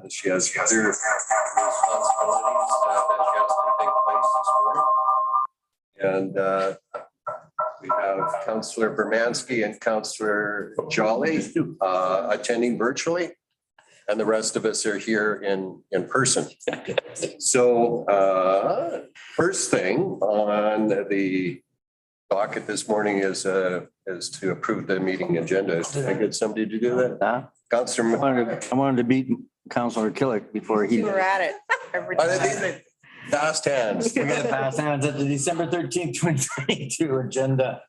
She has other responsibilities that she has to take place this morning. And we have Councillor Bermansky and Councillor Jolly attending virtually. And the rest of us are here in person. So first thing on the docket this morning is to approve the meeting agenda. Did I get somebody to do that? Councillor. I wanted to beat Councillor Killick before he. You were at it every time. Fast hands. We got fast hands at the December 13th, 2022 agenda.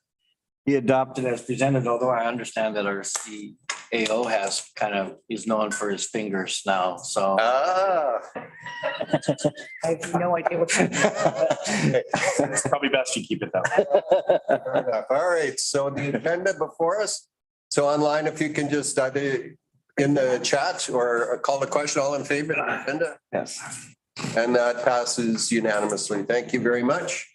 He adopted as presented, although I understand that our CAO is known for his fingers now, so. Ah. I have no idea what. It's probably best you keep it that way. All right, so the agenda before us. So online, if you can just either in the chat or call the question, all in favor of the agenda? Yes. And that passes unanimously. Thank you very much.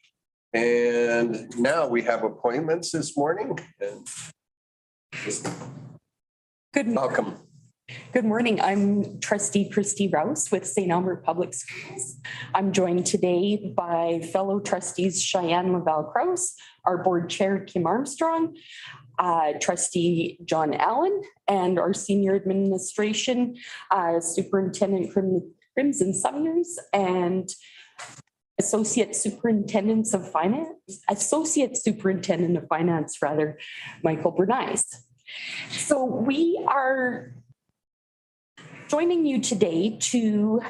And now we have appointments this morning. Welcome. Good morning. I'm Trustee Christy Rouse with St. Albert Public Schools. I'm joined today by fellow trustees Cheyenne Laval-Krause, our board chair Kim Armstrong, Trustee John Allen, and our senior administration Superintendent Crimson Summers and Associate Superintendent of Finance, Michael Bernice. So we are joining you today to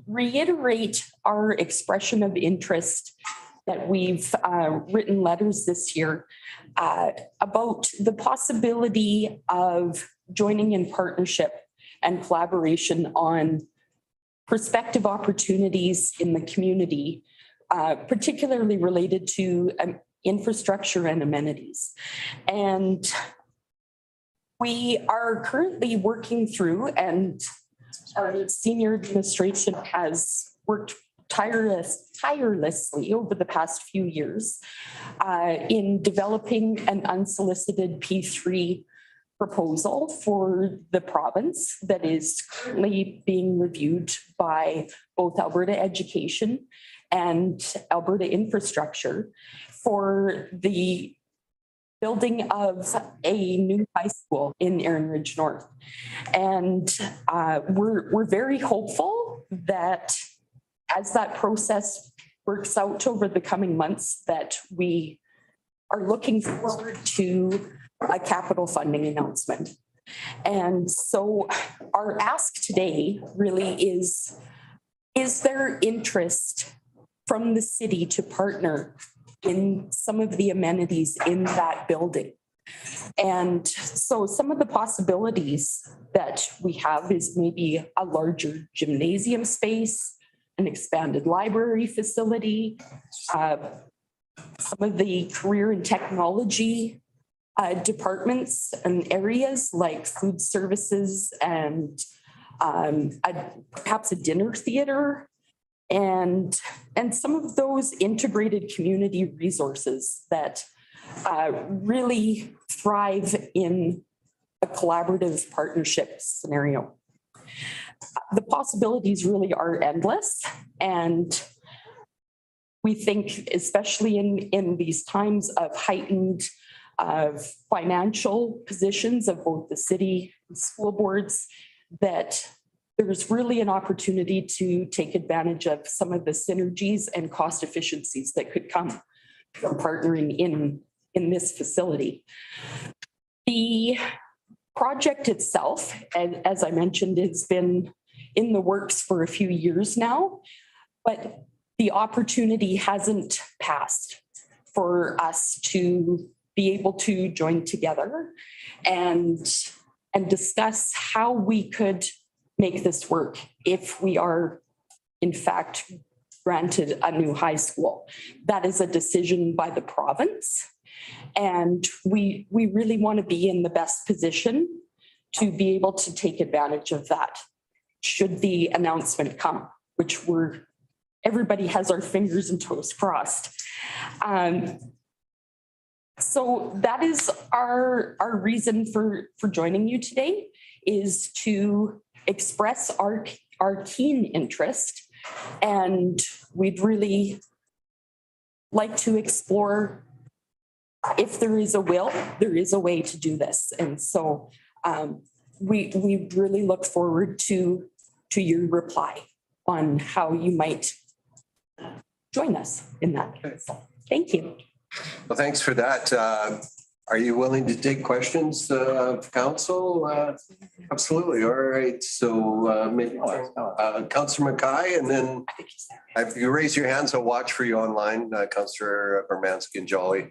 reiterate our expression of interest that we've written letters this year about the possibility of joining in partnership and collaboration on prospective opportunities in the community, particularly related to infrastructure and amenities. And we are currently working through, and our senior administration has worked tirelessly over the past few years in developing an unsolicited P3 proposal for the province that is currently being reviewed by both Alberta Education and Alberta Infrastructure for the building of a new high school in Erin Ridge North. And we're very hopeful that as that process works out over the coming months, that we are looking forward to a capital funding announcement. And so our ask today really is there interest from the city to partner in some of the amenities in that building? And so some of the possibilities that we have is maybe a larger gymnasium space, an expanded library facility, some of the career and technology departments and areas like food services and perhaps a dinner theater and some of those integrated community resources that really thrive in a collaborative partnership scenario. The possibilities really are endless, and we think, especially in these times of heightened financial positions of both the city and school boards, that there's really an opportunity to take advantage of some of the synergies and cost efficiencies that could come from partnering in this facility. The project itself, as I mentioned, has been in the works for a few years now, but the opportunity hasn't passed for us to be able to join together and discuss how we could make this work if we are in fact granted a new high school. That is a decision by the province, and we really want to be in the best position to be able to take advantage of that should the announcement come, which everybody has our fingers and toes crossed. So that is our reason for joining you today, is to express our keen interest. And we'd really like to explore if there is a will, there is a way to do this. And so we really look forward to your reply on how you might join us in that. So, thank you. Well, thanks for that. Are you willing to take questions of council? Absolutely. All right. So maybe Councillor Mackay, and then if you raise your hands, I'll watch for you online, Councillor Bermansky and Jolly.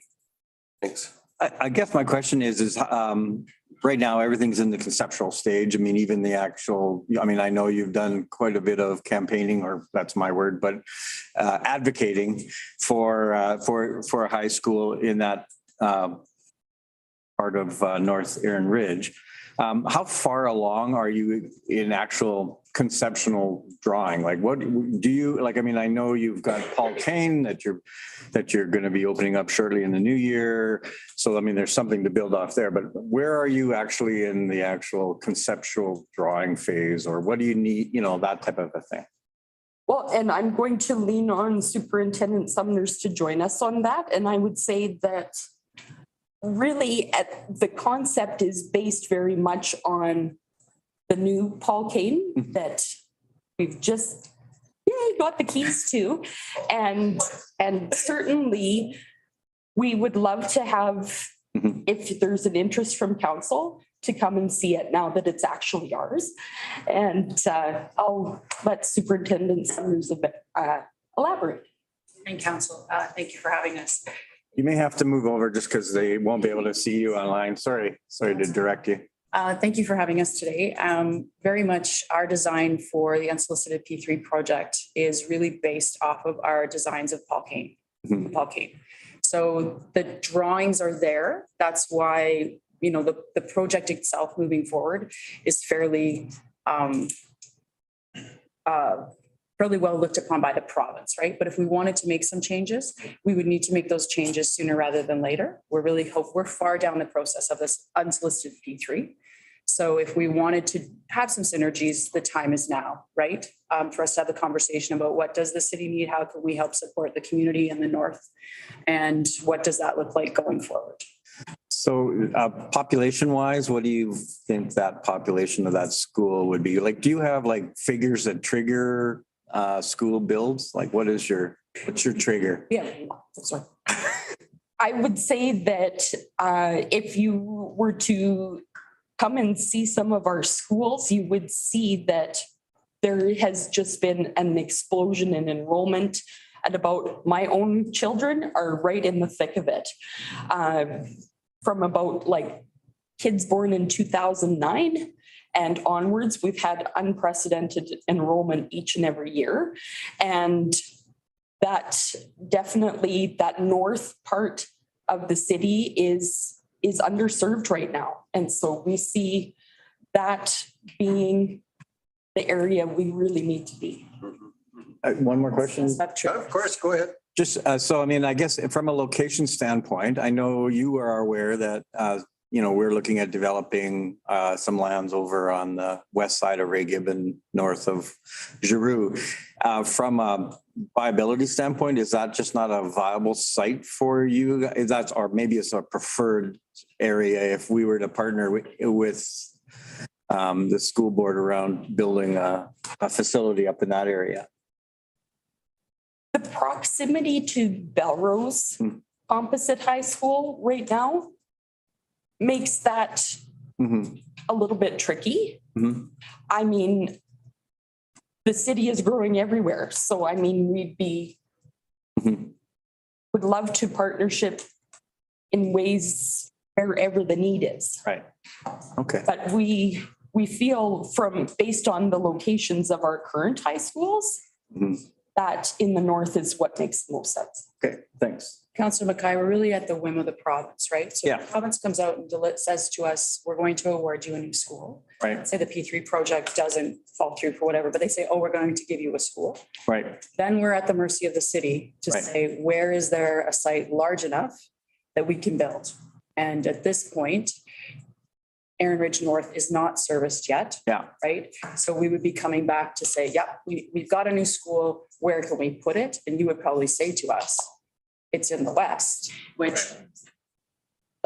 Thanks. I guess my question is right now, everything's in the conceptual stage. I mean, even the actual, I mean, I know you've done quite a bit of campaigning, or that's my word, but advocating for a high school in that part of North Erin Ridge. How far along are you in actual conceptual drawing? Like, what do you like? I mean, I know you've got Paul Kane that you're going to be opening up shortly in the new year. So, I mean, there's something to build off there, but where are you actually in the actual conceptual drawing phase, or what do you need, you know, that type of a thing? Well, and I'm going to lean on Superintendent Sumners to join us on that. And I would say that really the concept is based very much on the new Paul Kane that we've just got the keys to. And certainly we would love to have, if there's an interest from council, to come and see it now that it's actually ours. And I'll let Superintendent Sumners elaborate. And council, thank you for having us. You may have to move over just because they won't be able to see you online. Sorry to direct you. Thank you for having us today. Very much our design for the unsolicited P3 project is really based off of our designs of Paul Kane. Paul Kane. So the drawings are there. That's why, you know, the project itself moving forward is fairly well looked upon by the province, right? But if we wanted to make some changes, we would need to make those changes sooner rather than later. We're far down the process of this unsolicited P3. So if we wanted to have some synergies, the time is now, right? For us to have the conversation about what does the city need? How can we help support the community in the north? And what does that look like going forward? So population wise, what do you think that population of that school would be? Like, do you have like figures that trigger school builds? Like, what's your trigger? Yeah, sorry. I would say that if you were to come and see some of our schools, you would see that there has just been an explosion in enrollment, and about my own children are right in the thick of it. From about like kids born in 2009 and onwards, we've had unprecedented enrollment each and every year. And that definitely, that north part of the city is underserved right now. And so we see that being the area we really need to be. One more question. Is that true? Of course, go ahead. Just so, I mean, I guess from a location standpoint, I know you are aware that, you know, we're looking at developing some lands over on the west side of Ray Gibbon, north of Giroux. From a viability standpoint, is that just not a viable site for you? Is that, or maybe it's a preferred area if we were to partner with the school board around building a facility up in that area? The proximity to Belrose Composite High School right now makes that a little bit tricky. I mean, the city is growing everywhere. So, I mean, would love to partnership in ways wherever the need is. Right. Okay. But we feel based on the locations of our current high schools, that in the north is what makes the most sense. Okay, thanks. Councillor Mackay, we're really at the whim of the province, right? So Yeah. the province comes out and says to us, we're going to award you a new school. Right. Say the P3 project doesn't fall through for whatever, but they say, oh, we're going to give you a school. Right. Then we're at the mercy of the city to Right. say, where is there a site large enough that we can build? And at this point, Erin Ridge North is not serviced yet. Yeah. Right? So we would be coming back to say, yep, we've got a new school. Where can we put it? And you would probably say to us, it's in the west, which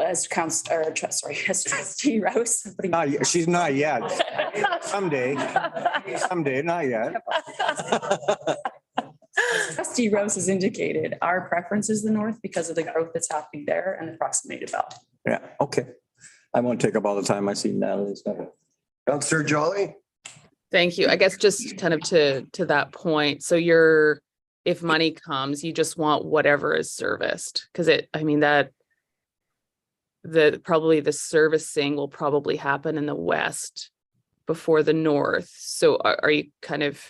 as as trustee Rouse. She's not yet. Someday, not yet. Trustee Rouse has indicated our preference is the north because of the growth that's happening there and the proximity to Bell. Yeah, okay. I won't take up all the time. I see Natalie's got it. Counselor Jolly? Thank you. I guess just kind of to that point. So if money comes, you just want whatever is serviced. Cause probably the servicing will probably happen in the west before the north. So are you kind of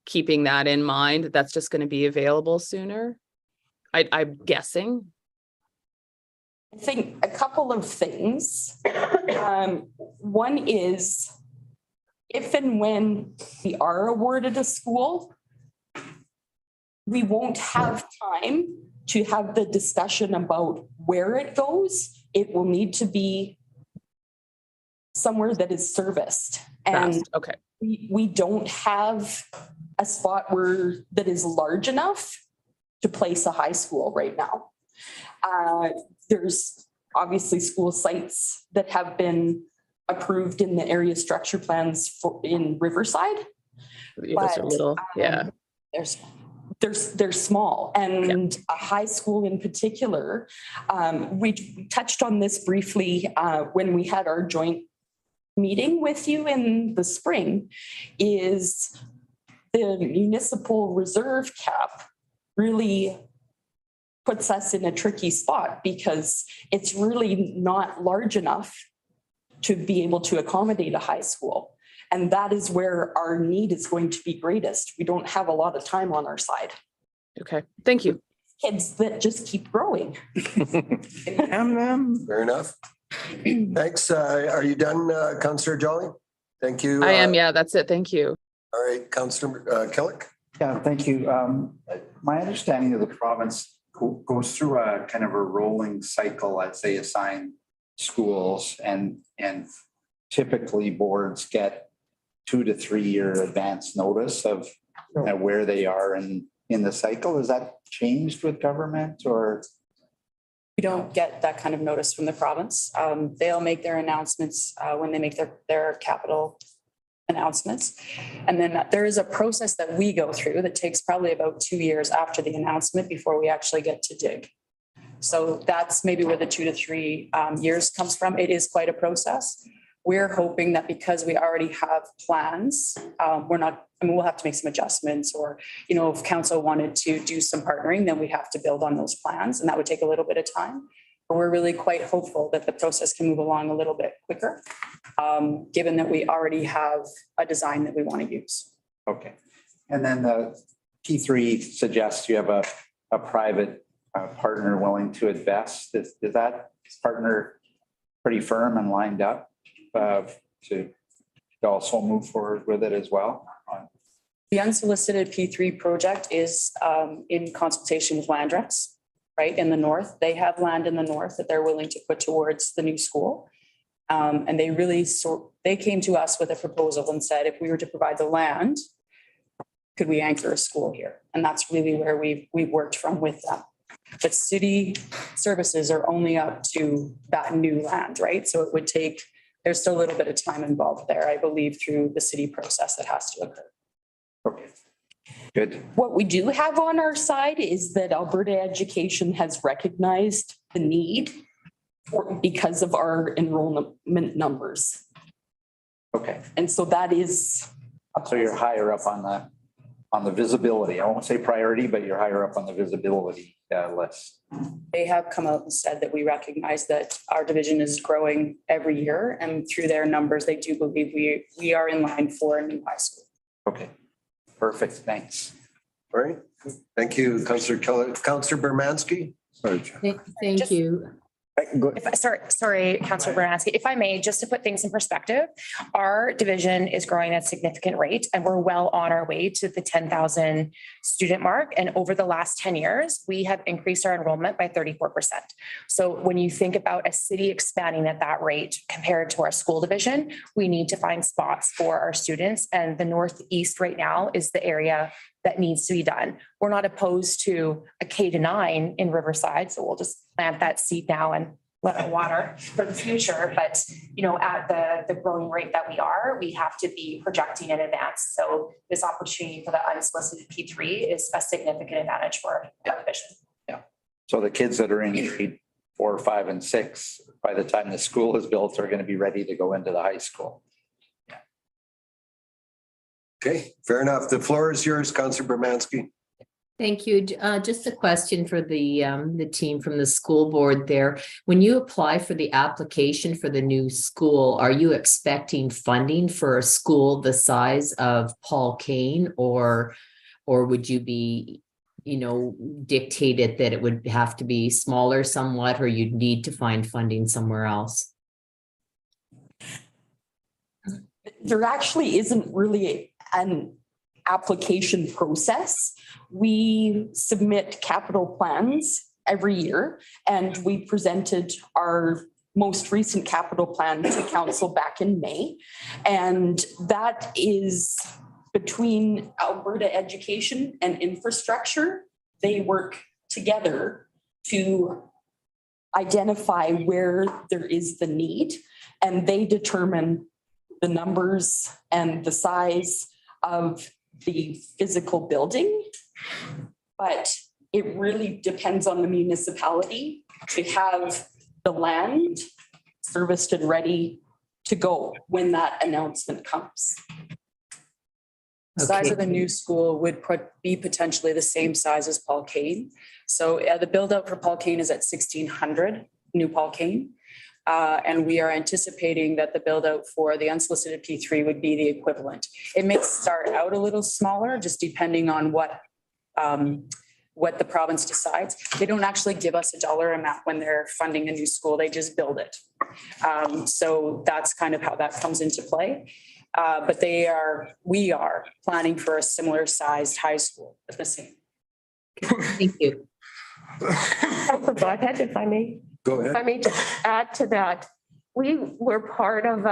keeping that in mind? That's just going to be available sooner? I'm guessing. I think a couple of things. One is if and when we are awarded a school, we won't have time to have the discussion about where it goes. It will need to be somewhere that is serviced. And Fast. Okay. we don't have a spot that is large enough to place a high school right now. There's obviously school sites that have been approved in the area structure plans in Riverside. Those are But, little, yeah. They're small, and a high school in particular. We touched on this briefly when we had our joint meeting with you in the spring, is the municipal reserve cap really puts us in a tricky spot because it's really not large enough to be able to accommodate a high school. And that is where our need is going to be greatest. We don't have a lot of time on our side. Okay. Thank you. Kids that just keep growing. Fair enough. Thanks. Are you done, Counselor Jolly? Thank you. I am. Yeah, that's it. Thank you. All right, Counselor Killick? Yeah, thank you. My understanding of the province goes through a kind of a rolling cycle as they assign schools, and typically boards get 2 to 3 year advance notice of where they are in the cycle. Has that changed with government, or? We don't get that kind of notice from the province. They'll make their announcements when they make their capital announcements. And then there is a process that we go through that takes probably about 2 years after the announcement before we actually get to dig. So that's maybe where the 2 to 3 years comes from. It is quite a process. We're hoping that because we already have plans, we'll have to make some adjustments, or, if council wanted to do some partnering, then we have to build on those plans, and that would take a little bit of time. But we're really quite hopeful that the process can move along a little bit quicker, given that we already have a design that we want to use. Okay. And then the P3 suggests you have a private partner willing to invest. Is that partner pretty firm and lined up to also move forward with it as well? The unsolicited P3 project is in consultation with Landrex, right, in the north. They have land in the north that they're willing to put towards the new school. And they came to us with a proposal and said, if we were to provide the land, could we anchor a school here? And that's really where we've worked from with them. But city services are only up to that new land, right? So there's still a little bit of time involved there, I believe, through the city process that has to occur. Okay, good. What we do have on our side is that Alberta Education has recognized the need because of our enrollment numbers. Okay, And so that is. so you're higher up on the visibility. I won't say priority, but you're higher up on the visibility list. They have come out and said that we recognize that our division is growing every year, and through their numbers, they do believe we are in line for a new high school. Okay, perfect. Thanks. All right. Thank you, Counselor Killick. Counselor Bermanski? Thank you. Sorry, Councilor Bernasky, if I may, just to put things in perspective, our division is growing at a significant rate and we're well on our way to the 10,000 student mark. And over the last 10 years, we have increased our enrollment by 34%. So when you think about a city expanding at that rate compared to our school division, we need to find spots for our students. And the Northeast right now is the area that needs to be done. We're not opposed to a K-9 in Riverside, so we'll just plant that seed now and let it water for the future. But, you know, at the growing rate that we are, we have to be projecting in advance. So this opportunity for the unsolicited P3 is a significant advantage for our division. So the kids that are in grade 4, 5, and 6, by the time the school is built, are going to be ready to go into the high school. Okay, fair enough. The floor is yours, Councillor Bermansky. Thank you. Just a question for the team from the school board there. When you apply for the application for the new school, are you expecting funding for a school the size of Paul Kane, or would you be, you know, dictated that it would have to be smaller somewhat, or you'd need to find funding somewhere else? There actually isn't really an application process. We submit capital plans every year, and we presented our most recent capital plan to council back in May. And that is between Alberta Education and Infrastructure. They work together to identify where there is the need, and they determine the numbers and the size of the physical building. But it really depends on the municipality to have the land serviced and ready to go when that announcement comes. The size of the new school would be potentially the same size as Paul Kane. So the build out for Paul Kane is at 1,600, new Paul Kane. And we are anticipating that the build out for the unsolicited P3 would be the equivalent. It may start out a little smaller, just depending on what the province decides. They don't actually give us a dollar amount when they're funding a new school, they just build it. So that's kind of how that comes into play. But we are planning for a similar sized high school at the same. Thank you. If I may. Go If I ahead. may just add to that, we were part of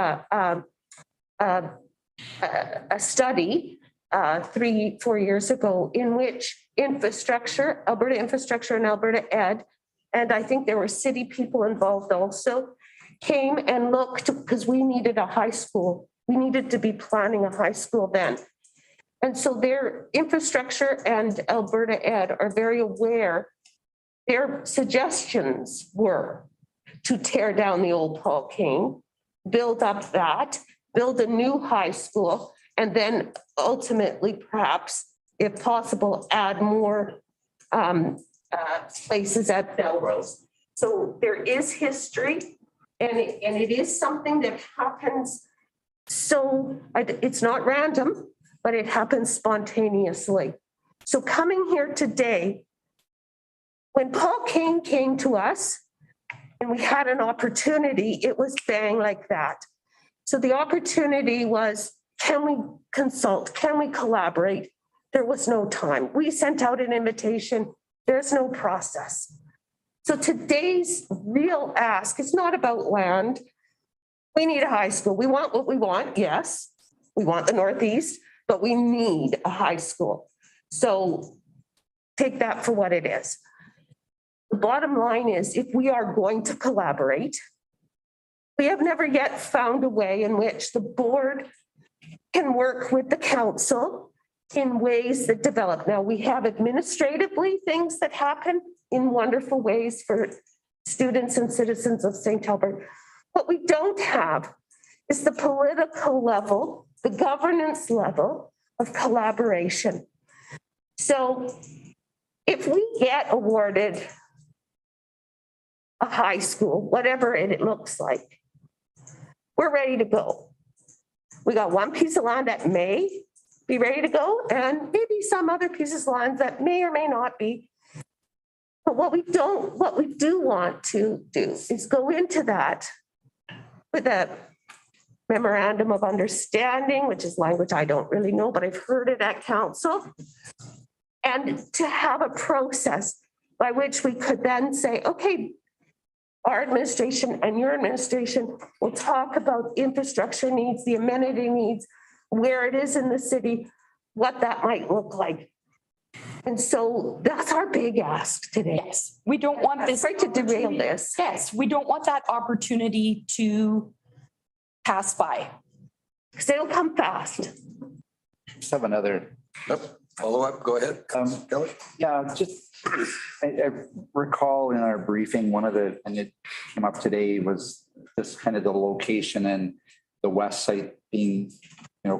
a study 3-4 years ago in which infrastructure, Alberta Infrastructure and Alberta Ed, and I think there were city people involved also, came and looked because we needed a high school. We needed to be planning a high school then. And so their infrastructure and Alberta Ed are very aware. Their suggestions were to tear down the old Paul Kane, build up that, build a new high school, and then ultimately, perhaps, if possible, add more places at Belrose. So there is history, and it is something that happens. So it's not random, but it happens spontaneously. So coming here today, when Paul Kane came to us and we had an opportunity, it was bang like that. So the opportunity was, can we consult? Can we collaborate? There was no time. We sent out an invitation. There's no process. So today's real ask is not about land. We need a high school. We want what we want. Yes, we want the Northeast, but we need a high school. So take that for what it is. The bottom line is, if we are going to collaborate, we have never yet found a way in which the board can work with the council in ways that develop. Now, we have administratively things that happen in wonderful ways for students and citizens of St. Albert. What we don't have is the political level, the governance level of collaboration. So if we get awarded a high school, whatever it looks like, we're ready to go. We got one piece of land that may be ready to go, and maybe some other pieces of land that may or may not be. But what we do want to do is go into that with a memorandum of understanding, which is language I don't really know, but I've heard it at council. And to have a process by which we could then say, okay, our administration and your administration will talk about infrastructure needs, the amenity needs, where it is in the city, what that might look like. And so that's our big ask today. Yes, we don't want this. Sorry to derail this. Yes, we don't want that opportunity to pass by. Because it'll come fast. Just have another, Follow up, go ahead. Kelly? yeah, just, I recall in our briefing, one of the, and it came up today, was just kind of the location and the west site being,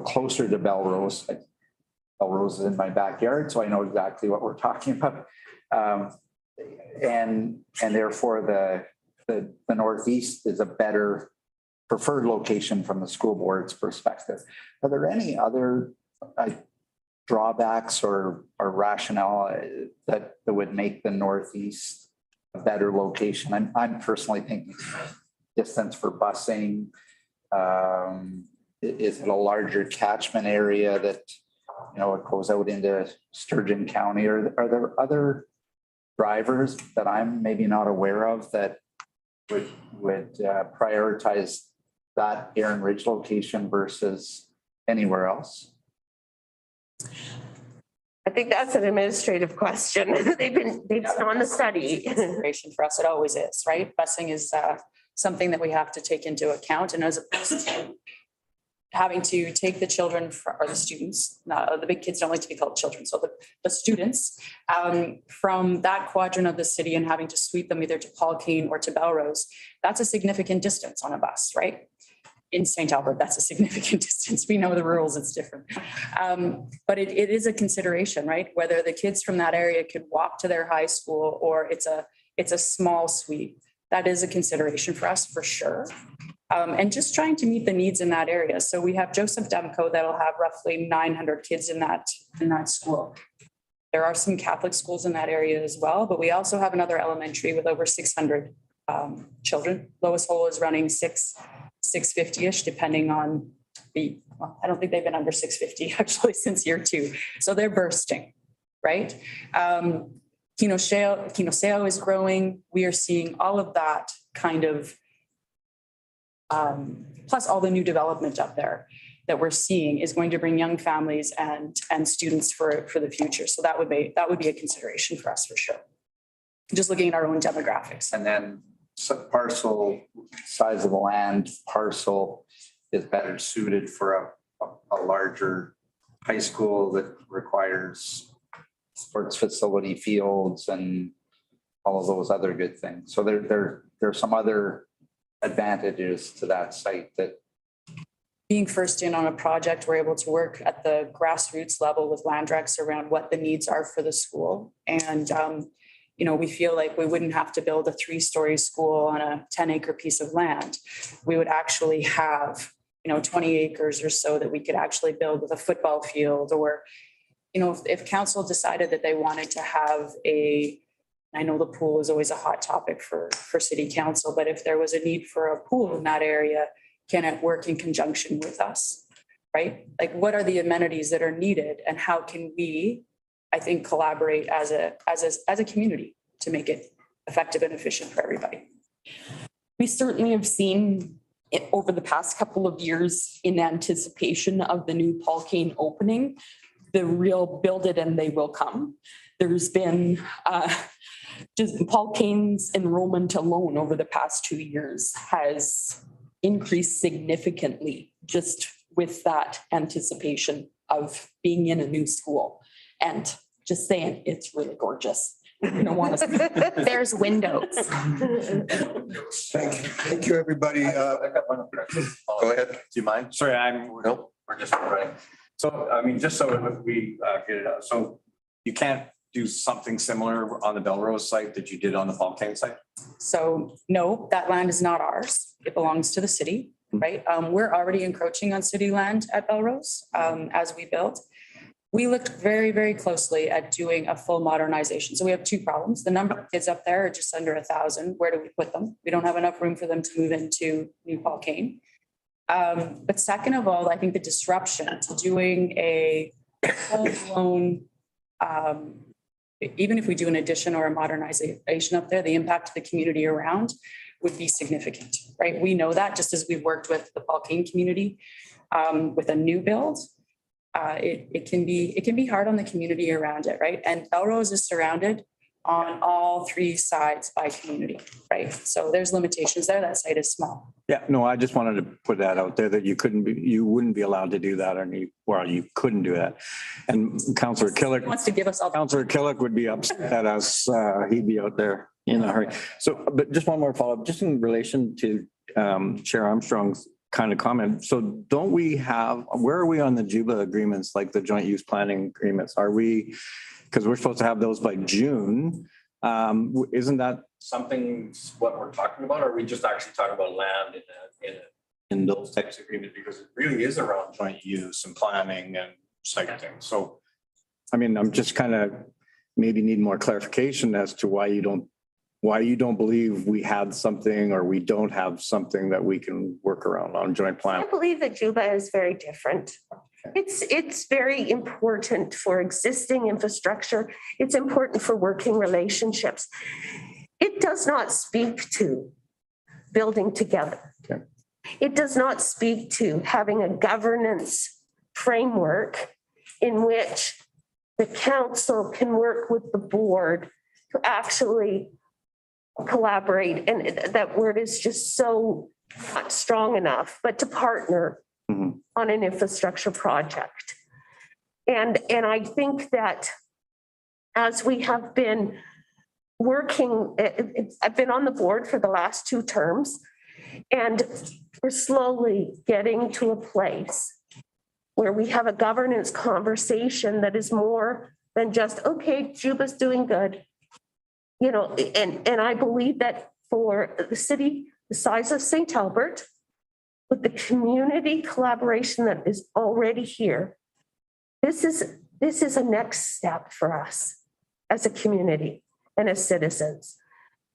closer to Belrose. Belrose is in my backyard, so I know exactly what we're talking about. And therefore the northeast is a better preferred location from the school board's perspective. Are there any other drawbacks or rationale that would make the northeast a better location? I'm personally thinking distance for busing. Is it a larger catchment area that, it goes out into Sturgeon County? Or are there other drivers that I'm maybe not aware of that would prioritize that Aaron Ridge location versus anywhere else? I think that's an administrative question. They've done on the study. Consideration for us, it always is, right? Busing is something that we have to take into account, and as opposed to having to take the children or the students, the big kids don't like to be called children, so the students from that quadrant of the city and having to sweep them either to Paul Kane or to Belrose, that's a significant distance on a bus, right? In St. Albert, that's a significant distance. We know the rules, it's different. But it is a consideration, right? Whether the kids from that area could walk to their high school or it's a small sweep. That is a consideration for us for sure. And just trying to meet the needs in that area. So we have Joseph Demko that'll have roughly 900 kids in that school. There are some Catholic schools in that area as well, but we also have another elementary with over 600 children. Lois Hole is running 650-ish, depending on I don't think they've been under 650 actually since year 2. So they're bursting, right? Kino Sao is growing. We are seeing all of that kind of, plus all the new development up there that we're seeing is going to bring young families and students for the future. So that would be a consideration for us for sure. Just looking at our own demographics. And then parcel size of the land parcel is better suited for a larger high school that requires sports facility, fields, and all of those other good things. So there are some other advantages to that site that being first in on a project, we're able to work at the grassroots level with Landrex around what the needs are for the school. And, we feel like we wouldn't have to build a 3-story school on a 10-acre piece of land. We would actually have, 20 acres or so that we could actually build with a football field, or, if council decided that they wanted to have I know the pool is always a hot topic for city council, but if there was a need for a pool in that area, can it work in conjunction with us, right? Like, what are the amenities that are needed, and how can we, I think, collaborate as a community to make it effective and efficient for everybody? We certainly have seen it over the past couple of years in anticipation of the new Paul Kane opening, the real build it and they will come. There's been just Paul Kane's enrollment alone over the past 2 years has increased significantly just with that anticipation of being in a new school. And just saying, it's really gorgeous. You don't want to. There's windows. Thank you, everybody. I got one question. Go ahead. Do you mind? Sorry, we're just running. So, just so we get it out. So you can't do something similar on the Belrose site that you did on the Paul Kane site? So no, that land is not ours. It belongs to the city, right? We're already encroaching on city land at Belrose as we build. We looked very, very closely at doing a full modernization. So we have two problems. The number of kids up there are just under 1,000. Where do we put them? We don't have enough room for them to move into New Paul Kane. But second of all, I think the disruption to doing a full-blown, even if we do an addition or a modernization up there, the impact to the community around would be significant, right? We know that just as we've worked with the Paul Kane community with a new build. It can be hard on the community around it, right? And Belrose is surrounded on all three sides by community, right? So there's limitations there. That site is small. Yeah, no, I just wanted to put that out there that you wouldn't be allowed to do that, or you couldn't do that. And Councillor Killick Wants to give us all. Councillor Killick would be upset at us. He'd be out there in a hurry. So, but just one more follow-up, just in relation to Chair Armstrong's kind of comment. So don't we have, where are we on the Juba agreements, like the joint use planning agreements? Are we, because we're supposed to have those by June. Isn't that something, what we're talking about? Or are we just actually talking about land in those types of agreements? Because it really is around joint use and planning and siting. So, I mean, I'm just kind of maybe need more clarification as to why you don't believe we had something or we don't have something that we can work around on joint plan. I believe that Juba is very different. It's very important for existing infrastructure. It's important for working relationships. It does not speak to building together. Okay. It does not speak to having a governance framework in which the council can work with the board to actually collaborate. And that word is just so not strong enough, but to partner on an infrastructure project. And I think that as we have been working, I've been on the board for the last 2 terms, and we're slowly getting to a place where we have a governance conversation that is more than just, okay, Juba's doing good. You know, and I believe that for the city the size of St. Albert, with the community collaboration that is already here, this is a next step for us as a community and as citizens.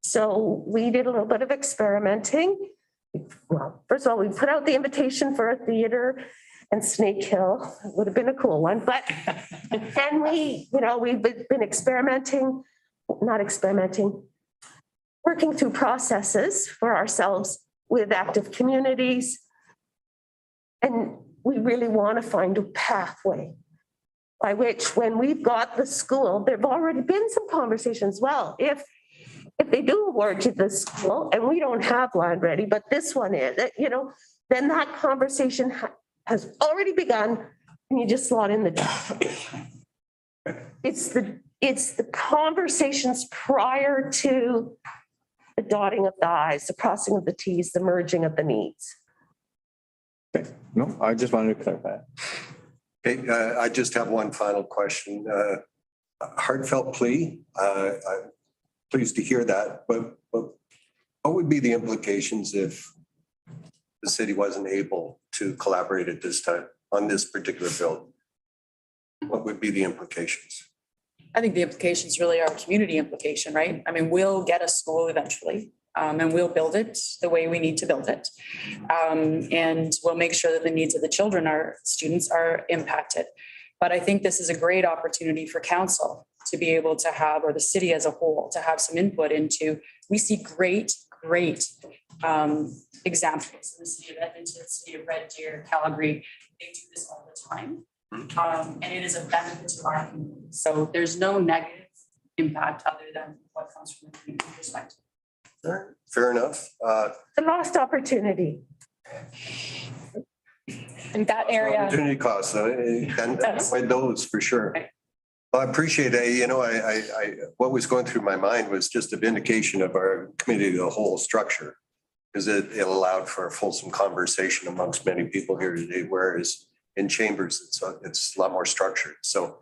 So we did a little bit of experimenting. Well, first of all, we put out the invitation for a theater and Snake Hill. It would have been a cool one, but then we've been experimenting, working through processes for ourselves with active communities. And we really want to find a pathway by which, when we've got the school, there've already been some conversations. Well, if they do award you the school and we don't have land ready, but this one is, then that conversation has already begun and you just slot in the door. It's the conversations prior to the dotting of the I's, the crossing of the T's, the merging of the needs. Okay. No, I just wanted to clarify. Okay, I just have one final question. Heartfelt plea. I'm pleased to hear that, but what would be the implications if the city wasn't able to collaborate at this time on this particular build? What would be the implications? I think the implications really are community implication, right? I mean, we'll get a school eventually, and we'll build it the way we need to build it. And we'll make sure that the needs of the children, our students, are impacted. But I think this is a great opportunity for council to be able to have, or the city as a whole, to have some input into, we see great examples in the city of Edmonton, the city of Red Deer, Calgary. They do this all the time. And it is a benefit to our community. So there's no negative impact other than what comes from the community perspective. Fair enough. The lost opportunity. In that area. Opportunity costs, and avoid those for sure. Right. Well, I appreciate it. I what was going through my mind was just a vindication of our committee, the whole structure, because it allowed for a fulsome conversation amongst many people here today, whereas in chambers, it's a lot more structured. So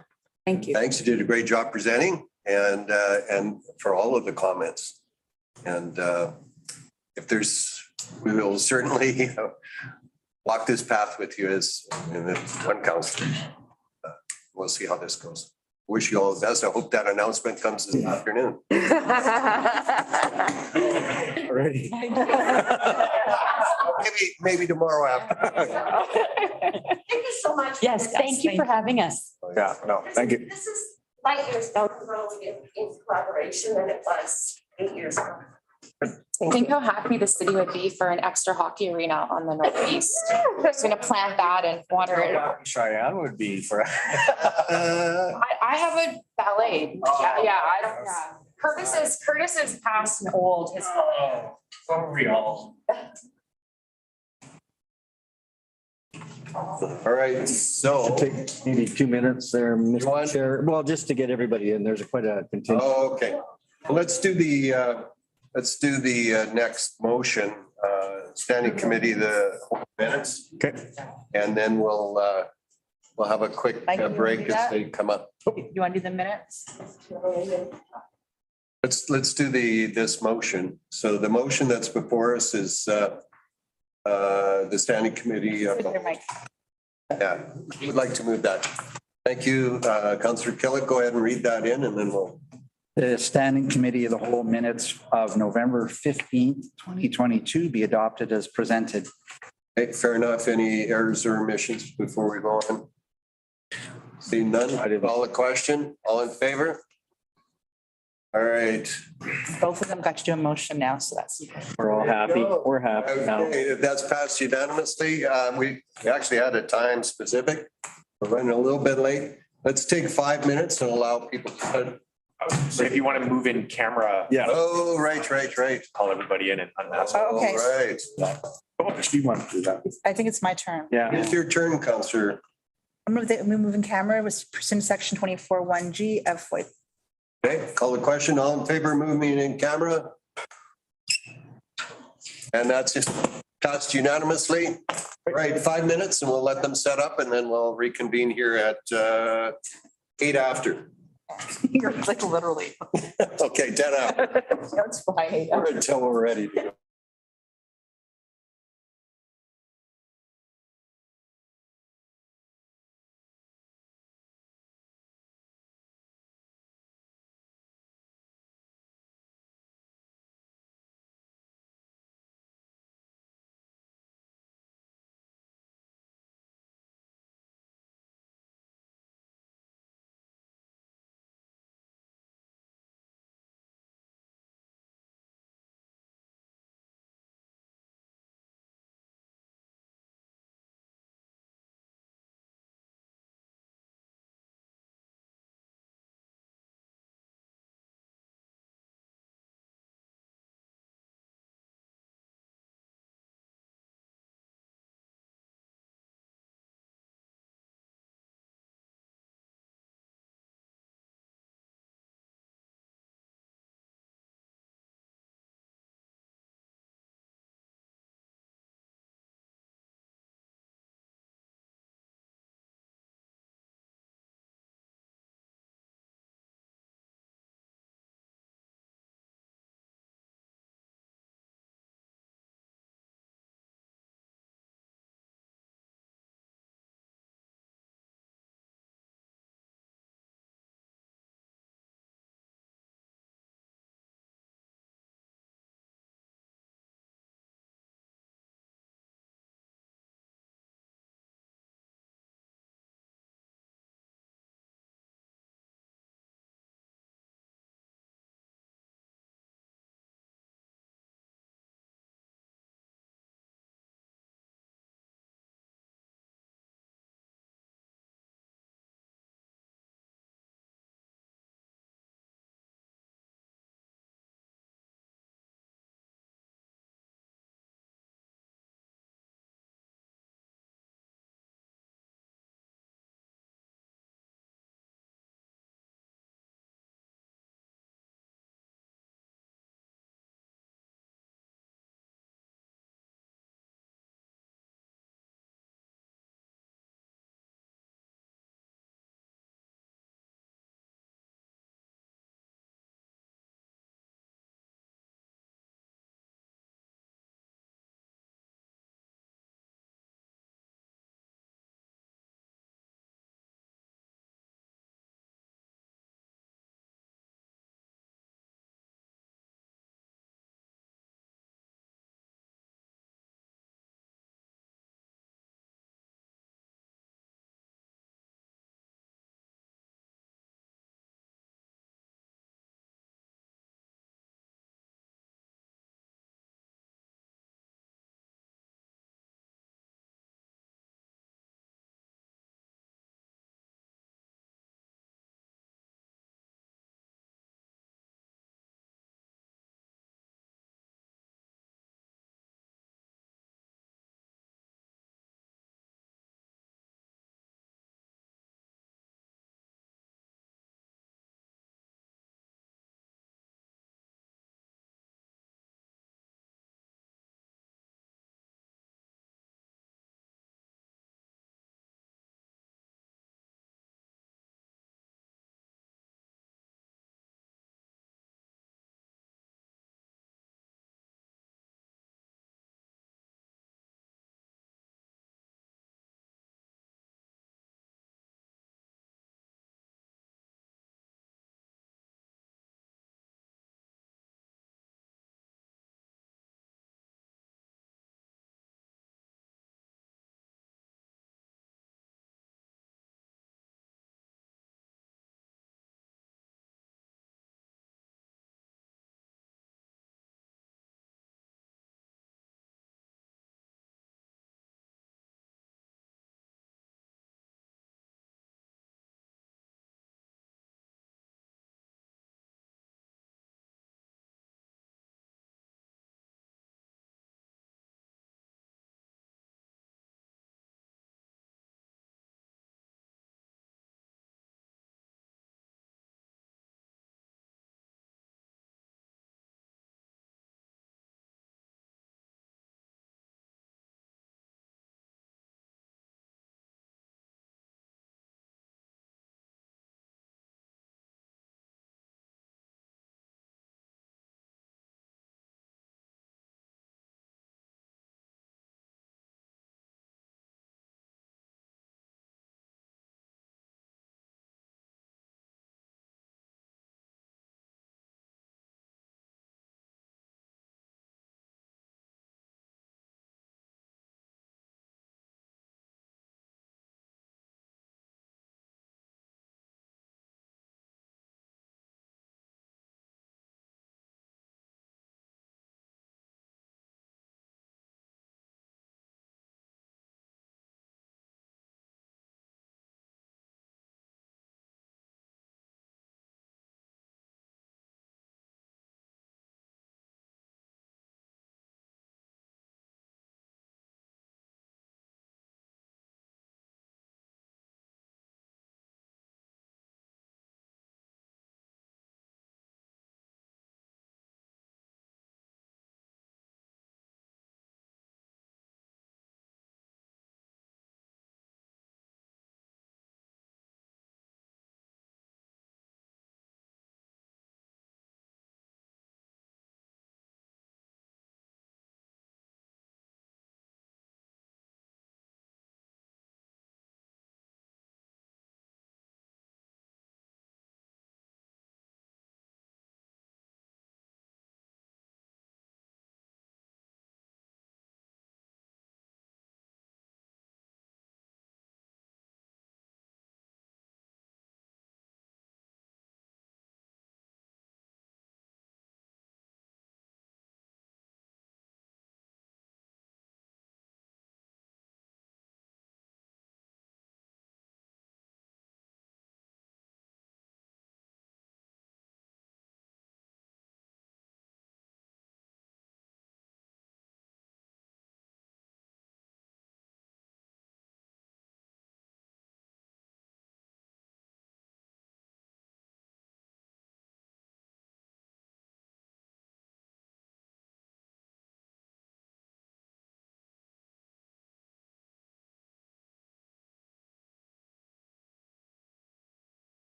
Thank you. Thanks. You did a great job presenting and for all of the comments. And we will certainly walk this path with you as one councillor. we'll see how this goes. Wish you all the best. I hope that announcement comes this afternoon. Already. Maybe tomorrow after. Thank you so much. Yes, thank you for having us. Yeah, no, thank you. This is light years down the road in collaboration than it was 8 years ago. Think how happy the city would be for an extra hockey arena on the northeast. Just gonna plant that and water it. Cheyenne would be for. I have a ballet. Yeah, I don't, yeah. Curtis is past and old, his. All right, so. Take maybe 2 minutes there, want- Mr. Chair. Well, just to get everybody in, there's quite a contingent. Oh, okay. Well, let's do the next motion, standing committee, the minutes. Okay. And then we'll have a quick Mike, you wanna break do as that? they come up. You want to do the minutes? Let's do this motion. So the motion that's before us is the standing committee. Yeah, would like to move that. Thank you, Councillor Killick. Go ahead and read that in and then we'll. The Standing Committee of the Whole minutes of November 15th, 2022 be adopted as presented. Okay, fair enough. Any errors or omissions before we go on? Seeing none, I call the question. All in favor? All right. Both of them got to do a motion now, so that's. We're all happy. We're happy now. Okay, if that's passed unanimously, we actually had a time specific. We're running a little bit late. Let's take 5 minutes and allow people to. So if you want to move in camera. Yeah. Oh, right. Call everybody in and unmask. All Okay. right. Oh, she wants to do that. I think it's my turn. Yeah. It's your turn, Councillor. I move that we move in camera was pursuant to section 24(1)G of FOIP. Okay, call the question. All in favor, move me in camera. And that's just passed unanimously. Right, 5 minutes and we'll let them set up and then we'll reconvene here at 8 after. You're like literally. Okay, 10 after. That's fine. Until we're ready to go.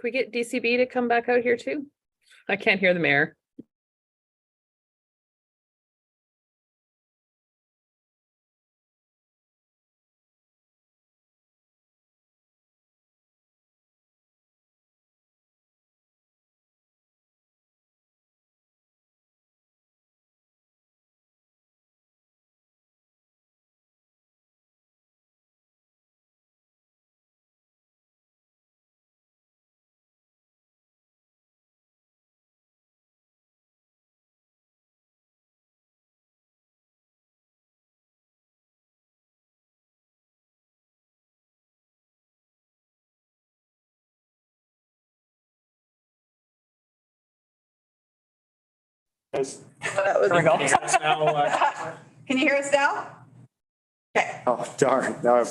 we get DCB to come back out here too? I can't hear the mayor. That was. Can you hear us now? Okay. Oh, darn. Now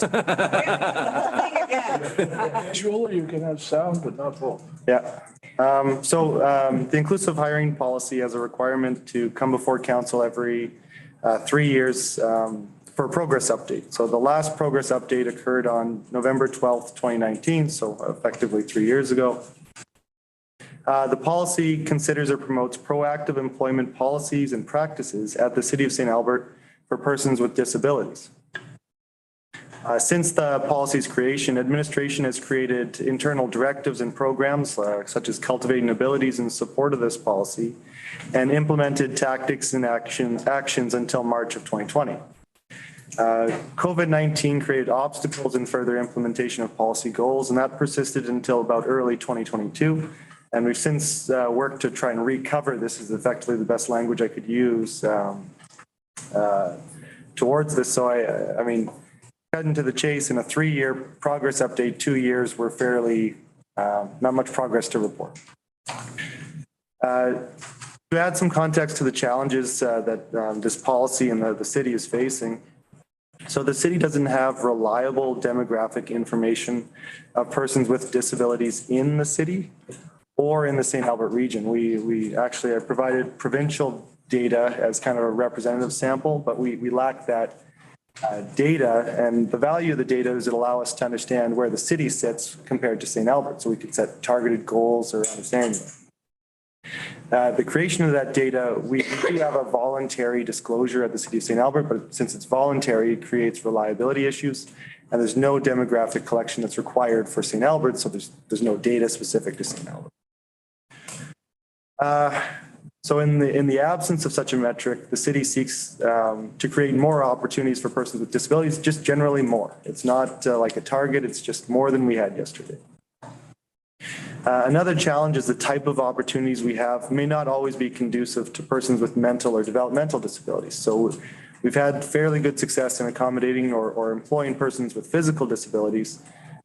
Visual, you can have sound, but not both. yeah. The inclusive hiring policy has a requirement to come before council every 3 years for a progress update. So the last progress update occurred on November 12th, 2019, so effectively 3 years ago. The policy considers or promotes proactive employment policies and practices at the City of St. Albert for persons with disabilities. Since the policy's creation, administration has created internal directives and programs such as cultivating abilities in support of this policy and implemented tactics and actions until March of 2020. COVID-19 created obstacles in further implementation of policy goals, and that persisted until about early 2022. And we've since worked to try and recover. This is effectively the best language I could use towards this. So I mean, cutting to the chase, in a 3-year progress update, 2 years were fairly not much progress to report. To add some context to the challenges that this policy and the city is facing. So the city doesn't have reliable demographic information of persons with disabilities in the city or in the St. Albert region. We actually have provided provincial data as kind of a representative sample, but we lack that data, and the value of the data is it allow us to understand where the city sits compared to St. Albert, so we could set targeted goals or understanding. The creation of that data, we do have a voluntary disclosure at the City of St. Albert, but since it's voluntary, it creates reliability issues, and there's no demographic collection that's required for St. Albert, so there's no data specific to St. Albert. So in the absence of such a metric, the city seeks to create more opportunities for persons with disabilities, just generally more. It's not like a target, it's just more than we had yesterday. Another challenge is the type of opportunities we have may not always be conducive to persons with mental or developmental disabilities. So we've had fairly good success in accommodating or employing persons with physical disabilities,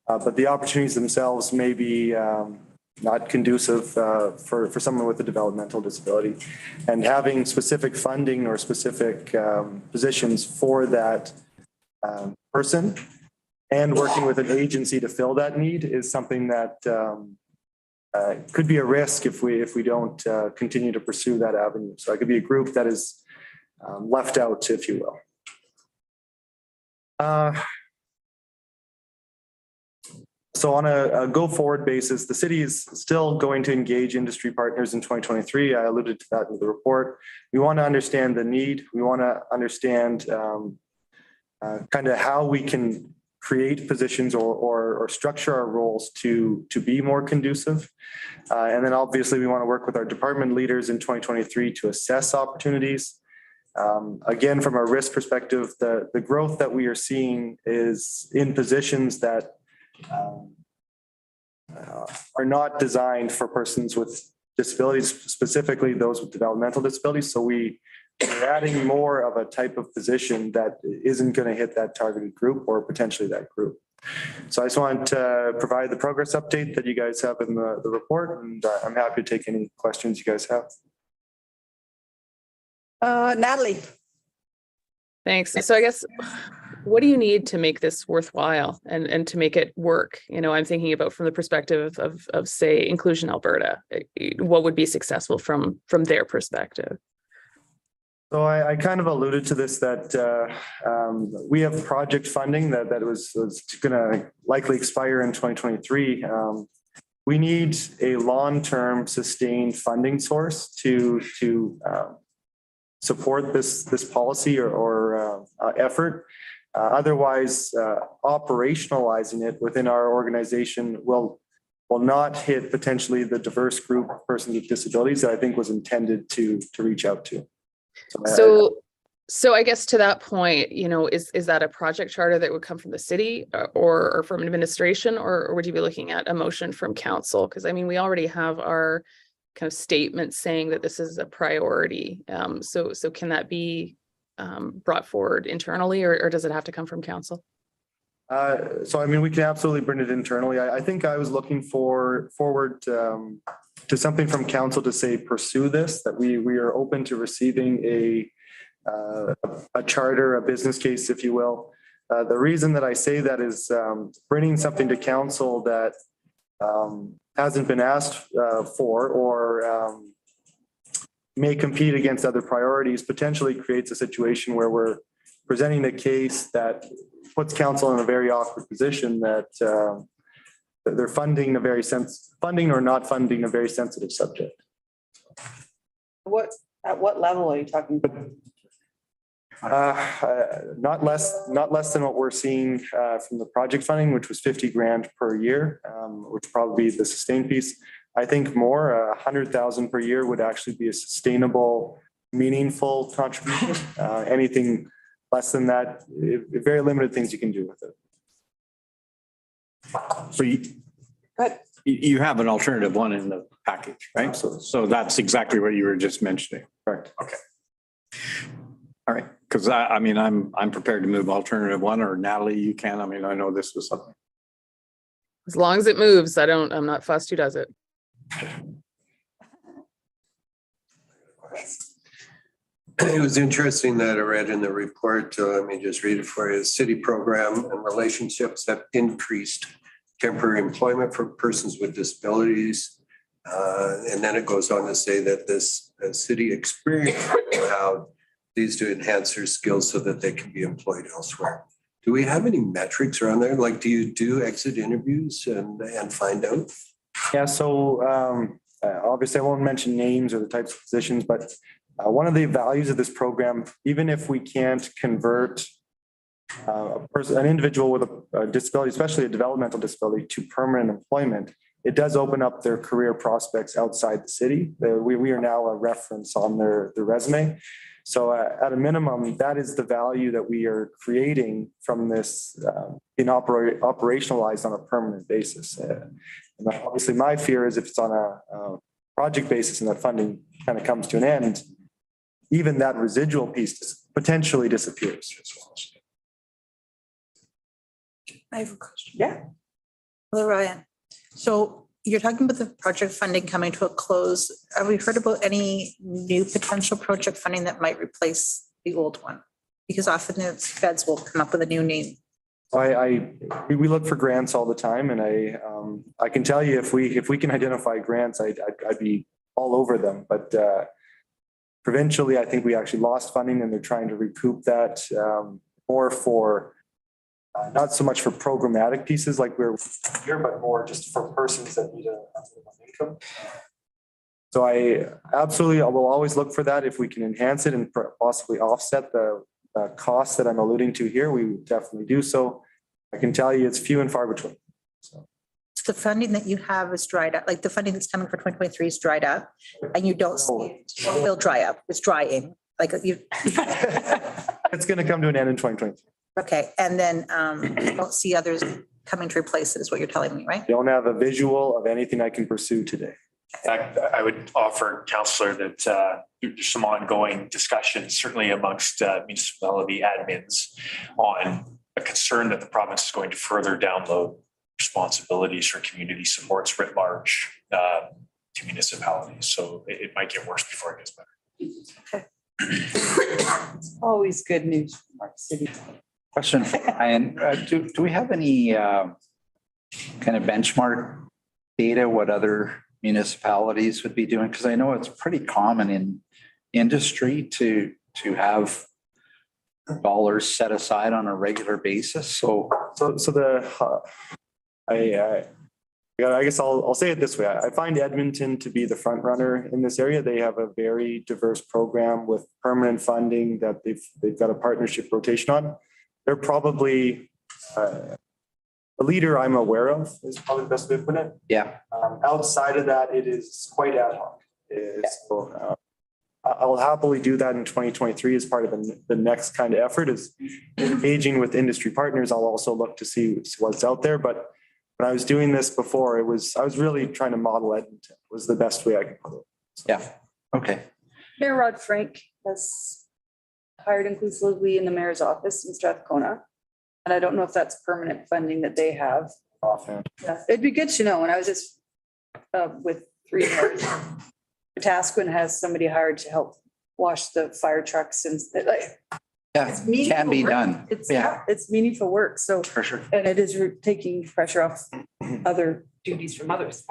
but the opportunities themselves may be not conducive for someone with a developmental disability, and having specific funding or specific positions for that person and working with an agency to fill that need is something that could be a risk if we don't continue to pursue that avenue. So it could be a group that is left out, if you will. So on a go-forward basis, the city is still going to engage industry partners in 2023. I alluded to that in the report. We want to understand the need. We want to understand kind of how we can create positions or structure our roles to be more conducive. And then obviously we want to work with our department leaders in 2023 to assess opportunities. Again, from a risk perspective, the growth that we are seeing is in positions that are not designed for persons with disabilities, specifically those with developmental disabilities. So we're adding more of a type of position that isn't going to hit that targeted group or potentially that group. So I just want to provide the progress update that you guys have in the report, and I'm happy to take any questions you guys have. Natalie. Thanks. So I guess, what do you need to make this worthwhile and to make it work? You know, I'm thinking about from the perspective of say, Inclusion Alberta, what would be successful from their perspective? So I kind of alluded to this, that we have project funding that was going to likely expire in 2023. we need a long-term sustained funding source to support this policy or effort. Otherwise, operationalizing it within our organization will not hit potentially the diverse group of persons with disabilities that I think was intended to reach out to. So I guess to that point, you know, is that a project charter that would come from the city or from administration, or would you be looking at a motion from council? Because I mean, we already have our kind of statement saying that this is a priority. So can that be brought forward internally, or does it have to come from council? So I mean, we can absolutely bring it internally. I think I was looking forward to something from council to say, pursue this, that we are open to receiving a charter, a business case, if you will. The reason that I say that is bringing something to council that hasn't been asked for or may compete against other priorities potentially creates a situation where we're presenting a case that puts council in a very awkward position that they're funding or not funding a very sensitive subject. At what level are you talking about? Not less than what we're seeing from the project funding, which was 50 grand per year, which would probably be the sustained piece. I think more, 100,000 per year would actually be a sustainable, meaningful contribution. Anything less than that, very limited things you can do with it. So you have an alternative one in the package, right? So that's exactly what you were just mentioning. Correct. Okay. All right, because I mean, I'm prepared to move alternative one, or Natalie, you can. I mean, I know this was something. As long as it moves, I'm not fussed who does it. It was interesting that I read in the report, let me just read it for you. City program and relationships have increased temporary employment for persons with disabilities. And then it goes on to say that this city experience allowed these to enhance their skills so that they can be employed elsewhere. Do we have any metrics around there? Like, do you do exit interviews and find out? Yeah, so obviously I won't mention names or the types of positions, but one of the values of this program, even if we can't convert an individual with a disability, especially a developmental disability, to permanent employment, it does open up their career prospects outside the city. We are now a reference on their resume. So at a minimum, that is the value that we are creating from this being operationalized on a permanent basis. And obviously my fear is if it's on a project basis and that funding kind of comes to an end, even that residual piece potentially disappears. I have a question. Yeah. Hello, Ryan. So you're talking about the project funding coming to a close. Have we heard about any new potential project funding that might replace the old one? Because often the feds will come up with a new name. We look for grants all the time, and I can tell you if we can identify grants, I'd be all over them. But provincially, I think we actually lost funding, and they're trying to recoup that more for. Not so much for programmatic pieces like we're here, but more just for persons that need a minimum income. So I will always look for that. If we can enhance it and possibly offset the costs that I'm alluding to here, we would definitely do so. I can tell you it's few and far between. So the funding that you have is dried up, like the funding that's coming for 2023 is dried up, and you don't see it will dry up. It's drying. Like you. It's going to come to an end in 2023. Okay, and then you don't see others coming to replace it is what you're telling me, right? Don't have a visual of anything I can pursue today. In fact, I would offer, Councillor, that there's some ongoing discussions, certainly amongst municipality admins, on a concern that the province is going to further download responsibilities for community supports writ large to municipalities. So it might get worse before it gets better. It's always good news from our city. Question for Ryan. Do we have any kind of benchmark data, what other municipalities would be doing? Because I know it's pretty common in industry to have dollars set aside on a regular basis. I Yeah, I guess I'll say it this way. I find Edmonton to be the front runner in this area. They have a very diverse program with permanent funding that they've got a partnership rotation on. They're probably a leader I'm aware of is probably the best way to put it. Yeah. Outside of that, it is quite ad hoc. So, I'll happily do that in 2023 as part of the next kind of effort is engaging with industry partners. I'll also look to see what's out there, but when I was doing this before, I was really trying to model Edmonton was the best way I could put it. Yeah, okay. Mayor Rod Frank has hired inclusively in the mayor's office in Strathcona. And I don't know if that's permanent funding that they have. Offhand. Yeah, it'd be good to know. And I was just with 3 years. Tasquin has somebody hired to help wash the fire trucks and like. Yeah, It's can meaningful be work. done. Yeah, It's meaningful work. So, for sure. and it is taking pressure off other duties from others.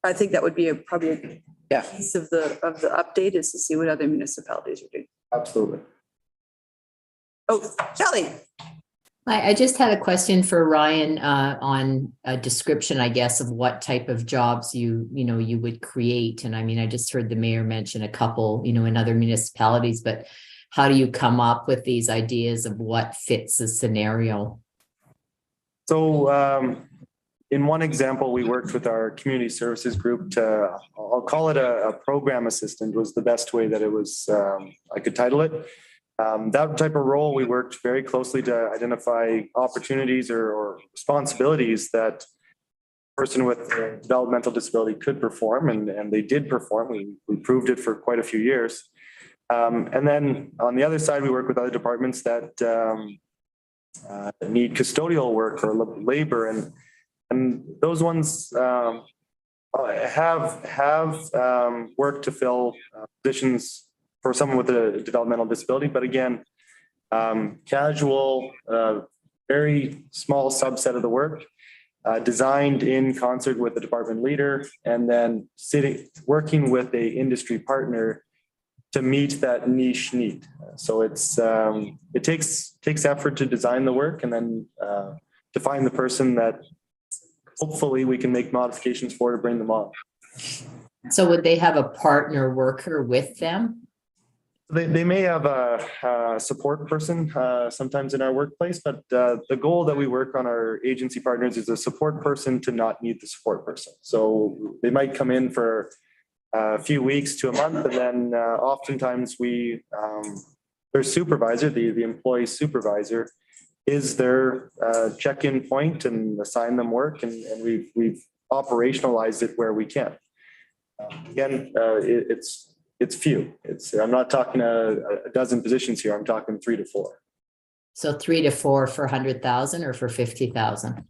I think that would be probably a piece of the update is to see what other municipalities are doing. Absolutely. Oh, Shelley. I just had a question for Ryan on a description, I guess, of what type of jobs you would create. And I mean, I just heard the mayor mention a couple, in other municipalities, but how do you come up with these ideas of what fits the scenario? So in one example, we worked with our community services group to, I'll call it a program assistant was the best way that it was, I could title it. That type of role, we worked very closely to identify opportunities or responsibilities that a person with a developmental disability could perform, and they did perform. We proved it for quite a few years. And then on the other side, we work with other departments that need custodial work or labor, and those ones have worked to fill positions for someone with a developmental disability, but again, casual, very small subset of the work, designed in concert with the department leader, and then working with a industry partner to meet that niche need. So it takes effort to design the work and then to find the person that hopefully we can make modifications for to bring them on. So would they have a partner worker with them? They may have a support person sometimes in our workplace, but the goal that we work on our agency partners is a support person to not need the support person. So they might come in for a few weeks to a month, and then oftentimes their supervisor, the employee supervisor, is their check-in point and assign them work, and we've operationalized it where we can. Again, it's few. I'm not talking a dozen positions here. I'm talking 3 to 4. So 3 to 4 for 100,000 or for 50,000?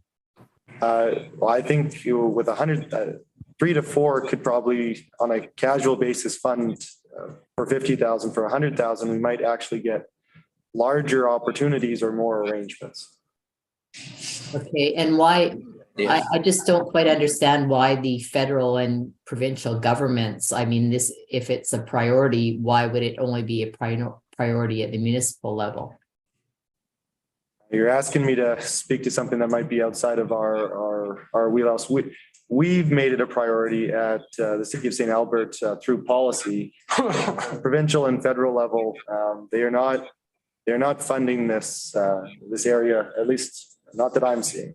Well, I think with 3 to 4 could probably on a casual basis fund for 50,000. For 100,000, we might actually get larger opportunities or more arrangements. Okay, and why? I just don't quite understand why the federal and provincial governments, I mean, if it's a priority, why would it only be a priority at the municipal level? You're asking me to speak to something that might be outside of our wheelhouse. We've made it a priority at the city of St. Albert through policy, provincial and federal level. They're not funding this area, at least not that I'm seeing.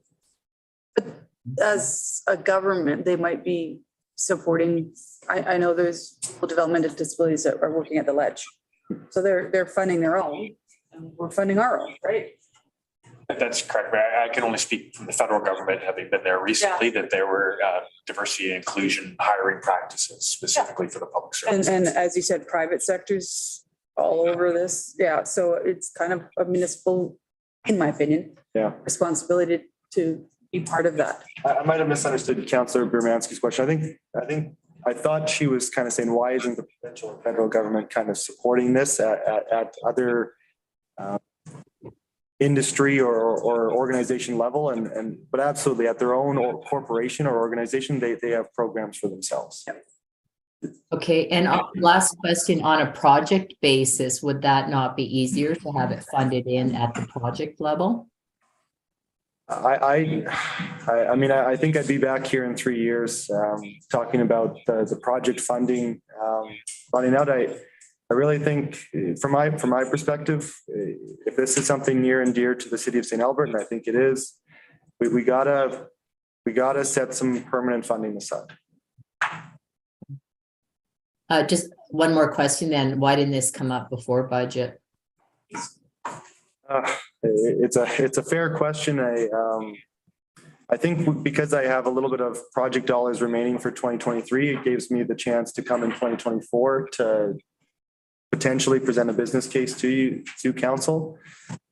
As a government, they might be supporting, I know there's people with developmental disabilities that are working at the Ledge. So they're funding their own, and we're funding our own, right? That's correct. I can only speak from the federal government, having been there recently, that there were diversity and inclusion hiring practices specifically for the public service. And as you said, private sectors all over this. Yeah, so it's kind of a municipal, in my opinion, responsibility to be part of that. I might have misunderstood Councillor Bermansky's question. I thought she was kind of saying, why isn't the provincial and federal government kind of supporting this at other industry or organization level? But absolutely at their own corporation or organization, they have programs for themselves. Okay, and last question, on a project basis, would that not be easier to have it funded in at the project level? I mean, I think I'd be back here in 3 years, talking about the project funding, running out. I really think from my perspective, if this is something near and dear to the city of St. Albert, and I think it is, we gotta set some permanent funding aside. Just one more question then. Why didn't this come up before budget? It's a fair question. I think because I have a little bit of project dollars remaining for 2023, it gives me the chance to come in 2024 to potentially present a business case to council.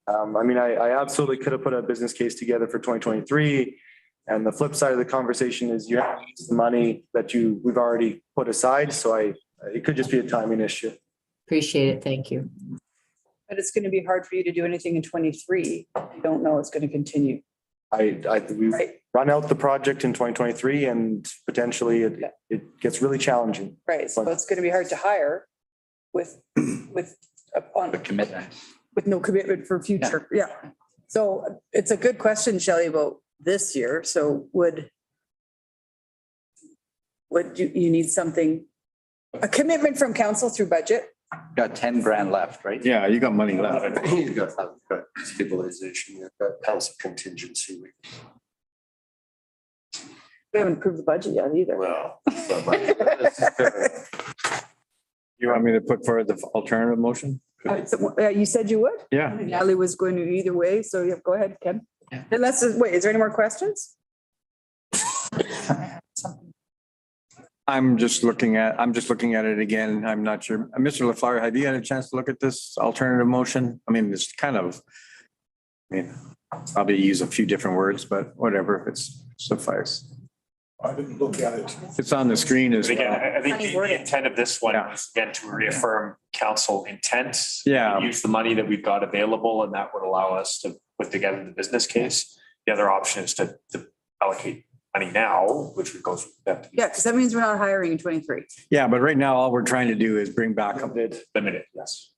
I mean, I absolutely could have put a business case together for 2023. And the flip side of the conversation is you have to use the money that we've already put aside. So it could just be a timing issue. Appreciate it. Thank you. But it's going to be hard for you to do anything in 23. You don't know it's going to continue. We run out the project in 2023 and potentially it gets really challenging. Right, so it's going to be hard to hire with The commitment. with no commitment for future, yeah. So it's a good question, Shelley, about this year. So would you need something, a commitment from council through budget? Got 10 grand left, right? Yeah, you got money left. You've got stabilization, you've got council contingency. We haven't approved the budget yet either. Well. You want me to put forward the alternative motion? You said you would? Yeah. Natalie was going to either way, so yeah, go ahead, Ken. Unless, wait, is there any more questions? I'm just looking at it again. I'm not sure. Mr. LaFleur, have you had a chance to look at this alternative motion? I mean, it's kind of, probably use a few different words, but whatever, if it's suffice. I didn't look at it. It's on the screen as But again, well. I think the intent of this one is again to reaffirm council intent. Yeah. Use the money that we've got available and that would allow us to put together the business case. The other option is to allocate money now, which would go through that. Yeah, because that means we're not hiring in 23. Yeah, but right now, all we're trying to do is bring back a bit. Limited, yes.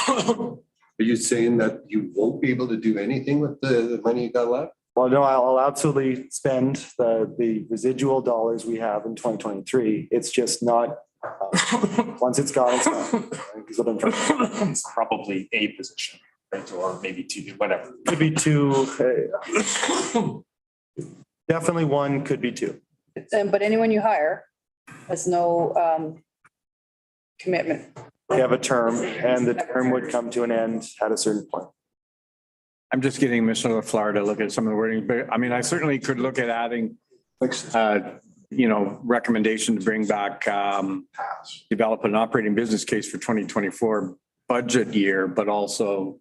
Are you saying that you won't be able to do anything with the money you got left? Well, no, I'll absolutely spend the residual dollars we have in 2023. It's just not, once it's gone, it's gone. Because I've been trying. It's probably a position, right? Or maybe two, whatever. Could be two. Definitely one, could be two. But anyone you hire has no commitment. They have a term and the term would come to an end at a certain point. I'm just getting Mr. LaFleur to look at some of the wording, but I mean, I certainly could look at adding, recommendation to bring back, develop an operating business case for 2024 budget year, but also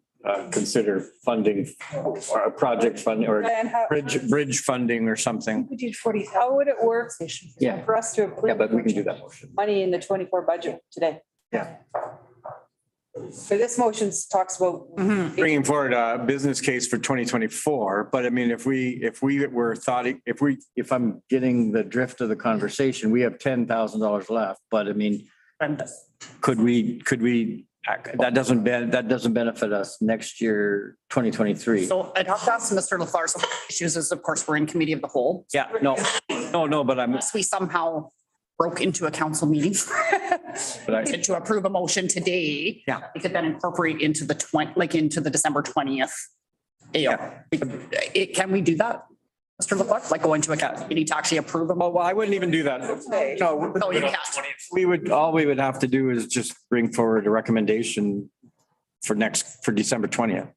consider funding or a project funding or bridge funding or something. We did 40. How would it work? Yeah. For us to approve. Yeah, but we can do that motion. Money in the 24 budget today. Yeah. So this motion talks about. Bringing forward a business case for 2024, but I mean, if I'm getting the drift of the conversation, we have $10,000 left, but I mean, could we, that doesn't benefit us next year, 2023. So I'd have to ask Mr. LaFleur some issues is, of course, we're in committee of the whole. Yeah, no, but I'm. Unless we somehow broke into a council meeting to approve a motion today. Yeah. We could then incorporate into the into the December 20th. Can we do that, Mr. LaFleur? Like go into a committee to actually approve them? Well, I wouldn't even do that. No, you can't. All we would have to do is just bring forward a recommendation for December 20th.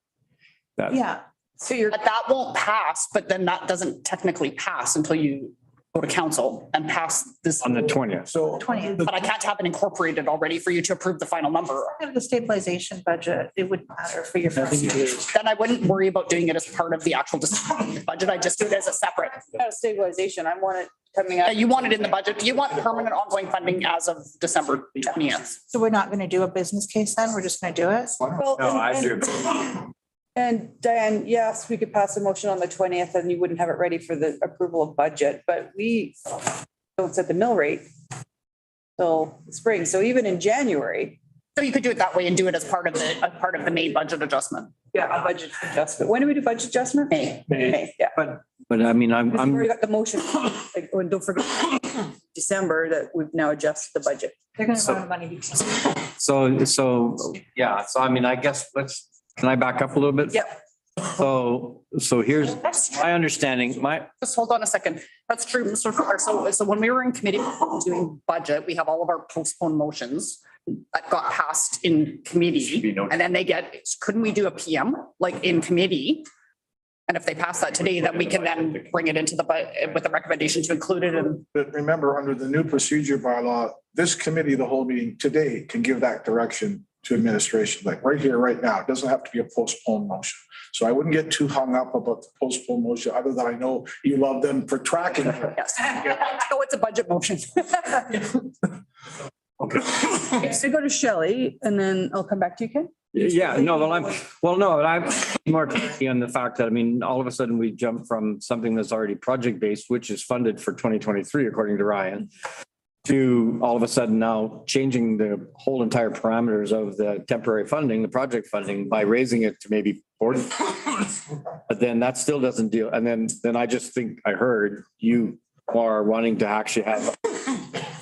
Yeah. So But that won't pass, but then that doesn't technically pass until you go to council and pass this. On the 20th. So 20. But I can't have it incorporated already for you to approve the final number. The stabilization budget, it wouldn't matter for your. Then I wouldn't worry about doing it as part of the actual budget. I just do it as a separate. Stabilization, I want it coming out. You want it in the budget. You want permanent ongoing funding as of December 20th. So we're not going to do a business case then? We're just going to do it? Well, No, I do. And Diane, yes, we could pass a motion on the 20th and you wouldn't have it ready for the approval of budget, but we don't set the mill rate till spring. So even in January. So you could do it that way and do it as part of the main budget adjustment. Yeah, a budget adjustment. When do we do budget adjustment? May, yeah. But I mean, We've already got the motion, like, oh, and don't forget December that we've now adjusted the budget. They're gonna So- run money. so, yeah, so I mean, I guess can I back up a little bit? Yep. So here's my understanding, Just hold on a second. That's true, Mr. Farrar. So when we were in committee doing budget, we have all of our postponed motions that got passed in committee. And then couldn't we do a PM like in committee? And if they pass that today, then we can then bring it into with the recommendation to include it in. But remember, under the new procedure bylaw, this committee, the whole meeting today can give that direction to administration, like right here, right now. It doesn't have to be a postponed motion. So I wouldn't get too hung up about the postponed motion, other than I know you love them for tracking. Yes. Oh, it's a budget motion. okay. So go to Shelley and then I'll come back to you, Ken. Yeah, no, I'm more keen on the fact that, I mean, all of a sudden we jump from something that's already project-based, which is funded for 2023, according to Ryan, to all of a sudden now changing the whole entire parameters of the temporary funding, the project funding, by raising it to maybe 40. But then that still doesn't deal. And then I just think I heard you are wanting to actually have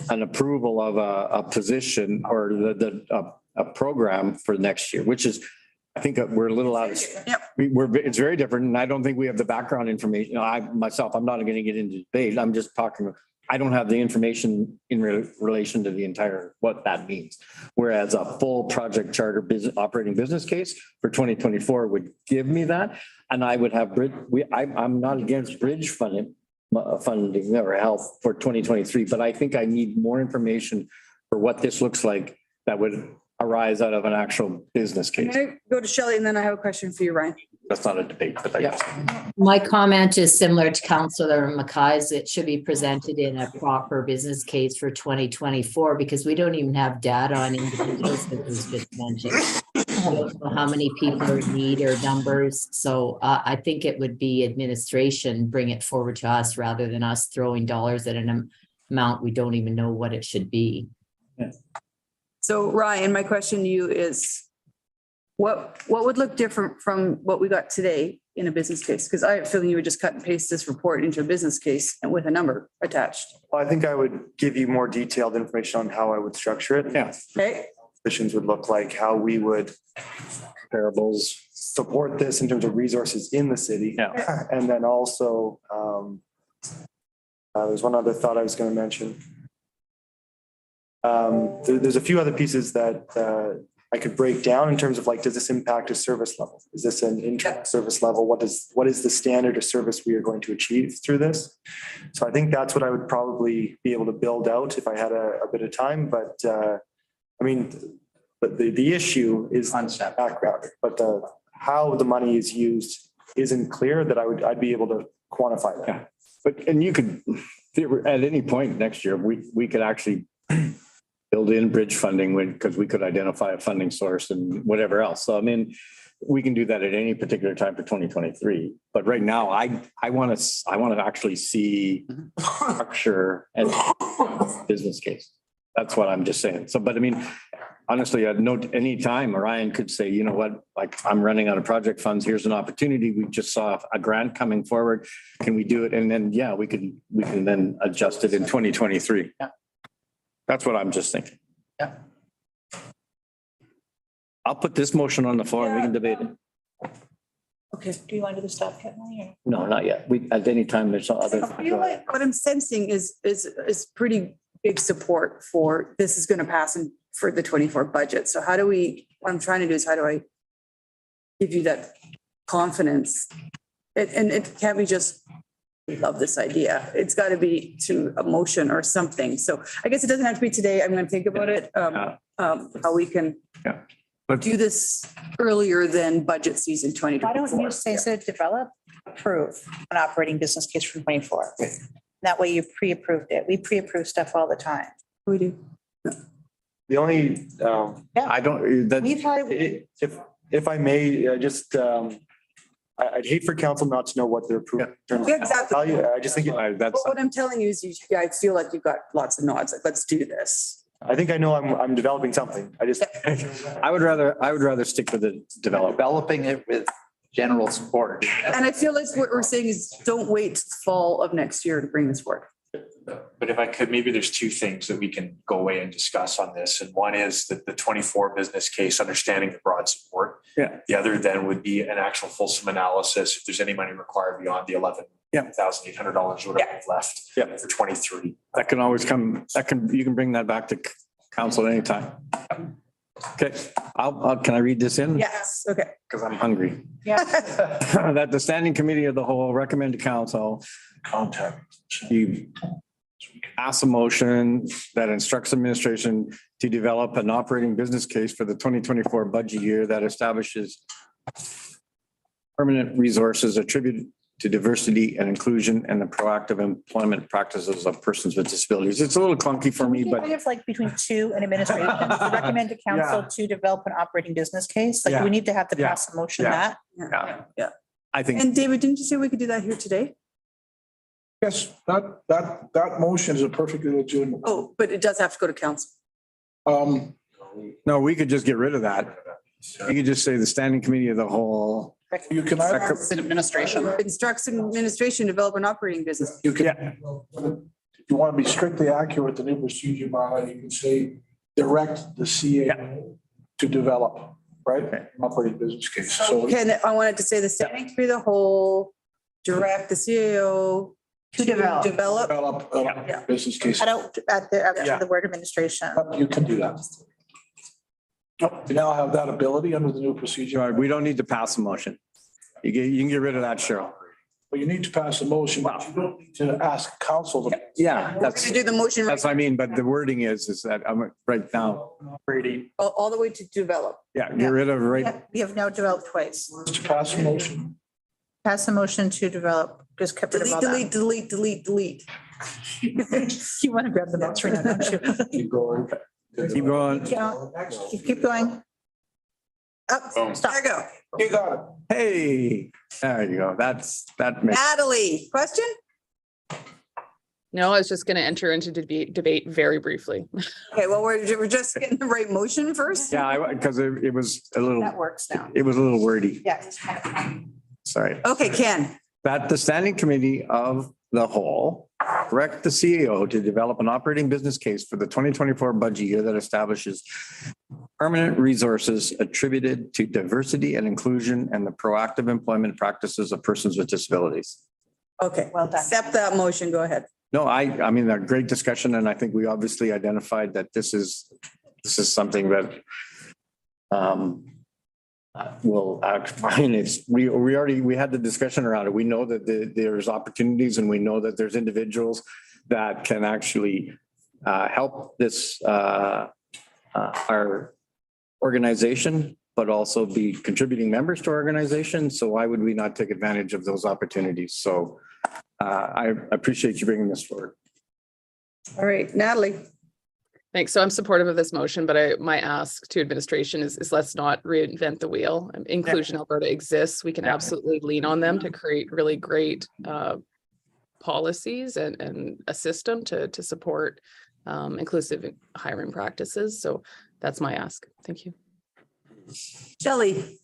an approval of a position or a program for next year, which is, I think we're a little out of, it's very different. And I don't think we have the background information. I'm not going to get into debate. I'm just talking, I don't have the information in relation to the entire, what that means. Whereas a full project charter operating business case for 2024 would give me that. And I would have I'm not against bridge funding or help for 2023, but I think I need more information for what this looks like that would arise out of an actual business case. Can I go to Shelley and then I have a question for you, Ryan? That's not a debate, but I guess. My comment is similar to Councillor Mackay's. It should be presented in a proper business case for 2024 because we don't even have data on individuals that was just mentioned. We don't know how many people are in need or numbers. So I think it would be administration bring it forward to us rather than us throwing dollars at an amount we don't even know what it should be. Yeah. So Ryan, my question to you is, what would look different from what we got today in a business case? Because I have a feeling you would just cut and paste this report into a business case and with a number attached. Well, I think I would give you more detailed information on how I would structure it. Yeah. Okay. Positions would look like, how we would comparables support this in terms of resources in the city. Yeah. And then also, there's one other thought I was going to mention. There's a few other pieces that I could break down in terms of like, does this impact a service level? Is this an internal service level? What is the standard of service we are going to achieve through this? So I think that's what I would probably be able to build out if I had a bit of time. But I mean, the issue is on background, but how the money is used isn't clear that I'd be able to quantify that. Yeah. But, and you could, at any point next year, we could actually build in bridge funding because we could identify a funding source and whatever else. So, I mean, we can do that at any particular time for 2023. But right now, I want to actually see structure and business case. That's what I'm just saying. So, but I mean, honestly, I'd note any time Orion could say, you know what, like I'm running out of project funds. Here's an opportunity. We just saw a grant coming forward. Can we do it? And then, yeah, we can then adjust it in 2023. Yeah. That's what I'm just thinking. Yeah. I'll put this motion on the floor and we can debate it. Okay, do you want to do the stop, Kathleen? No, not yet. At any time, there's other. I feel like what I'm sensing is pretty big support for this is going to pass in for the 24 budget. So what I'm trying to do is how do I give you that confidence? And it can't be just, we love this idea. It's got to be to a motion or something. So I guess it doesn't have to be today. I'm going to think about it. How we can do this earlier than budget season 2024. Why don't you say, so develop, approve an operating business case for 24? That way you pre-approved it. We pre-approve stuff all the time. We do. The only, I don't, that, We've had, if I may, just, I'd hate for council not to know what they're approving. in terms of Yeah, exactly. value. I just think that's, What I'm telling you is I feel like you've got lots of nods, like, let's do this. I think I know I'm developing something. I just. I would rather stick with the development. Developing it with general support. And I feel like what we're saying is don't wait till the fall of next year to bring this forward. But if I could, maybe there's two things that we can go away and discuss on this. And one is that the 24 business case, understanding the broad support. Yeah. The other then would be an actual fulsome analysis if there's any money required beyond the $11,800 whatever left for 23. That can always come, you can bring that back to council anytime. Okay, can I read this in? Yes, okay. Because I'm hungry. Yeah. That the standing committee of the whole recommend to council you pass a motion that instructs administration to develop an operating business case for the 2024 budget year that establishes permanent resources attributed to diversity and inclusion and the proactive employment practices of persons with disabilities. It's a little clunky for me, but Kind of like between two and administration, to recommend to council to develop an operating business case. Like, we need to have to pass a motion that. yeah, I think. And David, didn't you say we could do that here today? Yes, that motion is a perfectly legitimate. Oh, but it does have to go to council. No, we could just get rid of that. You could just say the standing committee of the whole. You can. Administration. Instructs administration to develop an operating business. You can, if you want to be strictly accurate with the new procedure bylaw, you can say direct the CAO to develop, right? Operating business case. So I wanted to say the standing committee of the whole direct the CAO to develop. develop a business case. After the word administration. You can do that. You now have that ability under the new procedure. We don't need to pass a motion. You can get rid of that, Cheryl. But you need to pass a motion, but you don't need to ask council to. Yeah, We're gonna do the motion that's what I mean, but the wording is that I'm right now. Brady. all the way to develop. Yeah, get rid of right. We have now developed twice. To pass a motion. Pass a motion to develop, just kept rid of all that. Delete. You want to grab the notes right now, don't you? Keep going. Keep going. Keep going. Up, stop. There you go. You got it. Hey, there you go. That makes. Natalie, question? No, I was just going to enter into debate very briefly. Okay, well, we're just getting the right motion first. Yeah, because it was a little. That works now. It was a little wordy. Yeah. Sorry. Okay, Ken. That the standing committee of the whole direct the CAO to develop an operating business case for the 2024 budget year that establishes permanent resources attributed to diversity and inclusion and the proactive employment practices of persons with disabilities. Okay, Well done. accept that motion. Go ahead. No, I mean, a great discussion, and I think we obviously identified that this is something that will act fine. We had the discussion around it. We know that there's opportunities, and we know that there's individuals that can actually help this our organization, but also be contributing members to our organization. So why would we not take advantage of those opportunities? So I appreciate you bringing this forward. All right, Natalie. Thanks. So I'm supportive of this motion, but my ask to administration is let's not reinvent the wheel. Inclusion Alberta exists. We can absolutely lean on them to create really great policies and a system to support inclusive hiring practices. So that's my ask. Thank you. Shelley.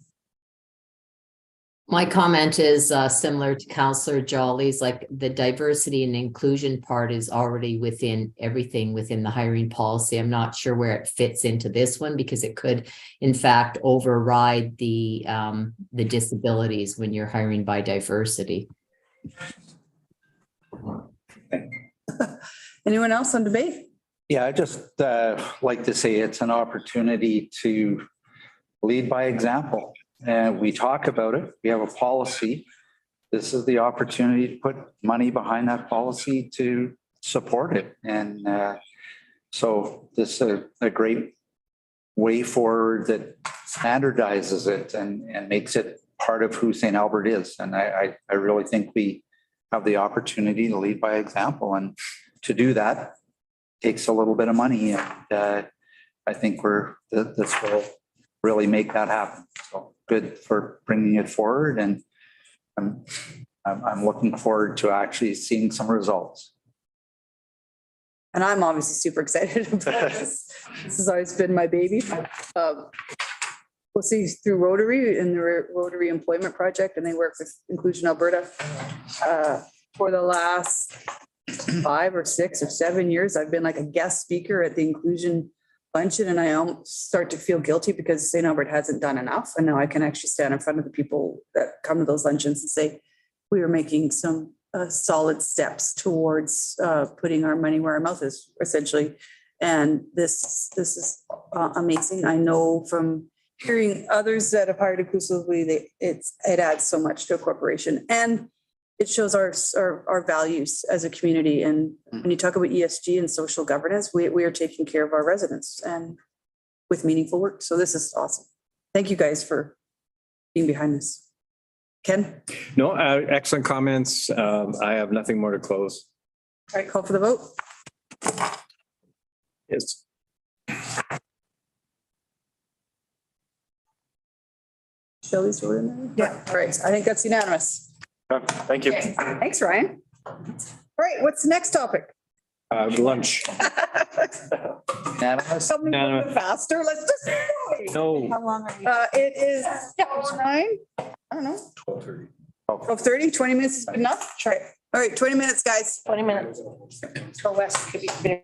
My comment is similar to Councillor Jolly's, like the diversity and inclusion part is already within everything within the hiring policy. I'm not sure where it fits into this one because it could, in fact, override the disabilities when you're hiring by diversity. Anyone else on debate? Yeah, I just like to say it's an opportunity to lead by example. And we talk about it. We have a policy. This is the opportunity to put money behind that policy to support it. And so this is a great way forward that standardizes it and makes it part of who St. Albert is. And I really think we have the opportunity to lead by example. And to do that takes a little bit of money. And I think this will really make that happen. So good for bringing it forward, and I'm looking forward to actually seeing some results. And I'm obviously super excited about this. This has always been my baby. We'll see through Rotary and the Rotary Employment Project, and they work with Inclusion Alberta. For the last 5 or 6 or 7 years, I've been like a guest speaker at the Inclusion Luncheon, and I almost start to feel guilty because St. Albert hasn't done enough. And now I can actually stand in front of the people that come to those luncheons and say, we are making some solid steps towards putting our money where our mouth is, essentially. And this is amazing. I know from hearing others that have hired inclusively, it adds so much to a corporation, and it shows our values as a community. And when you talk about ESG and social governance, we are taking care of our residents and with meaningful work. So this is awesome. Thank you guys for being behind this. Ken? No, excellent comments. I have nothing more to close. All right, call for the vote. Yes. Shelley's vote in there? Yeah. All right, I think that's unanimous. Thank you. Okay, thanks, Ryan. All right, what's the next topic? Lunch. Unanimous? Something a little bit faster, let's just. No. How long are we? It is 9, I don't know. 12:30. 12:30, 20 minutes is good enough? Sure. All right, 20 minutes, guys. 20 minutes. Go west could be.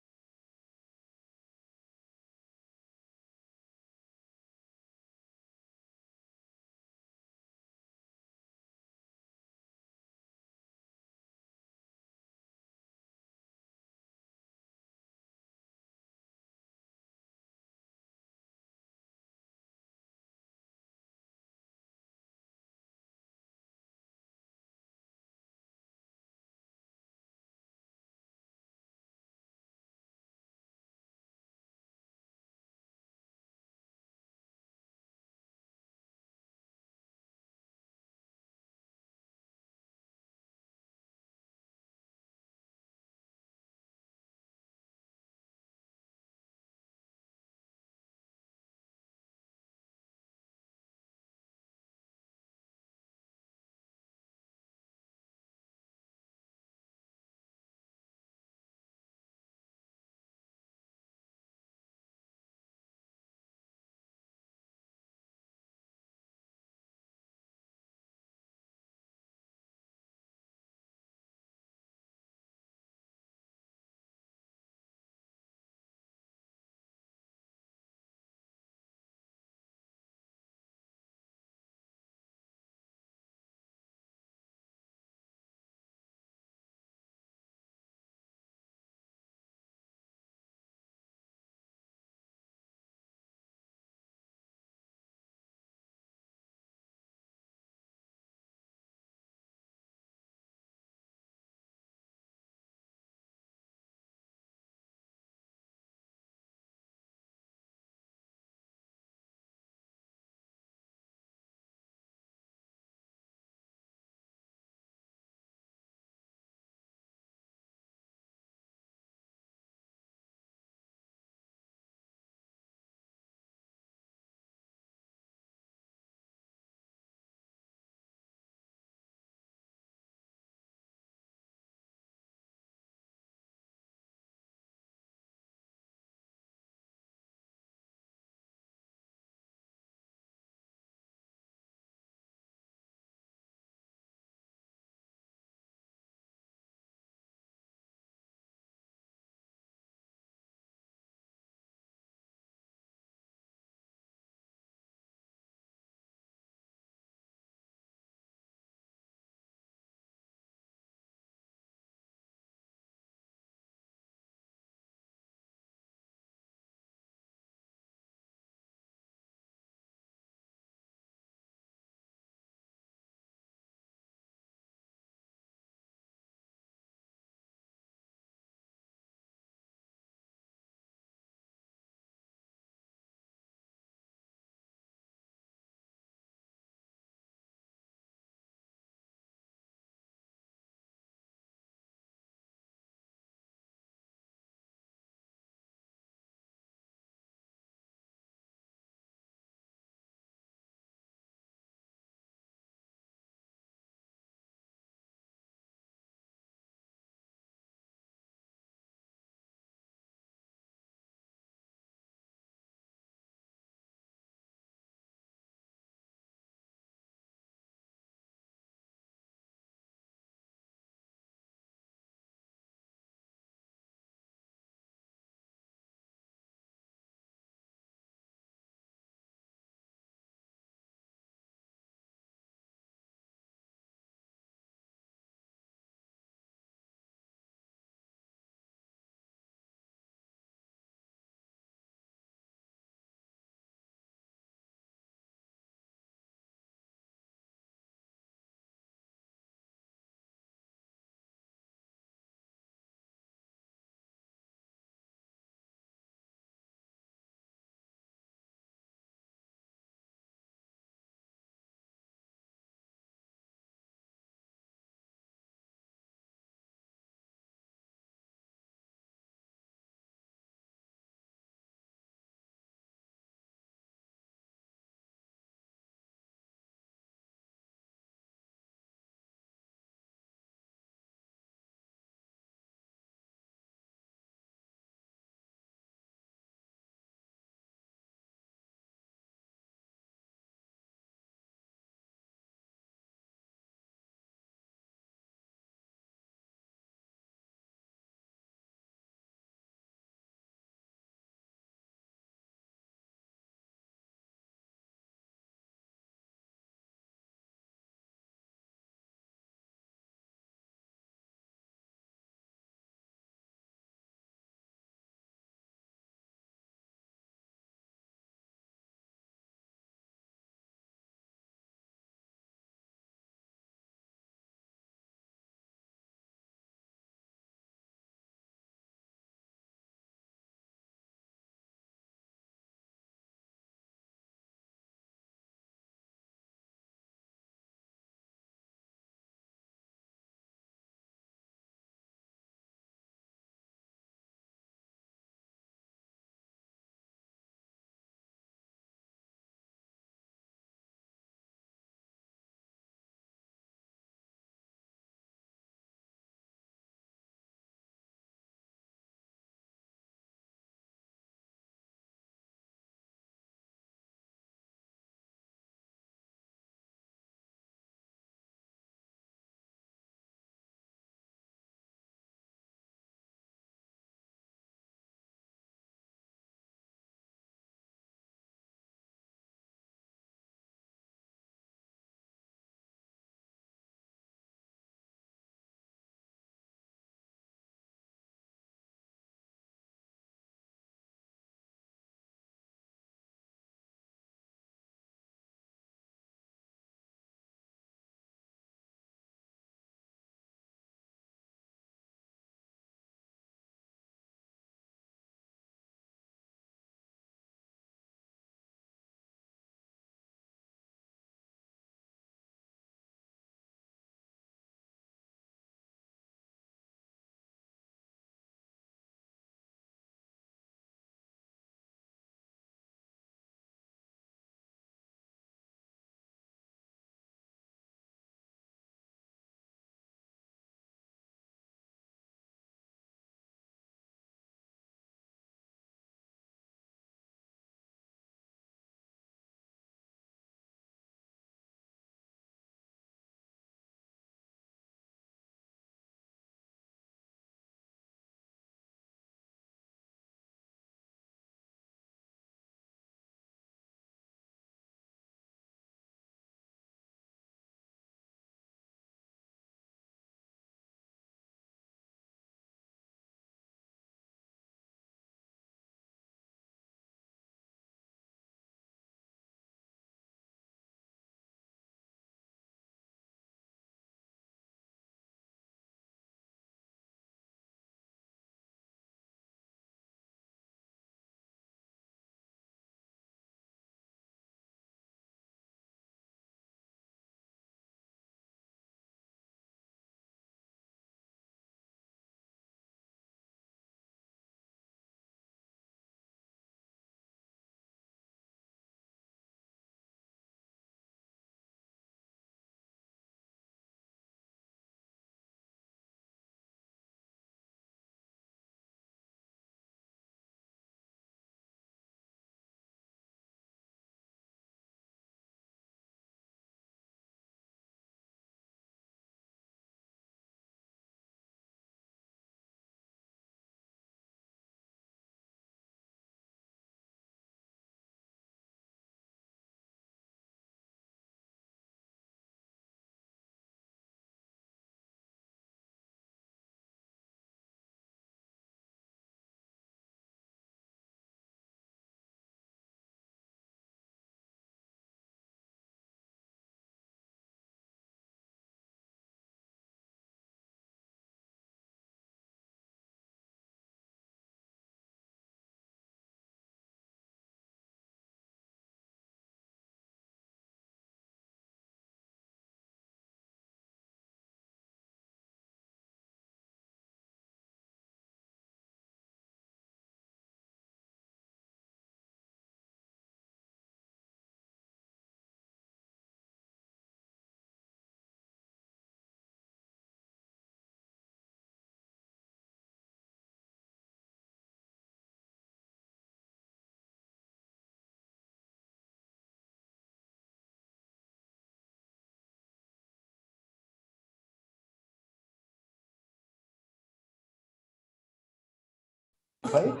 Natalie,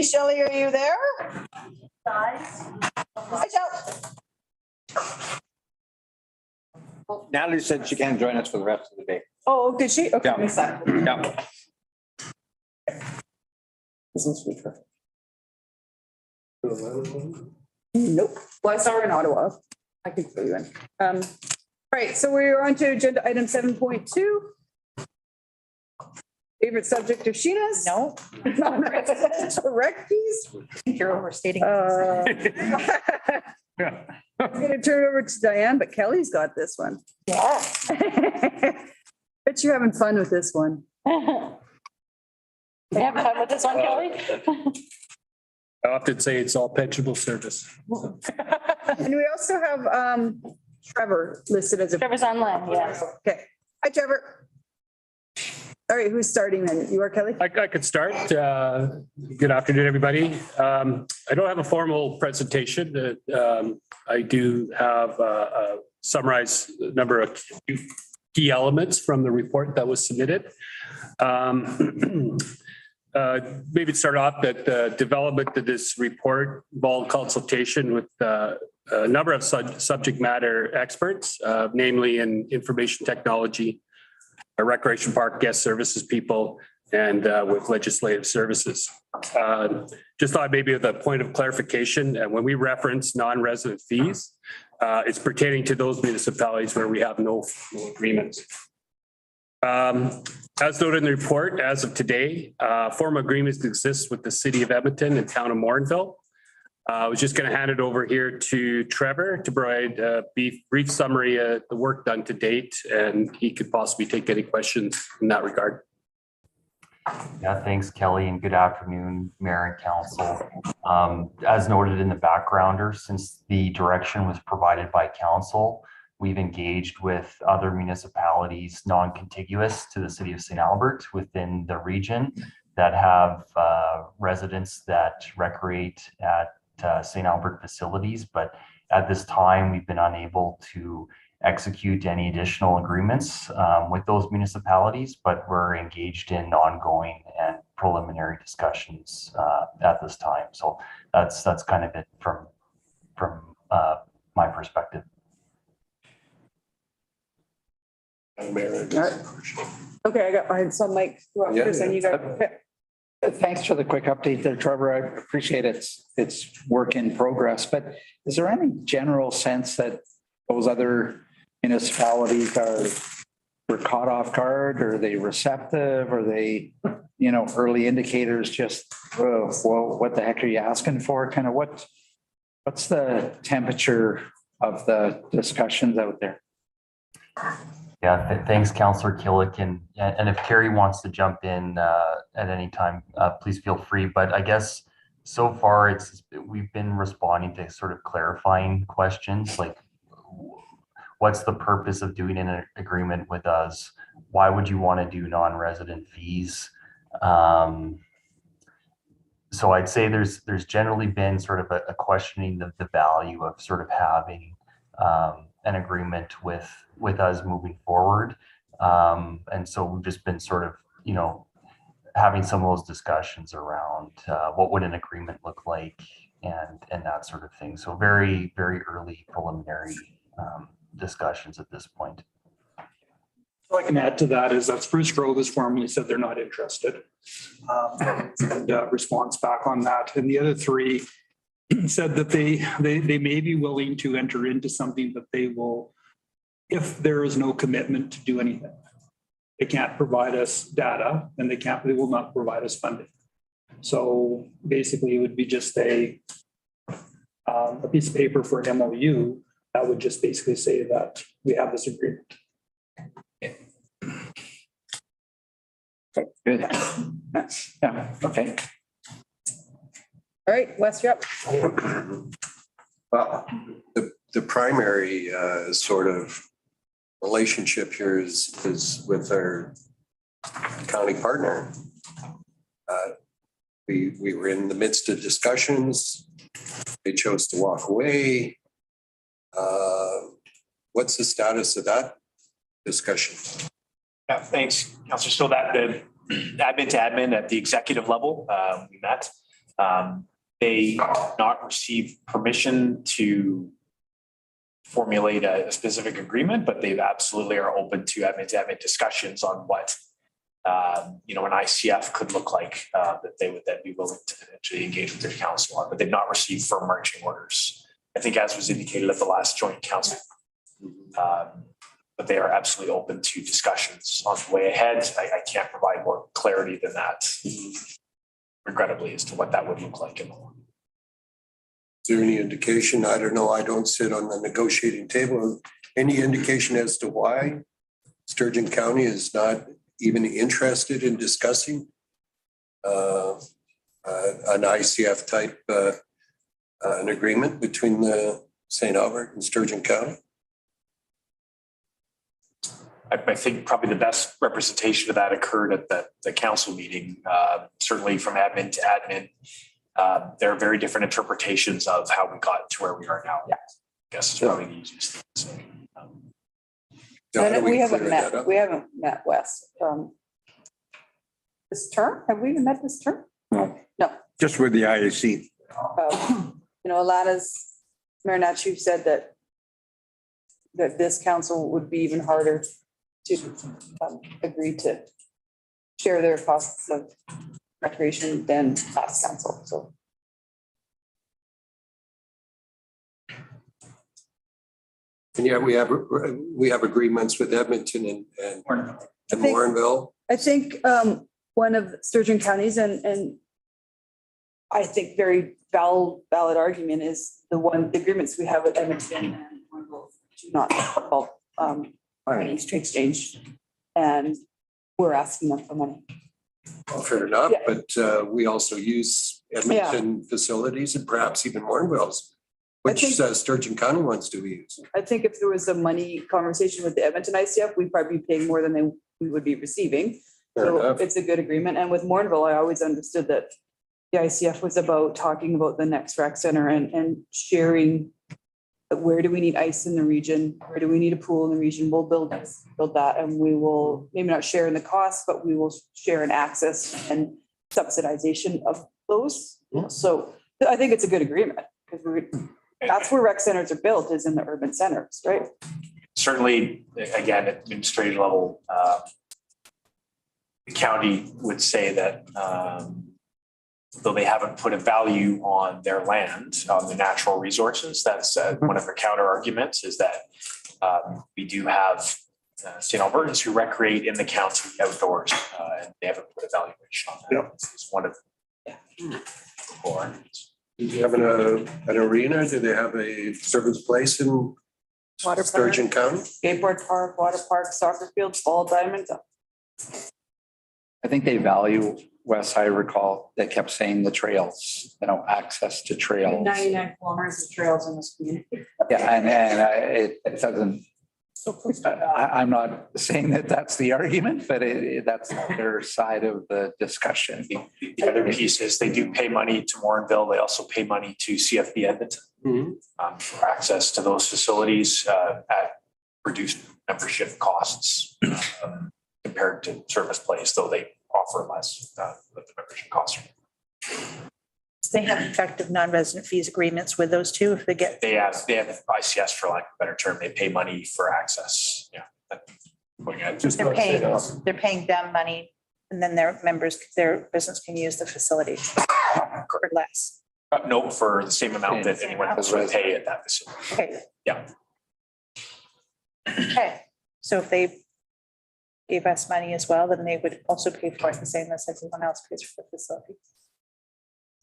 Shelley, are you there? Watch out. Natalie said she can't join us for the rest of the day. Oh, did she? Okay. Yeah. missed that. Yeah. Nope. Well, I saw her in Ottawa. I can fill you in. All right, so we're on to agenda item 7.2. Favorite subject of Sheena's? No. Non-residential rec fees. You're overstating. I'm gonna turn it over to Diane, but Kelly's got this one. Yeah. Bet you're having fun with this one. You having fun with this one, Kelly? I often say it's all pensionable service. And we also have Trevor listed as a. Trevor's online, yes. Okay. Hi, Trevor. All right, who's starting then? You are, Kelly? I could start. Good afternoon, everybody. I don't have a formal presentation. I do have a summarized number of key elements from the report that was submitted. Maybe to start off that the development of this report involved consultation with a number of subject matter experts, namely in information technology, recreation park guest services people, and with legislative services. Just thought maybe with a point of clarification, when we reference non-resident fees, it's pertaining to those municipalities where we have no agreements. As noted in the report, as of today, formal agreements exist with the city of Edmonton and town of Morinville. I was just going to hand it over here to Trevor to provide a brief summary of the work done to date, and he could possibly take any questions in that regard. Yeah, thanks, Kelly, and good afternoon, Mayor and Council. As noted in the backgrounder, since the direction was provided by Council, we've engaged with other municipalities non-contiguous to the city of St. Albert within the region that have residents that recreate at St. Albert facilities. But at this time, we've been unable to execute any additional agreements with those municipalities, but we're engaged in ongoing and preliminary discussions at this time. So that's kind of it from my perspective. Okay, I had some Mike. And you got. Thanks for the quick update there, Trevor. I appreciate it. It's work in progress, but is there any general sense that those other municipalities were caught off guard? Are they receptive? Are they, early indicators just, well, what the heck are you asking for? Kind of what's the temperature of the discussions out there? Yeah, thanks, Councillor Killick. And if Carrie wants to jump in at any time, please feel free. But I guess so far we've been responding to sort of clarifying questions like, what's the purpose of doing an agreement with us? Why would you want to do non-resident fees? So I'd say there's generally been sort of a questioning of the value of sort of having an agreement with us moving forward. And so we've just been sort of, having some of those discussions around what would an agreement look like and that sort of thing. So very, very early preliminary discussions at this point. All I can add to that is that Spruce Grove has formally said they're not interested. And response back on that. And the other three said that they may be willing to enter into something, but they will, if there is no commitment to do anything. They can't provide us data and they will not provide us funding. So basically it would be just a piece of paper for an MOU that would just basically say that we have this agreement. Okay, good. Yeah, okay. All right, Wes, you're up. Well, the primary sort of relationship here is with our county partner. We were in the midst of discussions. They chose to walk away. What's the status of that discussion? Yeah, thanks, Councillor. So that admin to admin at the executive level, we met. They not receive permission to formulate a specific agreement, but they absolutely are open to admin discussions on what an ICF could look like, that they would then be willing to potentially engage with their council on, but they've not received firm marching orders. I think as was indicated at the last joint council. But they are absolutely open to discussions on the way ahead. I can't provide more clarity than that, regrettably, as to what that would look like in the long. Is there any indication? I don't know. I don't sit on the negotiating table. Any indication as to why Sturgeon County is not even interested in discussing an ICF type an agreement between the St. Albert and Sturgeon County? I think probably the best representation of that occurred at the council meeting, certainly from admin to admin. There are very different interpretations of how we got to where we are now. Yeah. I guess it's probably the easiest thing to say. We haven't met Wes this term. Have we even met this term? No. Just with the IAC. Alana's, Mayor Nachu said that this council would be even harder to agree to share their costs of recreation than last council, so. And yeah, we have agreements with Edmonton and Morinville. I think one of Sturgeon County's and I think very valid argument is the agreements we have with Edmonton and Morinville do not involve money exchange, and we're asking them for money. Well, fair enough, but we also use Edmonton facilities and perhaps even Morinville's. Which Sturgeon County ones do we use? I think if there was a money conversation with the Edmonton ICF, we'd probably be paying more than we would be receiving. So it's a good agreement. And with Morinville, I always understood that the ICF was about talking about the next rec center and sharing where do we need ice in the region? Where do we need a pool in the region? We'll build that, and we will maybe not share in the cost, but we will share in access and subsidization of those. So I think it's a good agreement because that's where rec centers are built, is in the urban centers, right? Certainly, again, at administrative level, the county would say that though they haven't put a value on their land, on the natural resources, that's one of the counter arguments is that we do have St. Albertans who recreate in the county outdoors, and they haven't put a valuation on that. It's one of the core arguments. Do you have an arena? Do they have a service place in Sturgeon County? Skateboard park, water park, soccer field, ball diamonds. I think they value, Wes, I recall, they kept saying the trails, access to trails. 99 kilometers of trails in this community. Yeah, and it doesn't, I'm not saying that that's the argument, but that's their side of the discussion. The other piece is they do pay money to Morinville. They also pay money to CFB Edmonton for access to those facilities at reduced membership costs compared to Service Place, though they offer less with the membership costs. They have effective non-resident fees agreements with those two if they get. They have ICS, for lack of a better term. They pay money for access. Yeah. They're paying them money, and then their business can use the facility for less. No, for the same amount that anyone else would pay at that facility. Okay. Yeah. Okay, so if they gave us money as well, then they would also pay for it the same as everyone else pays for the facility.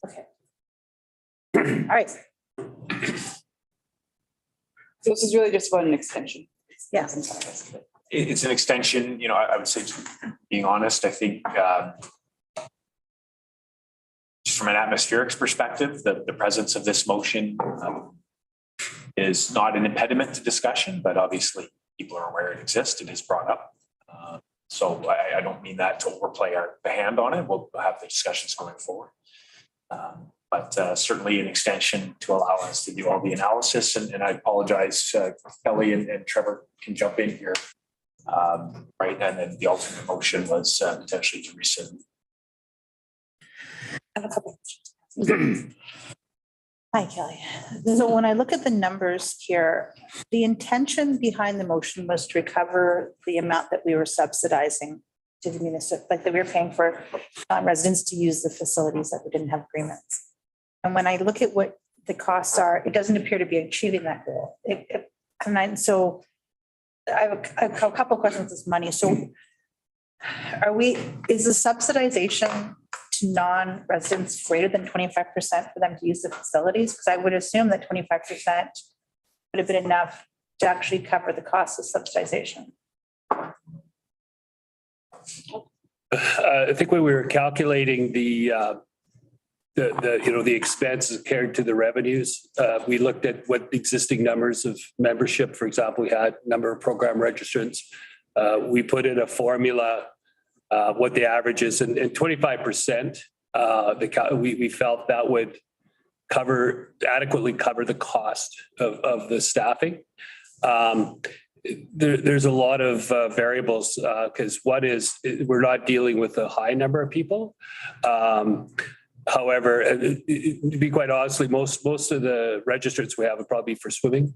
Okay. All right. So this is really just about an extension. Yeah. It's an extension, I would say, being honest, I think just from an atmospherics perspective, the presence of this motion is not an impediment to discussion, but obviously people are aware it exists. It is brought up. So I don't mean that to overplay the hand on it. We'll have the discussions going forward. But certainly an extension to allow us to do all the analysis. And I apologize, Kelly and Trevor can jump in here. Right, and then the ultimate motion was potentially to rescind. I have a couple questions. Hi, Kelly. So when I look at the numbers here, the intention behind the motion was to recover the amount that we were subsidizing to the municipal, like that we were paying for residents to use the facilities that we didn't have agreements. And when I look at what the costs are, it doesn't appear to be achieving that goal. So I have a couple of questions with this money. So is the subsidization to non-residents greater than 25% for them to use the facilities? Because I would assume that 25% would have been enough to actually cover the cost of subsidization. I think when we were calculating the expenses carried to the revenues, we looked at what existing numbers of membership, for example, we had number of program registrants. We put in a formula, what the average is, and 25%, we felt that would adequately cover the cost of the staffing. There's a lot of variables because we're not dealing with a high number of people. However, to be quite honestly, most of the registrants we have would probably be for swimming,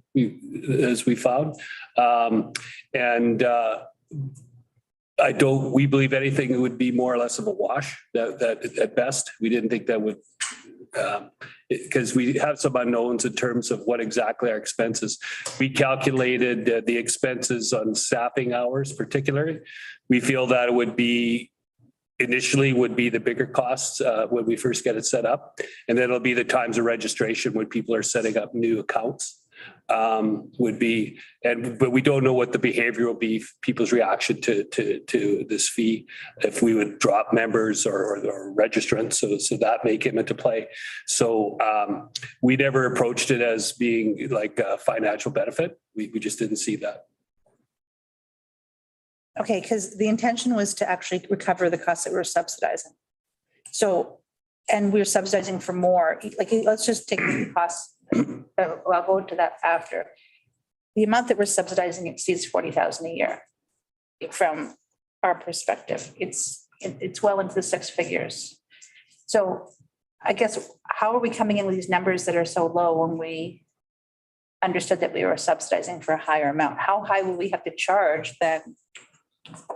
as we found. We believe anything would be more or less of a wash that at best. We didn't think that would, because we have some unknowns in terms of what exactly our expenses. We calculated the expenses on staffing hours particularly. We feel that it would be initially the bigger costs when we first get it set up. And then it'll be the times of registration when people are setting up new accounts but we don't know what the behavior will be, people's reaction to this fee, if we would drop members or registrants. So that may come into play. So we never approached it as being like a financial benefit. We just didn't see that. Okay, because the intention was to actually recover the costs that we were subsidizing. So, and we're subsidizing for more, like, let's just take the costs. I'll go to that after. The amount that we're subsidizing exceeds 40,000 a year. From our perspective, it's well into the six figures. So I guess, how are we coming in with these numbers that are so low when we understood that we were subsidizing for a higher amount? How high will we have to charge then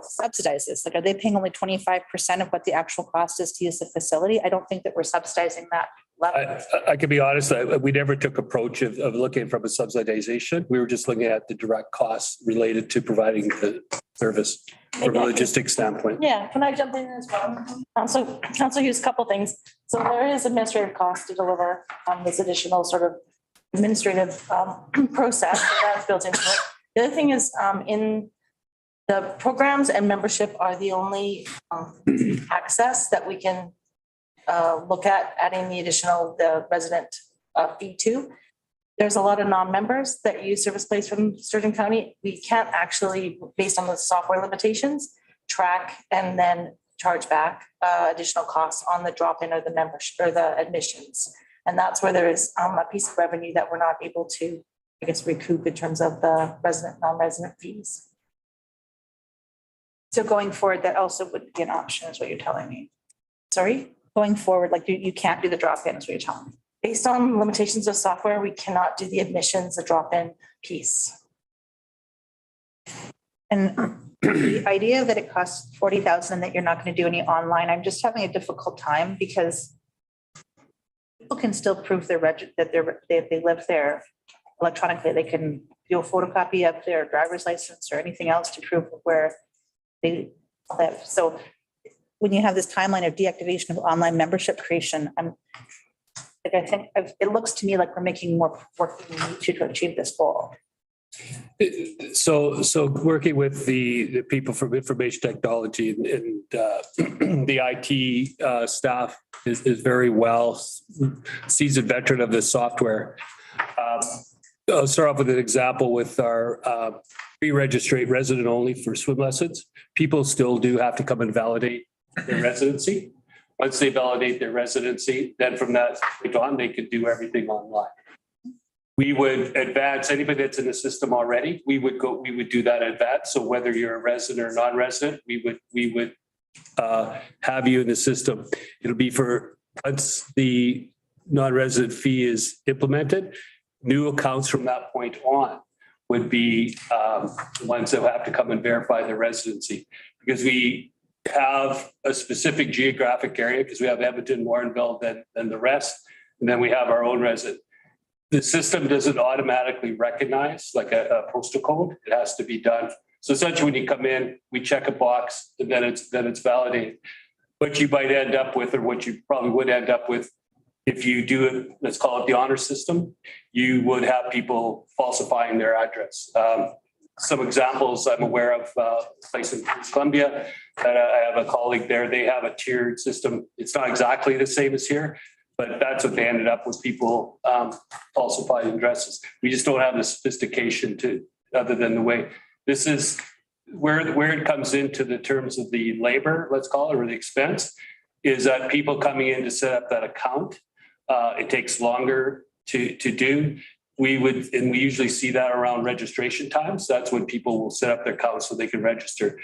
subsidize this? Like, are they paying only 25% of what the actual cost is to use the facility? I don't think that we're subsidizing that level. I can be honest, we never took approach of looking from a subsidization. We were just looking at the direct costs related to providing the service from a logistics standpoint. Yeah, can I jump in as well? Council used a couple things. So there is administrative cost to deliver this additional sort of administrative process that's built into it. The other thing is in the programs and membership are the only access that we can look at adding the resident fee to. There's a lot of non-members that use Service Place from Sturgeon County. We can't actually, based on the software limitations, track and then charge back additional costs on the drop-in or the membership or the admissions. And that's where there is a piece of revenue that we're not able to, I guess, recoup in terms of the resident, non-resident fees. So going forward, that also would be an option, is what you're telling me. Sorry? Going forward, like you can't do the drop-in, is what you're telling me. Based on limitations of software, we cannot do the admissions, the drop-in piece. And the idea that it costs 40,000 and that you're not going to do any online, I'm just having a difficult time because people can still prove that they live there electronically. They can do a photocopy of their driver's license or anything else to prove where they live. So when you have this timeline of deactivation of online membership creation, I think it looks to me like we're making more work than we need to achieve this goal. So working with the people from information technology and the IT staff is very well seasoned veteran of this software. I'll start off with an example with our pre-registrate resident only for swim lessons. People still do have to come and validate their residency. Once they validate their residency, then from that point on, they could do everything online. we would advance anybody that's in the system already. We would do that advance. So whether you're a resident or non-resident, we would have you in the system. It'll be for once the non-resident fee is implemented, new accounts from that point on would be the ones that have to come and verify their residency, because we have a specific geographic area, because we have Edmonton, Warrenville, than the rest, and then we have our own resident. The system doesn't automatically recognize like a postal code. It has to be done. So essentially, when you come in, we check a box, and then it's validated. What you might end up with, or what you probably would end up with, if you do it, let's call it the honor system, you would have people falsifying their address. Some examples I'm aware of, a place in British Columbia, that I have a colleague there, they have a tiered system. It's not exactly the same as here, but that's what they ended up with, people falsifying addresses. We just don't have the sophistication to, other than the way, this is where it comes into the terms of the labor, let's call it, or the expense, is that people coming in to set up that account, it takes longer to do. We usually see that around registration times. That's when people will set up their accounts so they can register.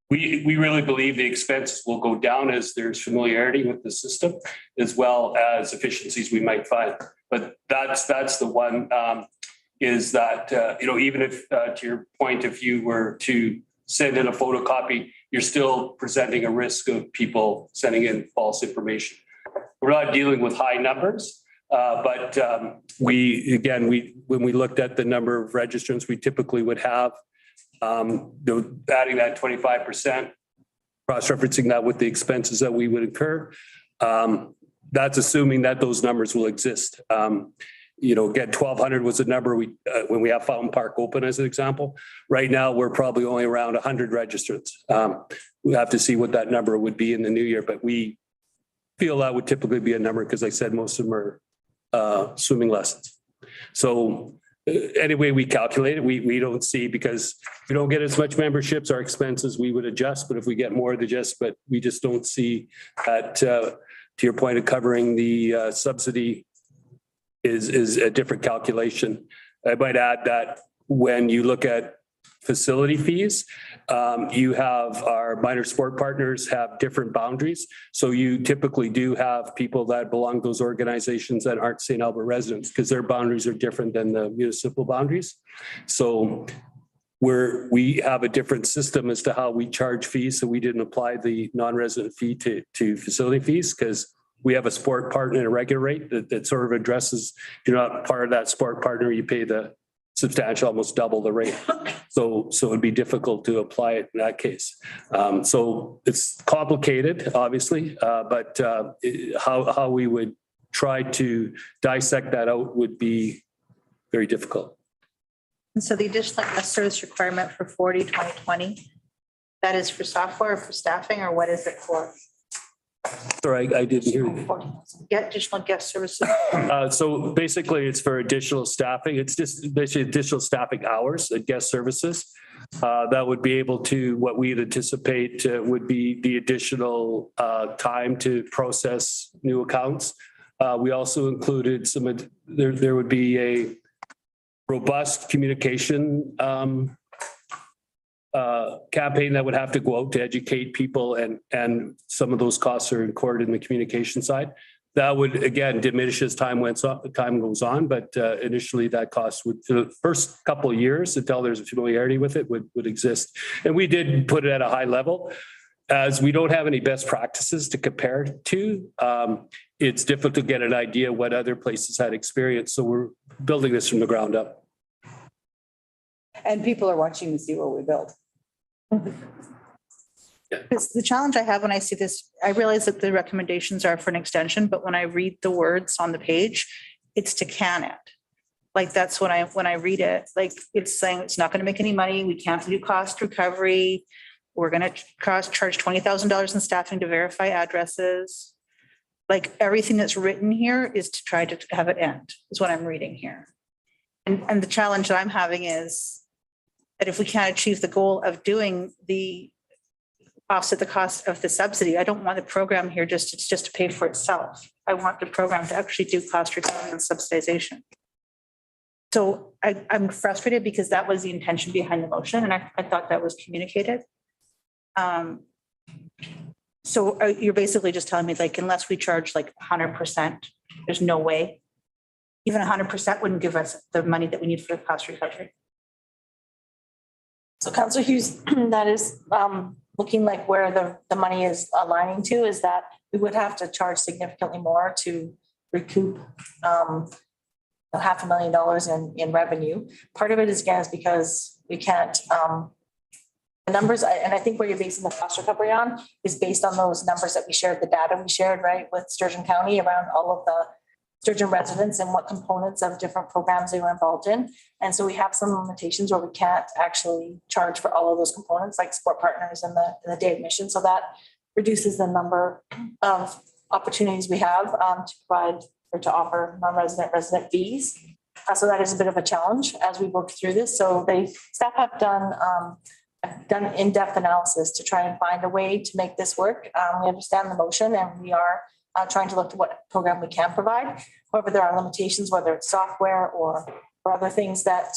We really believe the expenses will go down as there's familiarity with the system, as well as efficiencies we might find. But that's the one, is that, even if, to your point, if you were to send in a photocopy, you're still presenting a risk of people sending in false information. We're not dealing with high numbers, but when we looked at the number of registrants, we typically would have adding that 25%, cross-referencing that with the expenses that we would incur. That's assuming that those numbers will exist. Again, 1,200 was the number when we have Fountain Park open as an example. Right now, we're probably only around 100 registrants. We have to see what that number would be in the new year, but we feel that would typically be a number, because I said most of them are swimming lessons. So anyway, we calculate it. We don't see, because if we don't get as much memberships, our expenses, we would adjust. But if we get more to adjust, but we just don't see that, to your point of covering the subsidy is a different calculation. I might add that when you look at facility fees, you have our minor sport partners have different boundaries. So you typically do have people that belong to those organizations that aren't St. Albert residents, because their boundaries are different than the municipal boundaries. So we have a different system as to how we charge fees. So we didn't apply the non-resident fee to facility fees, because we have a sport partner at a regular rate that sort of addresses, if you're not part of that sport partner, you pay the substantial, almost double the rate. So it'd be difficult to apply it in that case. So it's complicated, obviously, but how we would try to dissect that out would be very difficult. And so the additional guest service requirement for 40/20/20, that is for software or for staffing, or what is it for? Sorry, I didn't hear you. Get additional guest services. So basically, it's for additional staffing. It's just basically additional staffing hours at guest services. That would be able to, what we'd anticipate would be the additional time to process new accounts. We also included there would be a robust communication campaign that would have to go out to educate people, and some of those costs are incurred in the communication side. That would, again, diminish as time goes on, but initially that cost would, for the first couple of years, until there's a familiarity with it, would exist. And we did put it at a high level, as we don't have any best practices to compare to. It's difficult to get an idea what other places had experienced. So we're building this from the ground up. And people are watching to see what we build. Because the challenge I have when I see this, I realize that the recommendations are for an extension, but when I read the words on the page, it's to can it. Like, that's when I read it, like, it's saying it's not going to make any money. We can't do cost recovery. We're going to charge $20,000 in staffing to verify addresses. Like, everything that's written here is to try to have it end, is what I'm reading here. And the challenge that I'm having is that if we can't achieve the goal of doing the offset the cost of the subsidy, I don't want the program here just to pay for itself. I want the program to actually do cost recovery and subsidization. So I'm frustrated because that was the intention behind the motion and I thought that was communicated. So you're basically just telling me like, unless we charge like 100%, there's no way. Even 100% wouldn't give us the money that we need for the cost recovery. So Councillor Hughes, that is looking like where the money is aligning to is that we would have to charge significantly more to recoup $500,000 in revenue. Part of it is, again, is because we can't, the numbers, and I think where you're basing the cost recovery on is based on those numbers that we shared, the data we shared, right, with Sturgeon County around all of the Sturgeon residents and what components of different programs they were involved in. And so we have some limitations where we can't actually charge for all of those components like sport partners and the day admission. So that reduces the number of opportunities we have to provide or to offer non-resident resident fees. So that is a bit of a challenge as we work through this. So staff have done in-depth analysis to try and find a way to make this work. We understand the motion and we are trying to look at what program we can provide. However, there are limitations, whether it's software or other things that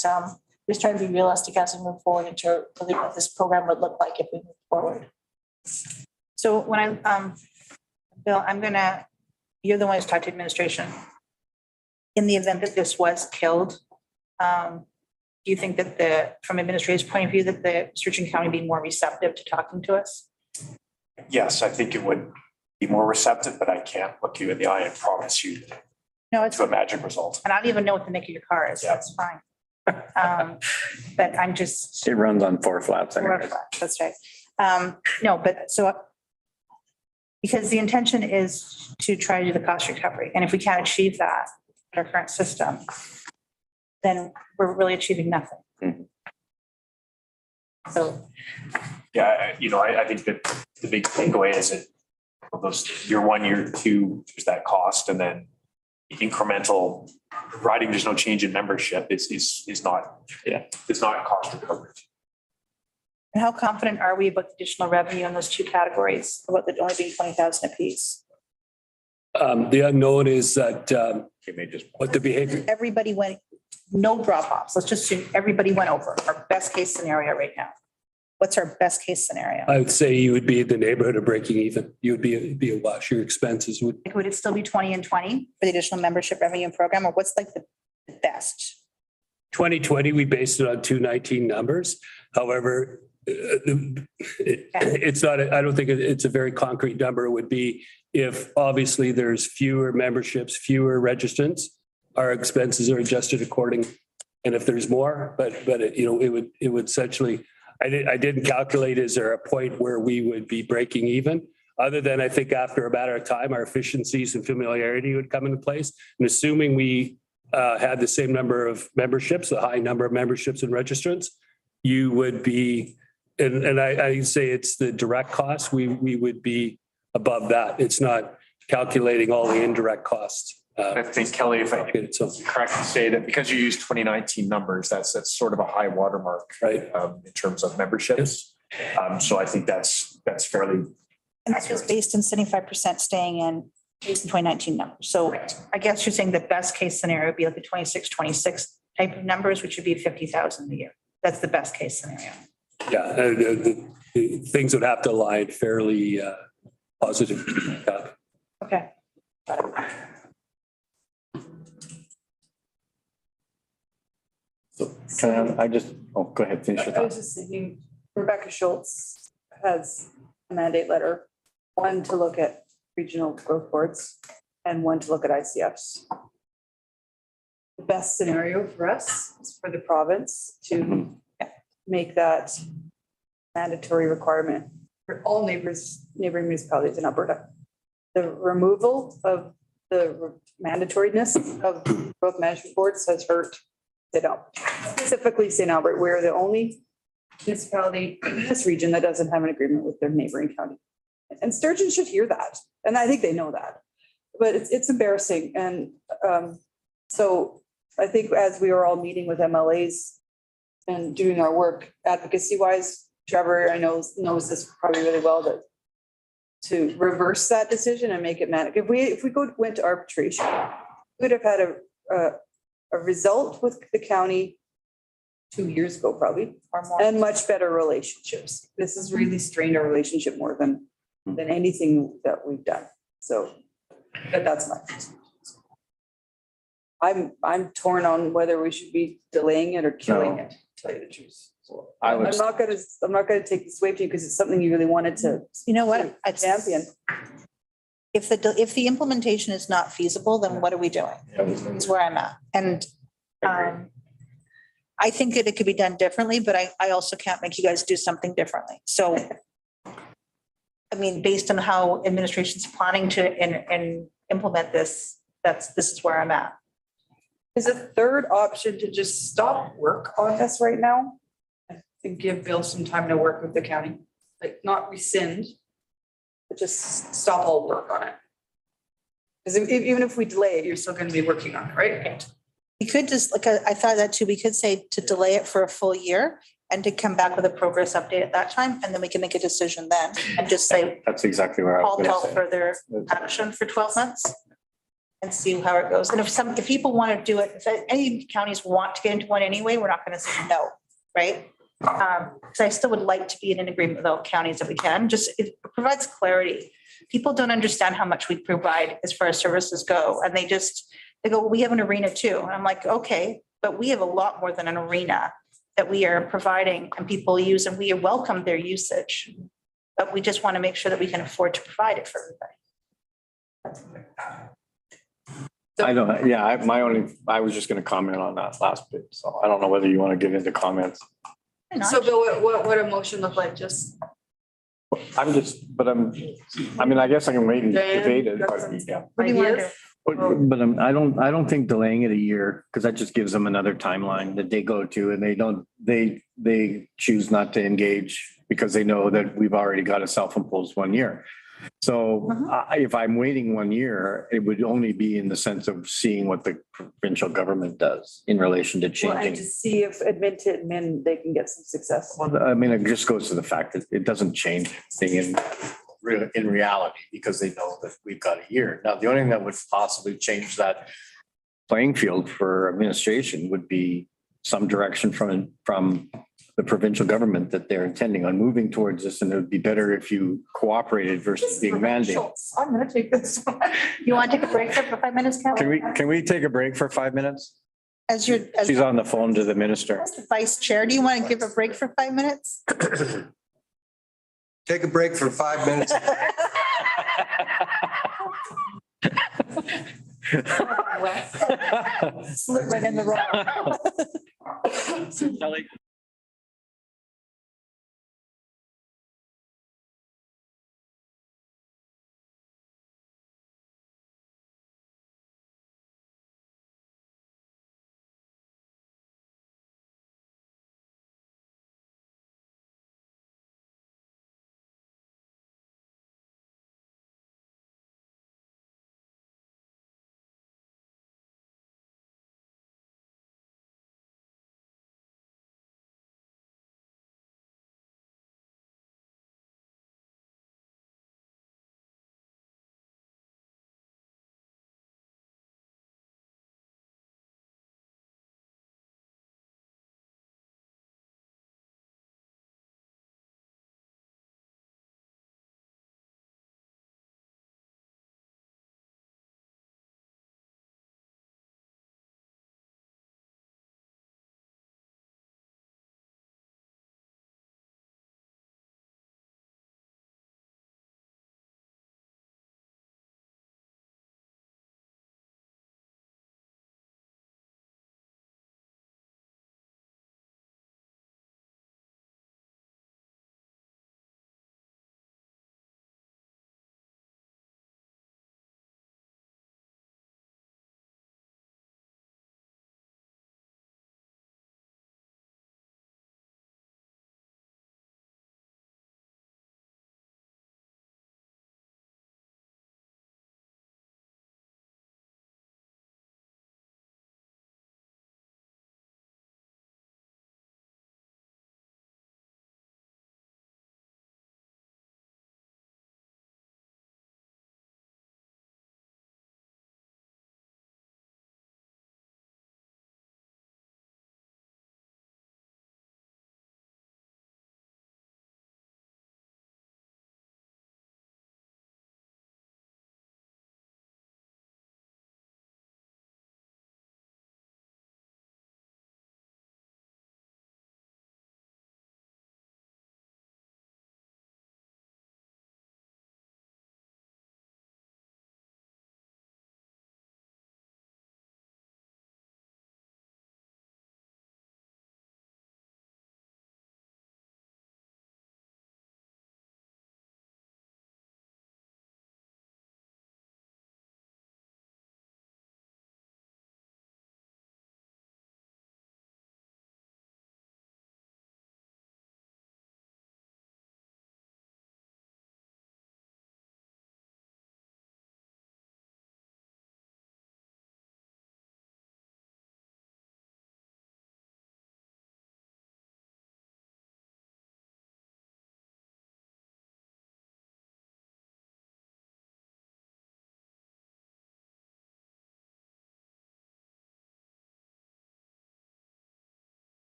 just trying to be realistic as we move forward into what this program would look like if we move forward. So when Bill, you're the one who's talked to administration. In the event that this was killed, do you think that from administration's point of view, that the Sturgeon County be more receptive to talking to us? Yes, I think it would be more receptive, but I can't look you in the eye and promise you it's a magic result. And I don't even know what the make of your car is. So that's fine. But I'm just. It runs on 4 flats. Anyway. That's right. No, but so because the intention is to try to do the cost recovery. And if we can't achieve that with our current system, then we're really achieving nothing. Mm-hmm. So. Yeah, I think that the big takeaway is that those year 1, year 2, there's that cost, and then the incremental, providing there's no change in membership is not cost recovery. And how confident are we about the additional revenue in those 2 categories, about the only being 20,000 apiece? The unknown is that what the behavior. Everybody went, no drop offs. Let's just assume everybody went over our best case scenario right now. What's our best case scenario? I would say you would be in the neighborhood of breaking even. You would be a wash. Your expenses would. Would it still be 20 and 20 for the additional membership revenue program, or what's like the best? 2020, we based it on 2019 numbers. However, it's not, I don't think it's a very concrete number. It would be if obviously there's fewer memberships, fewer registrants, our expenses are adjusted according. And if there's more, but it would essentially, I didn't calculate, is there a point where we would be breaking even? Other than I think after a matter of time, our efficiencies and familiarity would come into place. And assuming we had the same number of memberships, a high number of memberships and registrants, you would be, and I say it's the direct costs, we would be above that. It's not calculating all the indirect costs. I think, Kelly, if I could correct to say that because you use 2019 numbers, that's sort of a high watermark, right? In terms of memberships. So I think that's fairly. And that was based on 75% staying in based on 2019 numbers. So I guess you're saying the best case scenario would be like the 26 type of numbers, which would be 50,000 a year. That's the best case scenario. Yeah, the things would have to align fairly positive. Okay. Got it. Go ahead, finish your I was thought. just thinking, Rebecca Schultz has a mandate letter, one to look at regional growth boards and one to look at ICFs. The best scenario for us is for the province to make that mandatory requirement for all neighboring municipalities in Alberta. The removal of the mandatoriness of growth management boards has hurt St. Albert, specifically St. Albert. We're the only municipality in this region that doesn't have an agreement with their neighboring county. And Sturgeon should hear that. And I think they know that. But it's embarrassing. And so I think as we are all meeting with MLAs and doing our work advocacy wise, Trevor, I know knows this probably really well, that to reverse that decision and make it mandatory. If we went to arbitration, we would have had a result with the county 2 years ago, probably, Or more. and much better relationships. This has really strained our relationship more than anything that we've done. So that's my. I'm torn on whether we should be delaying it or killing it, to tell you the truth. So I would- I'm not gonna take this away from you because it's something you really wanted to You know what? I champion. If the implementation is not feasible, then what are we doing? Is where I'm at. And I think that it could be done differently, but I also can't make you guys do something differently. So I mean, based on how administration's planning to and implement this, this is where I'm at. Is a third option to just stop work on this right now and give Bill some time to work with the county, like not rescind, but just stop all work on it. Because even if we delay it, you're still going to be working on it, right? We could just, like, I thought that too, we could say to delay it for a full year and to come back with a progress update at that time, and then we can make a decision then and just say, That's exactly where I was halt gonna all say. further action for 12 months and see how it goes. And if people want to do it, if any counties want to get into one anyway, we're not going to say no, right? Because I still would like to be in an agreement with all counties if we can, just it provides clarity. People don't understand how much we provide as far as services go, and they go, well, we have an arena too. And I'm like, okay, but we have a lot more than an arena that we are providing and people use, and we welcome their usage. But we just want to make sure that we can afford to provide it for everybody. I was just gonna comment on that last bit, so I don't know whether you want to get into comments. So Bill, what a motion look like? Just I mean, I guess I can wait and debate it, but yeah. What do you want to do? But I don't think delaying it a year, because that just gives them another timeline that they go to, and they choose not to engage because they know that we've already got a self-imposed 1 year. So if I'm waiting 1 year, it would only be in the sense of seeing what the provincial government does in relation to well, and changing. to see if admin to admin, they can get some success. Well, I mean, it just goes to the fact that it doesn't change anything in reality, because they know that we've got a year. Now, the only thing that would possibly change that playing field for administration would be some direction from the provincial government that they're intending on moving towards this, and it would be better if you cooperated versus being mandated. I'm gonna take this one. You want to take a break for 5 minutes, Kelly? Can we take a break for 5 minutes? As She's on the phone to the minister. vice chair, do you want to give a break for 5 minutes? Take a break for 5 minutes. Slip right in the roll. Kelly?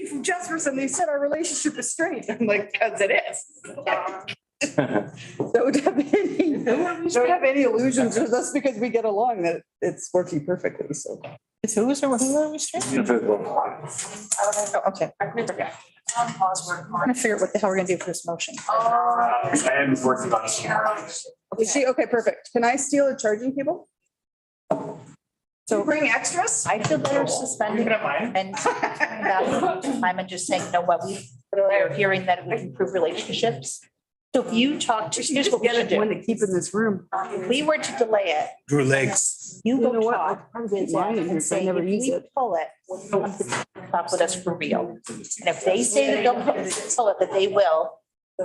From Jesperson, they said our relationship is strained. I'm like, because it is. Don't have any illusions, or that's because we get along, that it's working perfectly, so. It's who's or who are we saying? Okay. I'm gonna figure out what the hell we're gonna do for this motion. I am working on some. Okay, perfect. Can I steal a charging cable? So bring extras? I feel better suspending and time and just saying, you know what, we're hearing that it would improve relationships. So if you talk to, here's what we should One do. to keep in this room. If we were to delay it, Drew legs. you You go know what? talk I with mine them in here, and so I say, never if use we it. pull it, will you want to talk with us for real? And if they say that they'll pull it, that they will,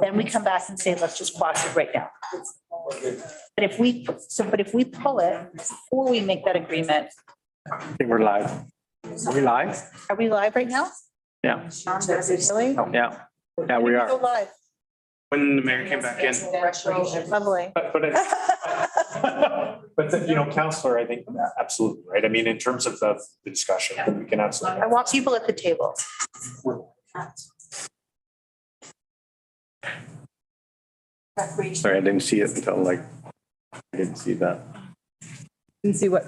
then we come back and say, let's just quash it right now. But if we pull it before we make that agreement, I think we're live. Are we live? are we live right now? Yeah. Really? Yeah. Yeah, we Go are. live. When the mayor came back in. Lovely. But, you know, Counselor, I think absolutely, right? I mean, in terms of the discussion, we can absolutely. I want people at the table. Sorry, I didn't see it until like, I didn't see that. Didn't see what?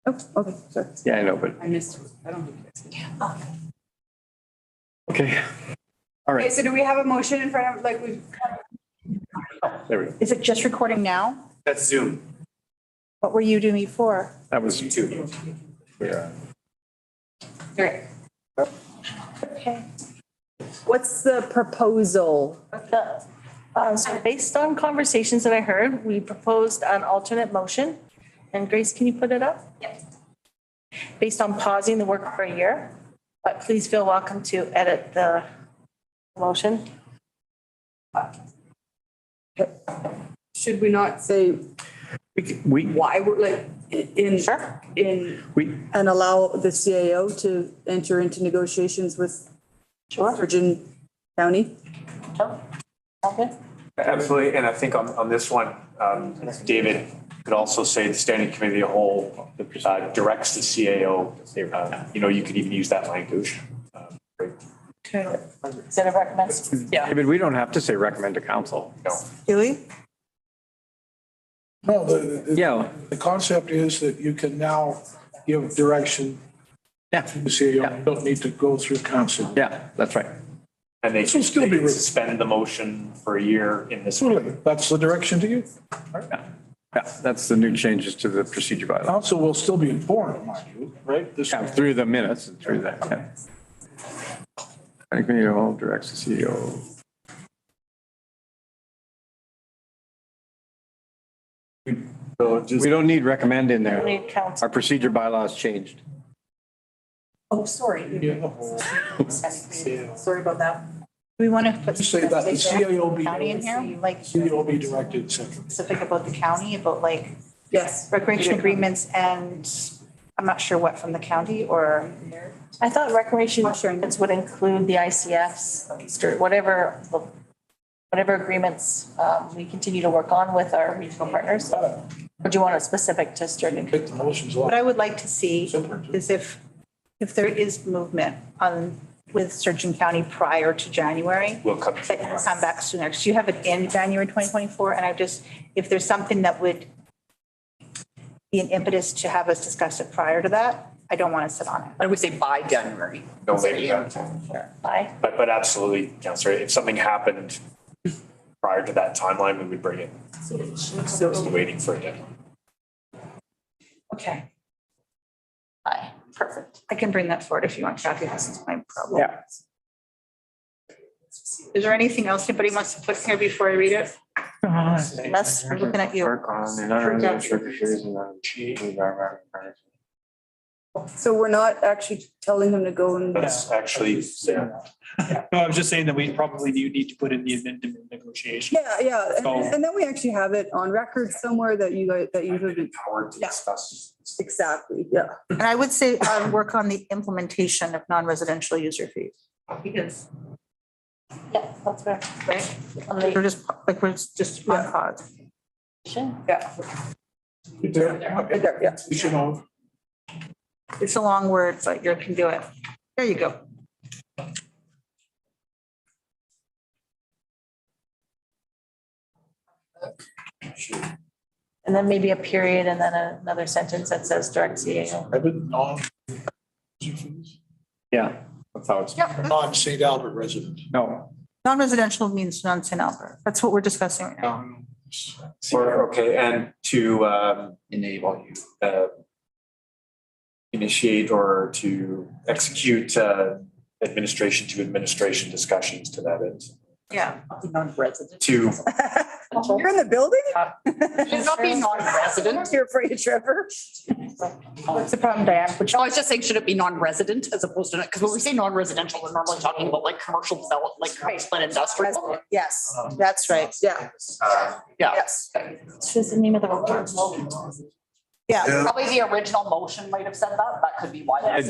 Oh, okay, sorry. Yeah, I know, but, I missed. I don't think I see. okay. All Okay, right, so do we have a motion in front of, like, we? there we go. Is it just recording now? That's Zoom. What were you doing before? That was two. Yeah. Great. Okay. What's the proposal? So based on conversations that I heard, we proposed an alternate motion. And Grace, can you put it up? Yes. Based on pausing the work for a year, but please feel welcome to edit the motion. Should we not say We, why we're like in, we, and allow the CAO to enter into negotiations with Virgin County? Okay. Absolutely, and I think on this one, David could also say the standing committee of the whole directs the CAO. You know, you could even use that language. Okay. Instead of recommends? Yeah. David, we don't have to say recommend to council. No. Julie? No, Yeah. the concept is that you can now give direction. Yeah. To the CEO, you don't need to go through council. Yeah, that's right. And they This will still be can suspend the motion for a year in this. Absolutely, that's the direction to you. Yeah, that's the new changes to the procedure bylaw. Council will still be informed, mind you, right? This- Yeah, through the minutes and through that, yeah. I think we all directs the CEO. We don't need recommend in We there. need council. Our procedure bylaw has changed. Oh, sorry. Sorry about that. We want to put. Just say that the CAO be. County in here, like CAO be directed, et cetera. specific about the county, about like Yes. recreation agreements and I'm not sure what from the county or. I thought recreation agreements would include the ICFs, or whatever agreements we continue to work on with our regional partners. Or do you want it specific to Sturgeon? Take the motions off. What I would like to see is if there is movement on with Sturgeon County prior to January. We'll come. That can come back sooner, because you have it in January 2024, and if there's something that would be an impetus to have us discuss it prior to that, I don't want to sit on it. I would say by January. No later than. Aye. But absolutely, Counselor, if something happened prior to that timeline, we would bring it. So waiting for a deadline. Okay. Aye, perfect. I can bring that forward if you want, Kathy, this is my problem. Yeah. Is there anything else anybody wants to put here before I read it? Les, I'm looking at you. So we're not actually telling them to go and. That's actually, yeah. No, I was just saying that we probably need to put in the amendment negotiation. Yeah, yeah. So- And then we actually have it on record somewhere that you guys, that you have been. Power to Yeah. discuss. Exactly, yeah. And I would say work on the implementation of non-residential user fees. Because, Yeah, that's fair. right, On the- we're just on pause. Yeah. Right there. Right there, yeah. You should know. It's a long word, but you can do it. There you go. And then maybe a period and then another sentence that says direct CAO. Yeah, that's how it's. Non-St. Albert resident. No. Non-residential means non-St. Albert. That's what we're discussing right now. Okay, and to enable you. Initiate or to execute administration to administration discussions to that end. Yeah. Non-resident. To You're in the building? Should not be non-resident. You're afraid of Trevor? What's the problem, Diane? No, I was just saying, should it be non-resident as opposed to, because when we say non-residential, we're normally talking about like commercial development, like commercial and industrial. Yes, that's right. Yeah. Yes. What's the name of the report? Yeah. Probably the original motion might have said that. That could be why. It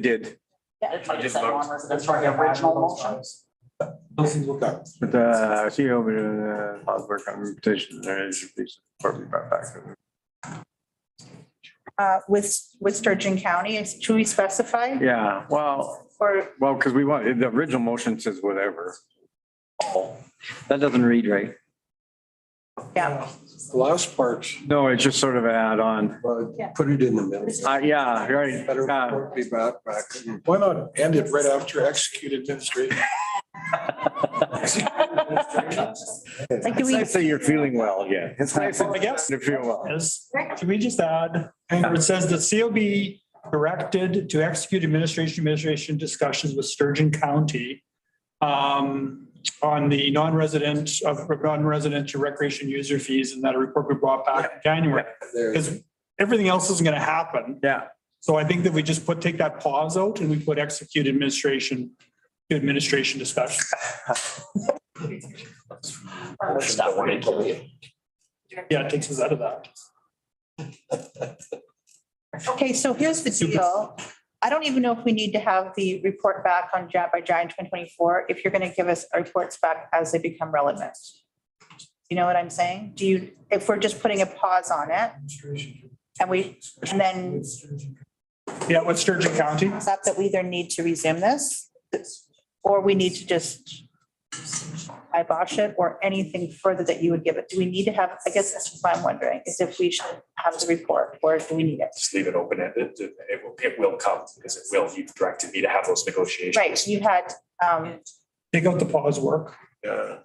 did. Yeah, it might have said non-residential, the original motion. But CEO, Osborne competition, there is a piece of brought back. With Sturgeon County, should we specify? Yeah, well, Or, because we want, the original motion says whatever. That doesn't read right. yeah. The last part. No, it's just sort of an add-on. Well, put it in the middle. Yeah, right. Better be back. Why not end it right after execute administration? Like, do we? It's nice that you're feeling well again. It's nice I guess. to feel well. Can we just add, where it says the COB directed to execute administration discussions with Sturgeon County on the non-residential recreation user fees, and that a report be brought back in January. Because everything else isn't going to happen. Yeah. So I think that we just take that pause out and we put execute administration discussion. Yeah, it takes us out of that. Okay, so here's the deal. I don't even know if we need to have the report back on by Jan 2024, if you're going to give us our reports back as they become relevant. You know what I'm saying? If we're just putting a pause on it and then. Yeah, with Sturgeon County. That we either need to resume this or we need to just kibosh it, or anything further that you would give it. Do we need to have, I guess that's what I'm wondering, is if we should have the report or do we need it? just leave it open-ended. It will come because it will. You've directed me to have those negotiations. Right, you had, Take out the pause work. Yeah.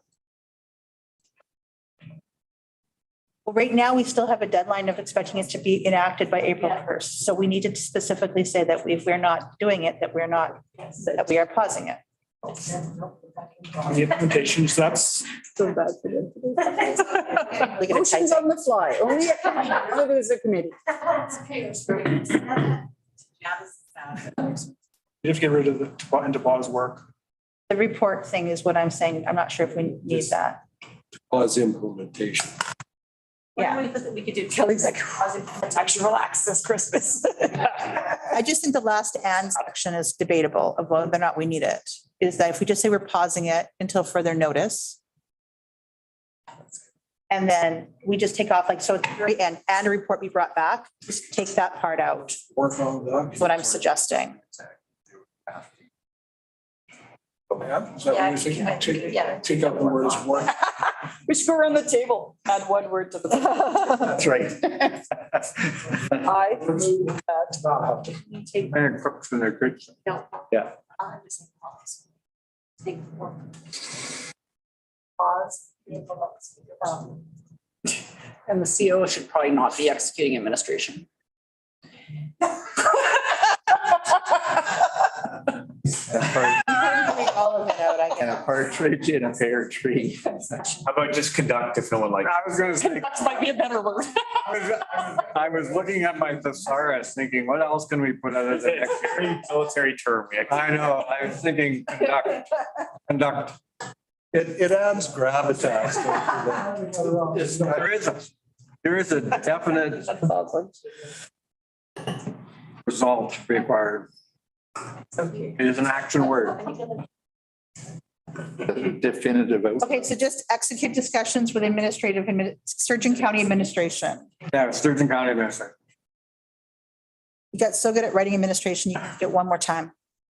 well, right now, we still have a deadline of expecting it to be enacted by April 1st. So we need to specifically say that if we're not doing it, that that we are pausing it. The implementation, so that's. So bad for them. Motion's on the fly, only as a committee. You have to get rid of the into pause work. The report thing is what I'm saying. I'm not sure if we need that. Pause implementation. Yeah. We could do Kelly's like, actually relax this Christmas. I just think the last and section is debatable of whether or not we need it. Is that if we just say we're pausing it until further notice. And then we just take off like, so at the very end, and a report be brought back, just take that part out. Work on that. Is what I'm suggesting. Is that what you're thinking? Take out the words work. We should go around the table, add one word to the. That's right. I move that. And cooks in their kitchen. Yeah. Pause. And the CO should probably not be executing administration. All of it out, I And a partridge in a pear tree. How about just conduct if no one likes? I was gonna say, That might be a better word. I was looking at my thesaurus thinking, what else can we put other than? It's a very military term. I know, I was thinking conduct. It adds gravitas. There is a definite result required. It is an action word. Definitive. Okay, so just execute discussions with Sturgeon County administration. Yeah, Sturgeon County Administration. You got so good at writing administration, you can get one more time.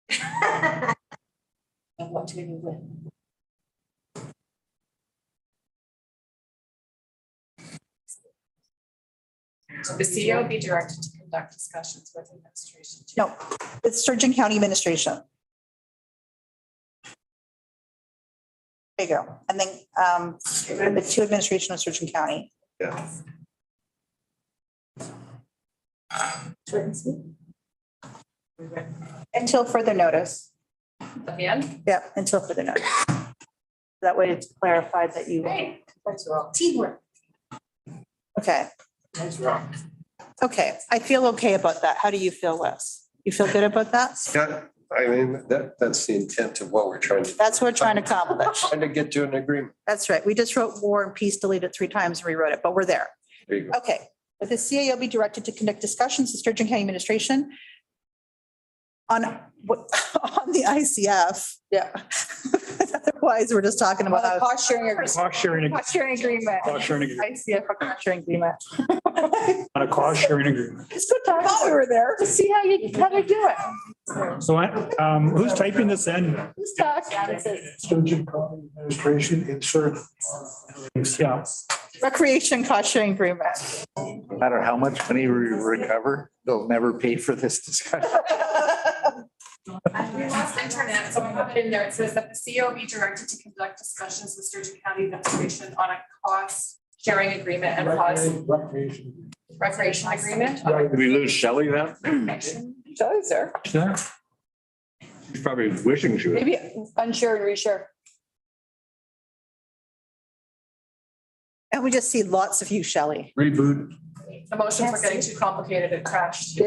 And what do we move with? The CEO be directed to conduct discussions with administration. No, it's Sturgeon County Administration. There you go. And then the to administration of Sturgeon County. Yeah. Short and sweet. Until further notice. At the end? Yeah, until further notice. That way it's clarified that you. Great. That's wrong. Teamwork. Okay, That's wrong. okay. I feel okay about that. How do you feel, Wes? You feel good about that? Yeah, I mean, that's the intent of what we're trying to. That's what we're trying to accomplish. Trying to get to an agreement. That's right. We just wrote War and Peace, deleted 3 times and rewrote it, but we're there. There you go. Okay, but the CAO be directed to conduct discussions with Sturgeon County Administration on the ICF. Yeah. Otherwise, we're just talking about how- Cost sharing agreement. Cost sharing, cost sharing agreement. cost sharing agreement, ICF cost sharing agreement. on a cost sharing agreement. It's good time. We were there to see how you do it. So who's typing this in? Who's talking? Sturgeon County Administration insert. Yeah. Recreation cost sharing agreement. No matter how much money we recover, they'll never pay for this discussion. We lost internet, so I have it in there. It says that the CEO be directed to conduct discussions with Sturgeon County Administration on a cost sharing agreement and cost recreation agreement. Did we lose Shelley then? Shelley's there. She's probably wishing she was. Maybe unshare and reshare. And we just see lots of you, Shelley. Reboot. The motions were getting too complicated. It crashed.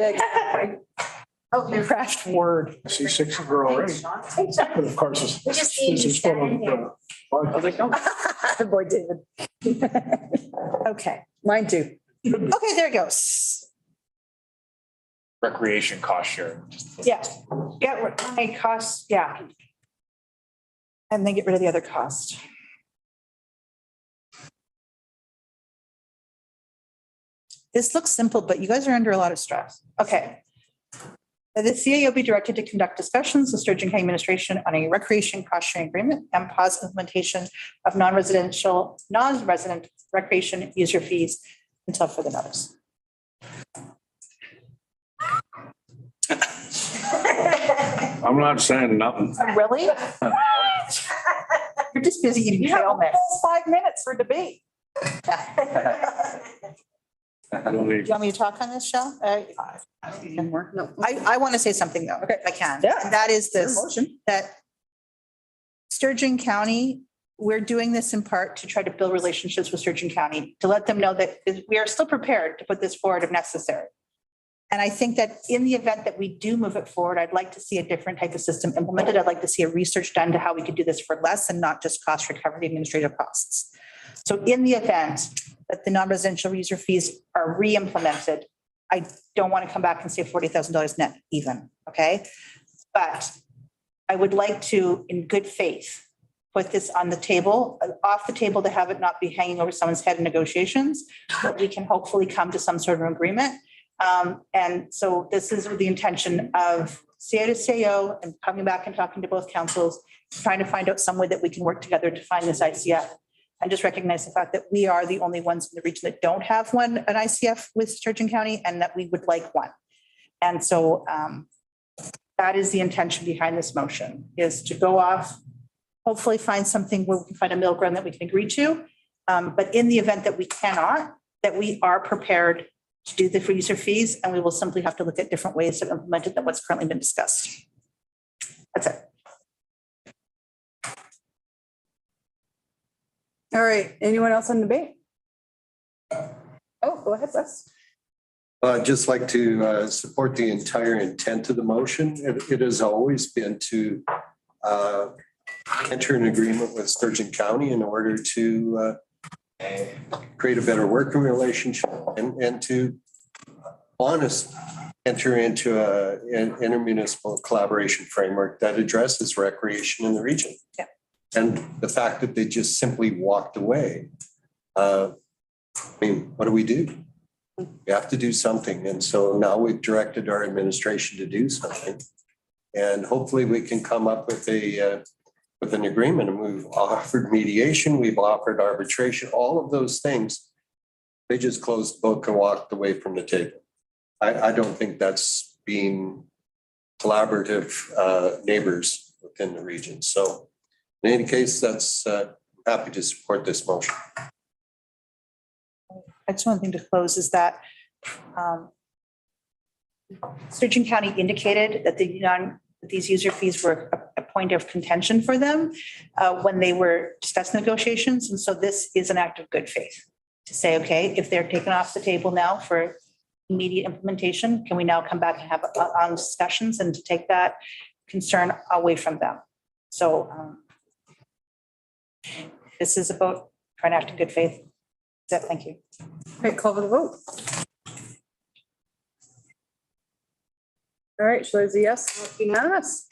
Oh, you crashed Word. I see 6 of her already. But of course, it's. just need to stand in there. I was like, no. Boy, David. Okay, Mine too. okay, there it goes. Recreation cost sharing. Yeah, my costs, yeah. And then get rid of the other cost. This looks simple, but you guys are under a lot of stress. Okay. The CAO be directed to conduct discussions with Sturgeon County Administration on a recreation cost sharing agreement and pause implementation of non-resident recreation user fees until further notice. I'm not saying nothing. Really? You're just busy eating trail mix. 5 minutes for debate. I don't Do need. you want me to talk on this, Shell? I want to say something though, if I can. Yeah. And that is this, Motion. that Sturgeon County, we're doing this in part to try to build relationships with Sturgeon County, to let them know that we are still prepared to put this forward if necessary. And I think that in the event that we do move it forward, I'd like to see a different type of system implemented. I'd like to see a research done to how we could do this for less and not just cost recovery administrative costs. So in the event that the non-residential user fees are re-implemented, I don't want to come back and say $40,000 net even, okay? But I would like to, in good faith, put this on the table, off the table, to have it not be hanging over someone's head in negotiations, but we can hopefully come to some sort of agreement. And so this is with the intention of CAO to CAO and coming back and talking to both councils, trying to find out some way that we can work together to find this ICF. And just recognize the fact that we are the only ones in the region that don't have an ICF with Sturgeon County, and that we would like one. And so that is the intention behind this motion, is to go off, hopefully find something where we can find a middle ground that we can agree to. But in the event that we cannot, that we are prepared to do the user fees, and we will simply have to look at different ways to implement it than what's currently been discussed. That's it. All right, anyone else on debate? Oh, go ahead, Wes. I'd just like to support the entire intent of the motion. It has always been to enter an agreement with Sturgeon County in order to create a better working relationship and to enter into an intermunicipal collaboration framework that addresses recreation in the region. Yeah. And the fact that they just simply walked away, I mean, what do? We have to do something. And so now we've directed our administration to do something. And hopefully we can come up with with an agreement. And we've offered mediation, we've offered arbitration, all of those things. They just closed the book and walked away from the table. I don't think that's being collaborative neighbors within the region. So in any case, that's happy to support this motion. I just one thing to close is that Sturgeon County indicated that these user fees were a point of contention for them when they were discussing negotiations. And so this is an act of good faith to say, okay, if they're taken off the table now for immediate implementation, can we now come back and have on discussions and to take that concern away from them? So this is about trying to act in good faith. So thank you. Okay, call for the vote. All right, so it's a yes, unanimous.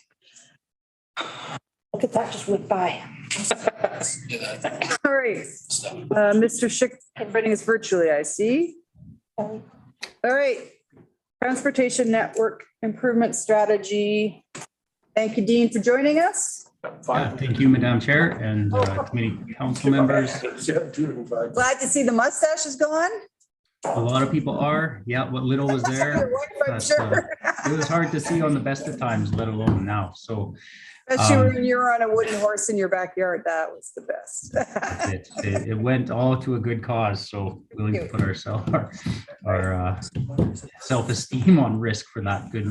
Look at that, just went by. All right, Mr. Schick joining us virtually, I see. All right, Transportation Network Improvement Strategy. Thank you, Dean, for joining us. Thank you, Madam Chair and committee council members. Glad to see the mustache is gone. A lot of people are. Yeah, what little was there. But, it was hard to see on the best of times, let alone now. So. Especially when you were on a wooden horse in your backyard, that was the best. It went all to a good cause. So willing to put our self-esteem on risk for that good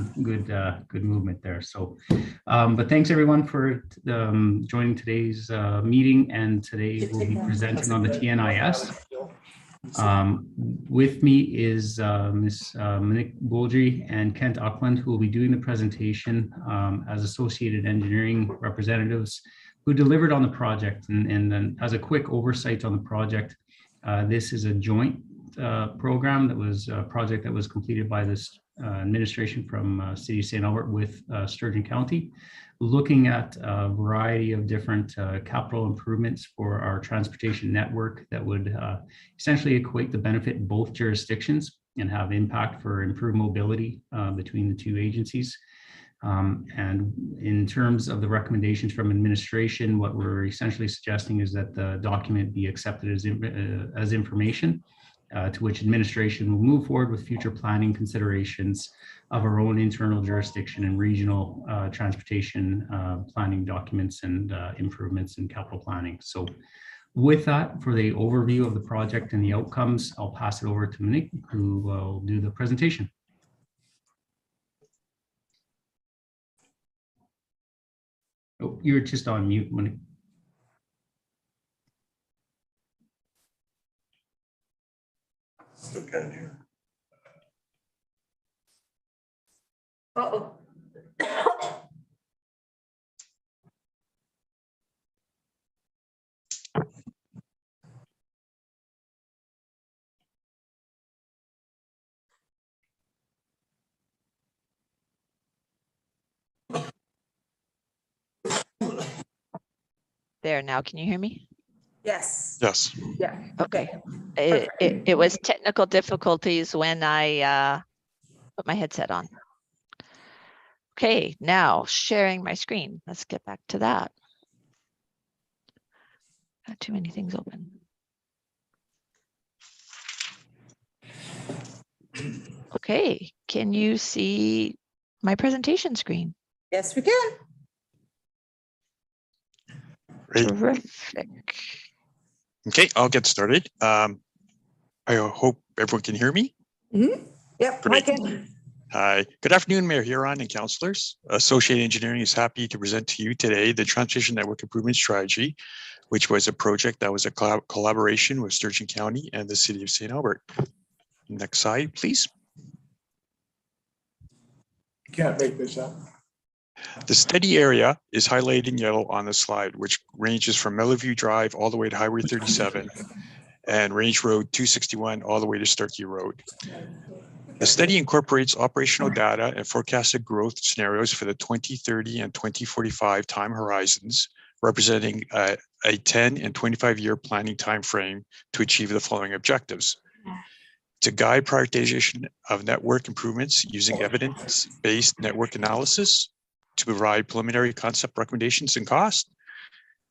movement there. So, but thanks everyone for joining today's meeting. And today we'll be presenting on the TNIS. With me is Ms. Monique Bouldry and Kent Auckland, who will be doing the presentation as associated engineering representatives who delivered on the project. And then as a quick oversight on the project, this is a joint program that was a project that was completed by this administration from City of St. Albert with Sturgeon County, looking at a variety of different capital improvements for our transportation network that would essentially equate the benefit in both jurisdictions and have impact for improved mobility between the two agencies. And in terms of the recommendations from administration, what we're essentially suggesting is that the document be accepted as information, to which administration will move forward with future planning considerations of our own internal jurisdiction and regional transportation planning documents and improvements in capital planning. So with that, for the overview of the project and the outcomes, I'll pass it over to Monique, who will do the presentation. Oh, you're just on mute, Monique. Still kind of here. Uh-oh. There, now can you hear me? Yes. Yes. Yeah. Okay. It was technical difficulties when I put my headset on. Okay, now sharing my screen. Let's get back to that. Got too many things open. Okay, can you see my presentation screen? Yes, we can. Great. Terrific. Okay, I'll get started. I hope everyone can hear me. Yep. Great. Hi, good afternoon, Mayor Huron and councillors. Associated Engineering is happy to present to you today the Transportation Network Improvement Strategy, which was a project that was a collaboration with Sturgeon County and the City of St. Albert. Next slide, please. You can't make this up. The study area is highlighted in yellow on the slide, which ranges from Melview Drive all the way to Highway 37 and Range Road 261 all the way to Starkey Road. The study incorporates operational data and forecasted growth scenarios for the 2030 and 2045 time horizons, representing a 10 and 25-year planning timeframe to achieve the following objectives. To guide prioritization of network improvements using evidence-based network analysis, to provide preliminary concept recommendations and cost,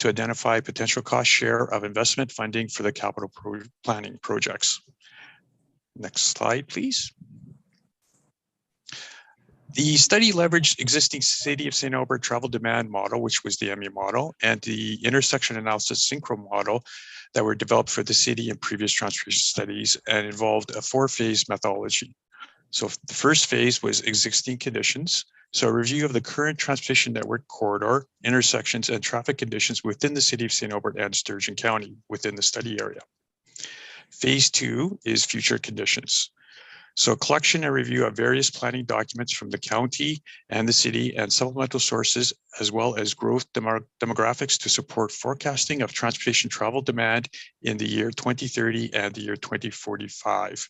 to identify potential cost share of investment funding for the capital planning projects. Next slide, please. The study leveraged existing City of St. Albert travel demand model, which was the ME model, and the intersection analysis synchro model that were developed for the city in previous transportation studies and involved a 4-phase methodology. So the first phase was existing conditions. So a review of the current transportation network corridor, intersections, and traffic conditions within the City of St. Albert and Sturgeon County within the study area. Phase 2 is future conditions. So collection and review of various planning documents from the county and the city and supplemental sources, as well as growth demographics to support forecasting of transportation travel demand in the year 2030 and the year 2045.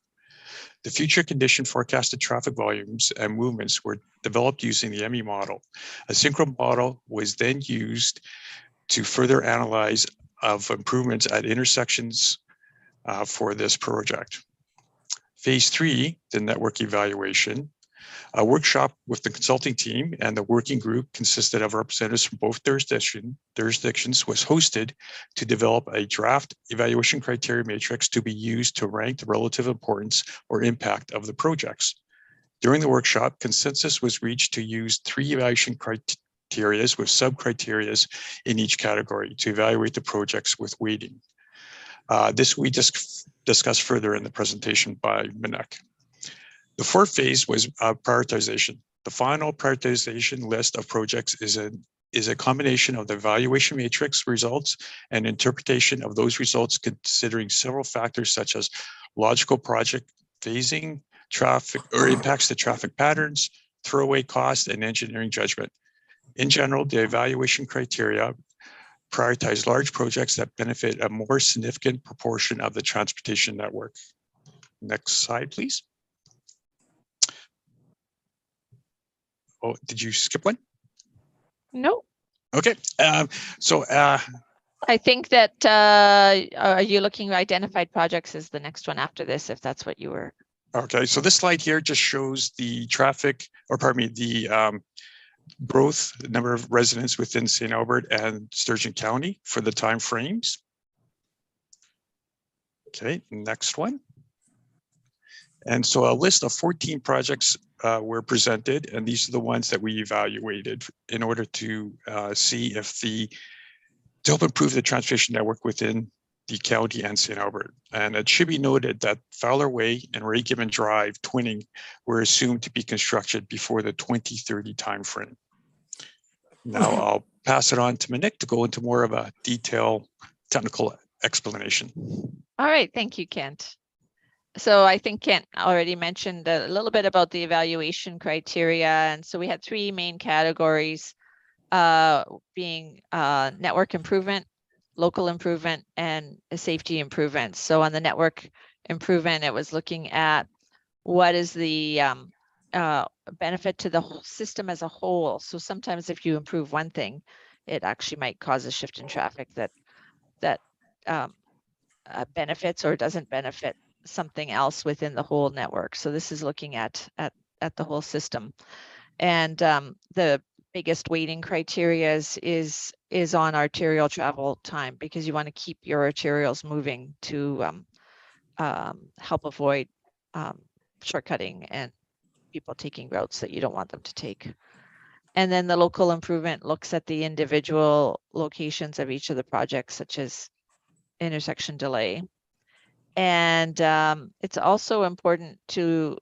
The future condition forecasted traffic volumes and movements were developed using the ME model. A synchro model was then used to further analyze of improvements at intersections for this project. Phase 3, the network evaluation, a workshop with the consulting team and the working group consisted of representatives from both jurisdictions was hosted to develop a draft evaluation criteria matrix to be used to rank the relative importance or impact of the projects. During the workshop, consensus was reached to use 3 evaluation criteria with sub-criteria in each category to evaluate the projects with weighting. This we discussed further in the presentation by Minek. The 4th phase was prioritization. The final prioritization list of projects is a combination of the evaluation matrix results and interpretation of those results, considering several factors such as logical project phasing, traffic or impacts to traffic patterns, throwaway cost, and engineering judgment. In general, the evaluation criteria prioritize large projects that benefit a more significant proportion of the transportation network. Next slide, please. Oh, did you skip one? No. Okay. I think that, are you looking at identified projects as the next one after this, if that's what you were? Okay, so this slide here just shows the traffic, or pardon me, the growth, the number of residents within St. Albert and Sturgeon County for the time frames. Okay, next one. And so a list of 14 projects were presented, and these are the ones that we evaluated in order to see if to help improve the transportation network within the county and St. Albert. And it should be noted that Fowler Way and Ray Gibbon Drive twinning were assumed to be constructed before the 2030 timeframe. Now I'll pass it on to Minek to go into more of a detailed technical explanation. All right, thank you, Kent. So I think Kent already mentioned a little bit about the evaluation criteria. And so we had 3 main categories, being network improvement, local improvement, and safety improvements. So on the network improvement, it was looking at what is the benefit to the whole system as a whole. So sometimes if you improve one thing, it actually might cause a shift in traffic that benefits or doesn't benefit something else within the whole network. So this is looking at the whole system. And the biggest weighting criteria is on arterial travel time, because you want to keep your arterials moving to help avoid shortcutting and people taking routes that you don't want them to take. And then the local improvement looks at the individual locations of each of the projects, such as intersection delay. And it's also important to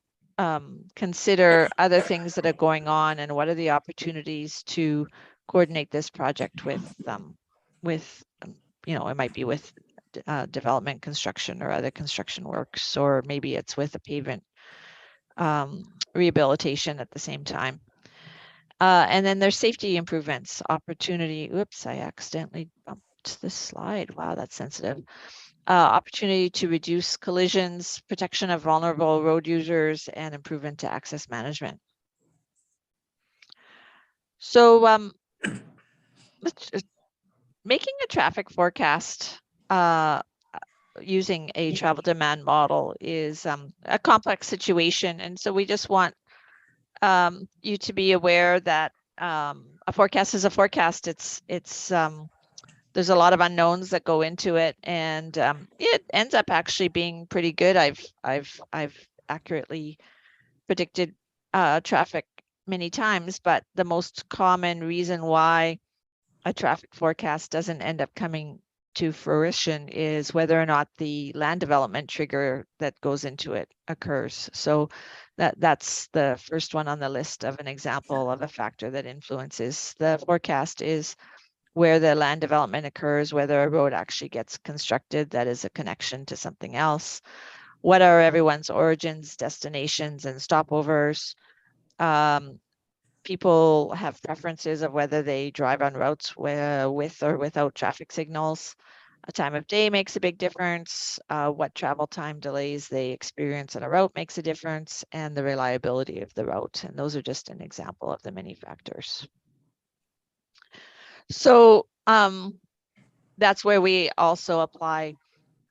consider other things that are going on and what are the opportunities to coordinate this project with it might be with development construction or other construction works, or maybe it's with a pavement rehabilitation at the same time. And then there's safety improvements, opportunity. Oops, I accidentally bumped this slide. Wow, that's sensitive. Opportunity to reduce collisions, protection of vulnerable road users, and improvement to access management. So making a traffic forecast using a travel demand model is a complex situation. And so we just want you to be aware that a forecast is a forecast. There's a lot of unknowns that go into it, and it ends up actually being pretty good. I've accurately predicted traffic many times, but the most common reason why a traffic forecast doesn't end up coming to fruition is whether or not the land development trigger that goes into it occurs. So that's the first one on the list of an example of a factor that influences the forecast is where the land development occurs, whether a road actually gets constructed that is a connection to something else. What are everyone's origins, destinations, and stopovers? People have preferences of whether they drive on routes with or without traffic signals. A time of day makes a big difference. What travel time delays they experience on a route makes a difference, and the reliability of the route. And those are just an example of the many factors. So that's where we also apply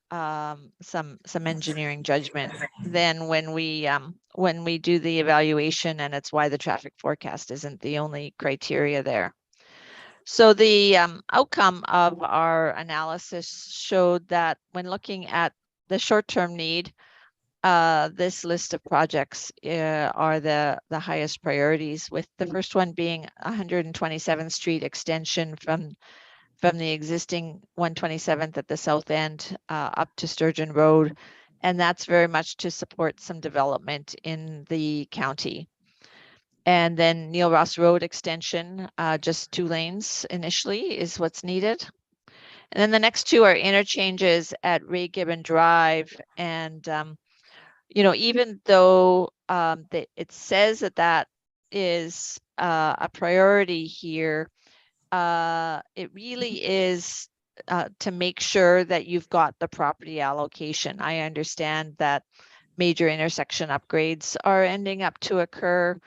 some engineering judgment. Then when we do the evaluation, and it's why the traffic forecast isn't the only criteria there. So the outcome of our analysis showed that when looking at the short-term need, this list of projects are the highest priorities, with the first one being 127th Street extension from the existing 127th at the south end up to Sturgeon Road. And that's very much to support some development in the county. And then Neil Ross Road extension, just 2 lanes initially is what's needed. And then the next 2 are interchanges at Ray Gibbon Drive. And, even though it says that is a priority here, it really is to make sure that you've got the property allocation. I understand that major intersection upgrades are ending up to occur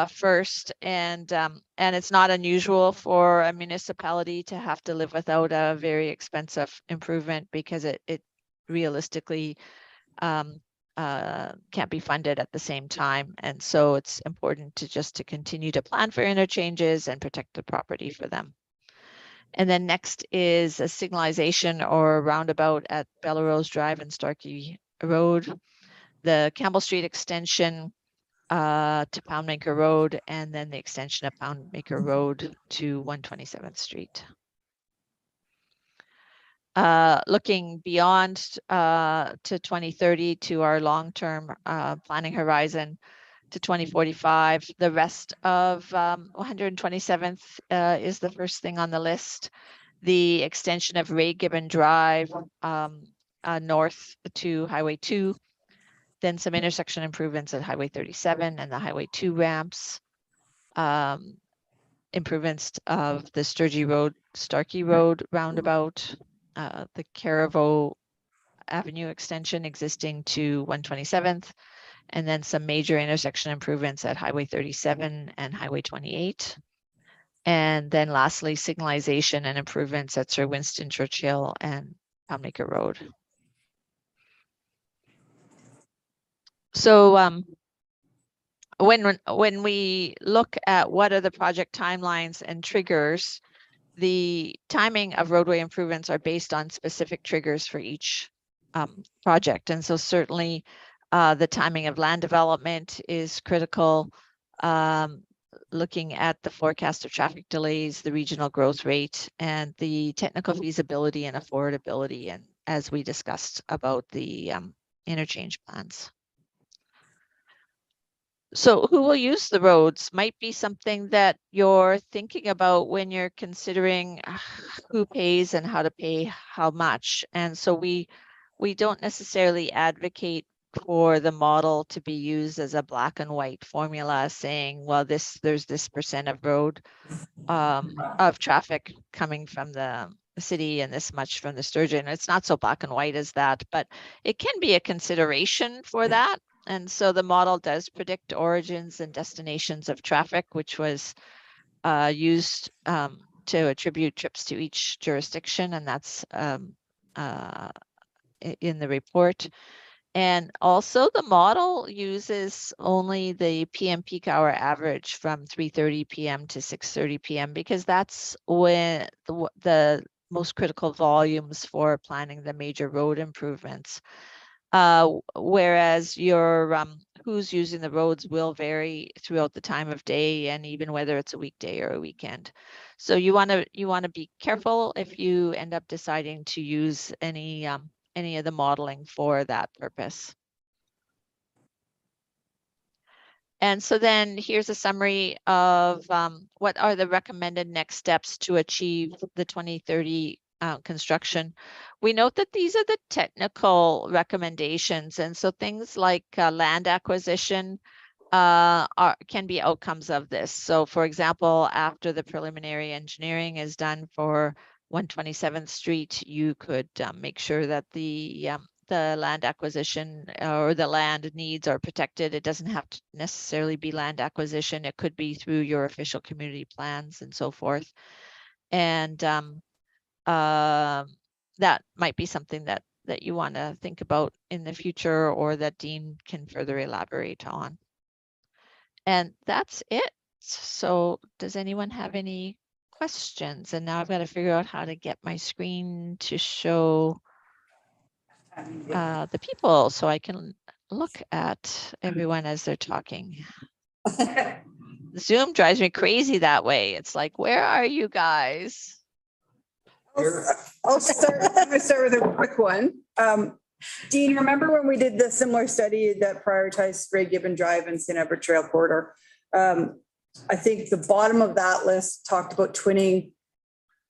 first, and it's not unusual for a municipality to have to live without a very expensive improvement because it realistically can't be funded at the same time. And so it's important to continue to plan for interchanges and protect the property for them. And then next is a signalization or roundabout at Bellerose Drive and Starkey Road, the Campbell Street extension to Poundmaker Road, and then the extension of Poundmaker Road to 127th Street. Looking beyond to 2030 to our long-term planning horizon to 2045, the rest of 127th is the first thing on the list. The extension of Ray Gibbon Drive north to Highway 2, then some intersection improvements at Highway 37 and the Highway 2 ramps, improvements of the Starkey Road roundabout, the Caravo Avenue extension existing to 127th, and then some major intersection improvements at Highway 37 and Highway 28. And then lastly, signalization and improvements at Sir Winston Churchill and Poundmaker Road. So when we look at what are the project timelines and triggers, the timing of roadway improvements are based on specific triggers for each project. And so certainly the timing of land development is critical. Looking at the forecast of traffic delays, the regional growth rate, and the technical feasibility and affordability, and as we discussed about the interchange plans. So who will use the roads might be something that you're thinking about when you're considering who pays and how to pay how much. And so we don't necessarily advocate for the model to be used as a black and white formula saying, well, there's this percent of road of traffic coming from the city and this much from the Sturgeon. It's not so black and white as that, but it can be a consideration for that. And so the model does predict origins and destinations of traffic, which was used to attribute trips to each jurisdiction, and that's in the report. And also the model uses only the PM peak hour average from 3:30 PM to 6:30 PM because that's when the most critical volumes for planning the major road improvements. Whereas your who's using the roads will vary throughout the time of day and even whether it's a weekday or a weekend. So you want to be careful if you end up deciding to use any of the modeling for that purpose. And so then here's a summary of what are the recommended next steps to achieve the 2030 construction. We note that these are the technical recommendations. And so things like land acquisition can be outcomes of this. So for example, after the preliminary engineering is done for 127th Street, you could make sure that the land acquisition or the land needs are protected. It doesn't have to necessarily be land acquisition. It could be through your official community plans and so forth. And that might be something that you want to think about in the future or that Dean can further elaborate on. And that's it. So does anyone have any questions? And now I've got to figure out how to get my screen to show the people so I can look at everyone as they're talking. Zoom drives me crazy that way. It's like, where are you guys? I'm gonna start with a quick one. Dean, remember when we did the similar study that prioritized Ray Gibbon Drive and St. Albert Trail corridor? I think the bottom of that list talked about twinning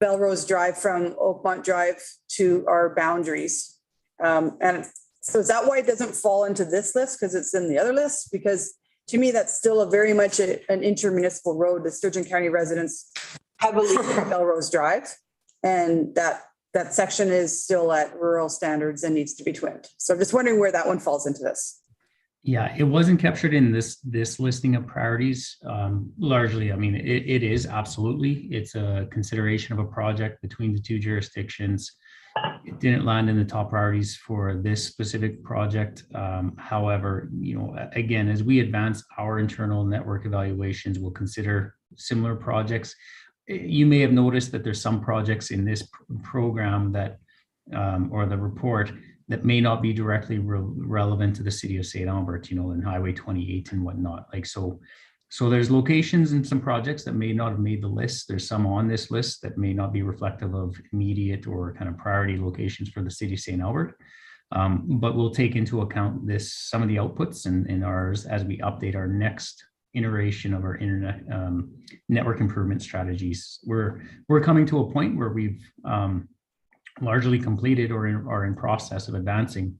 Belrose Drive from Oakmont Drive to our boundaries. And so is that why it doesn't fall into this list? Because it's in the other list? Because to me, that's still a very much an intermunicipal road. The Sturgeon County residents heavily use Belrose Drive. And that section is still at rural standards and needs to be twinned. So I'm just wondering where that one falls into this. Yeah, it wasn't captured in this listing of priorities. Largely, I mean, it is absolutely. It's a consideration of a project between the two jurisdictions. It didn't land in the top priorities for this specific project. However, you know, again, as we advance our internal network evaluations, we'll consider similar projects. You may have noticed that there's some projects in this program that, or the report, that may not be directly relevant to the city of St. Albert, you know, in Highway 28 and whatnot. Like, so there's locations and some projects that may not have made the list. There's some on this list that may not be reflective of immediate or kind of priority locations for the city of St. Albert. But we'll take into account some of the outputs in ours as we update our next iteration of our internet network improvement strategies. We're coming to a point where we've largely completed or are in process of advancing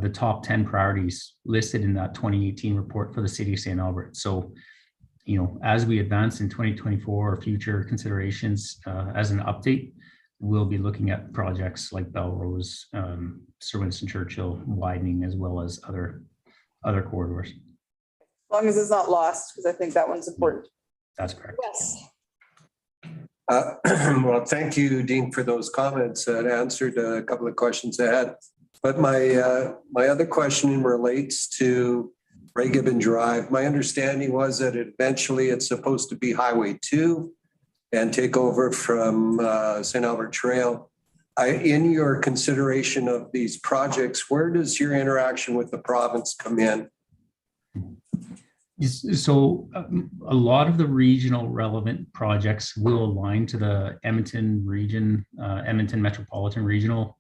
the top 10 priorities listed in that 2018 report for the city of St. Albert. So, you know, as we advance in 2024 or future considerations as an update, we'll be looking at projects like Belrose, Sir Winston Churchill widening, as well as other corridors. As long as it's not lost, because I think that one's important. That's correct. Yes. Well, thank you, Dean, for those comments. That answered a couple of questions I had. But my other question relates to Ray Gibbon Drive. My understanding was that eventually it's supposed to be Highway 2 and take over from St. Albert Trail. In your consideration of these projects, where does your interaction with the province come in? So a lot of the regional relevant projects will align to the Edmonton region, Edmonton Metropolitan Regional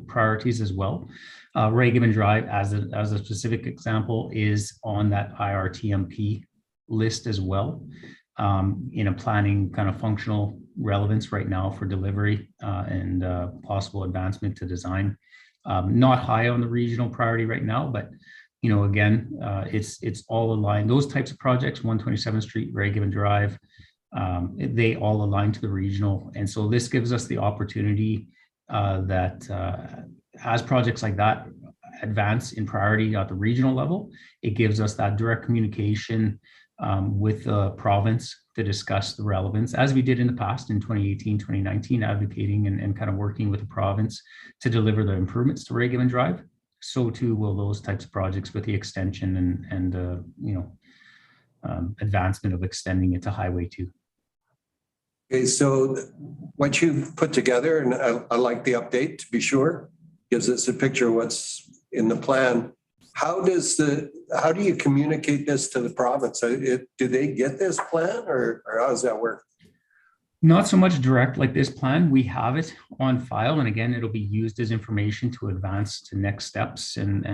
priorities as well. Ray Gibbon Drive, as a specific example, is on that IRTMP list as well, in a planning kind of functional relevance right now for delivery and possible advancement to design. Not high on the regional priority right now, but you know, again, it's all aligned. Those types of projects, 127th Street, Ray Gibbon Drive, they all align to the regional. And so this gives us the opportunity that as projects like that advance in priority at the regional level, it gives us that direct communication with the province to discuss the relevance, as we did in the past in 2018, 2019, advocating and kind of working with the province to deliver the improvements to Ray Gibbon Drive. so too will those types of projects with the extension and advancement of extending it to Highway 2. Okay, so what you've put together, and I like the update to be sure, gives us a picture of what's in the plan. How do you communicate this to the province? Do they get this plan or how does that work? Not so much direct like this plan. We have it on file, and again, it'll be used as information to advance to next steps and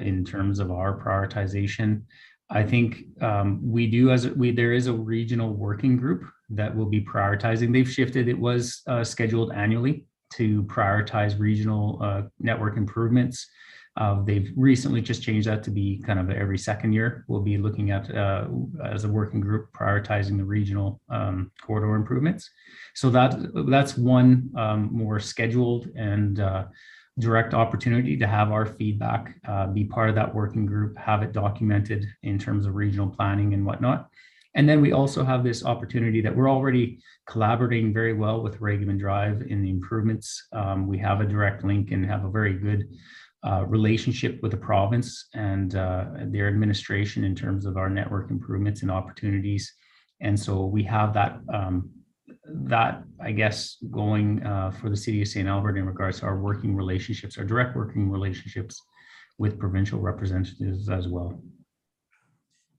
in terms of our prioritization. I think there is a regional working group that will be prioritizing. They've shifted. It was scheduled annually to prioritize regional network improvements. They've recently just changed that to be kind of every second year. We'll be looking at, as a working group, prioritizing the regional corridor improvements. So that's one more scheduled and direct opportunity to have our feedback, be part of that working group, have it documented in terms of regional planning and whatnot. And then we also have this opportunity that we're already collaborating very well with Ray-Gibbon Drive in the improvements. We have a direct link and have a very good relationship with the province and their administration in terms of our network improvements and opportunities. And so we have that, I guess, going for the city of St. Albert in regards to our working relationships, our direct working relationships with provincial representatives as well.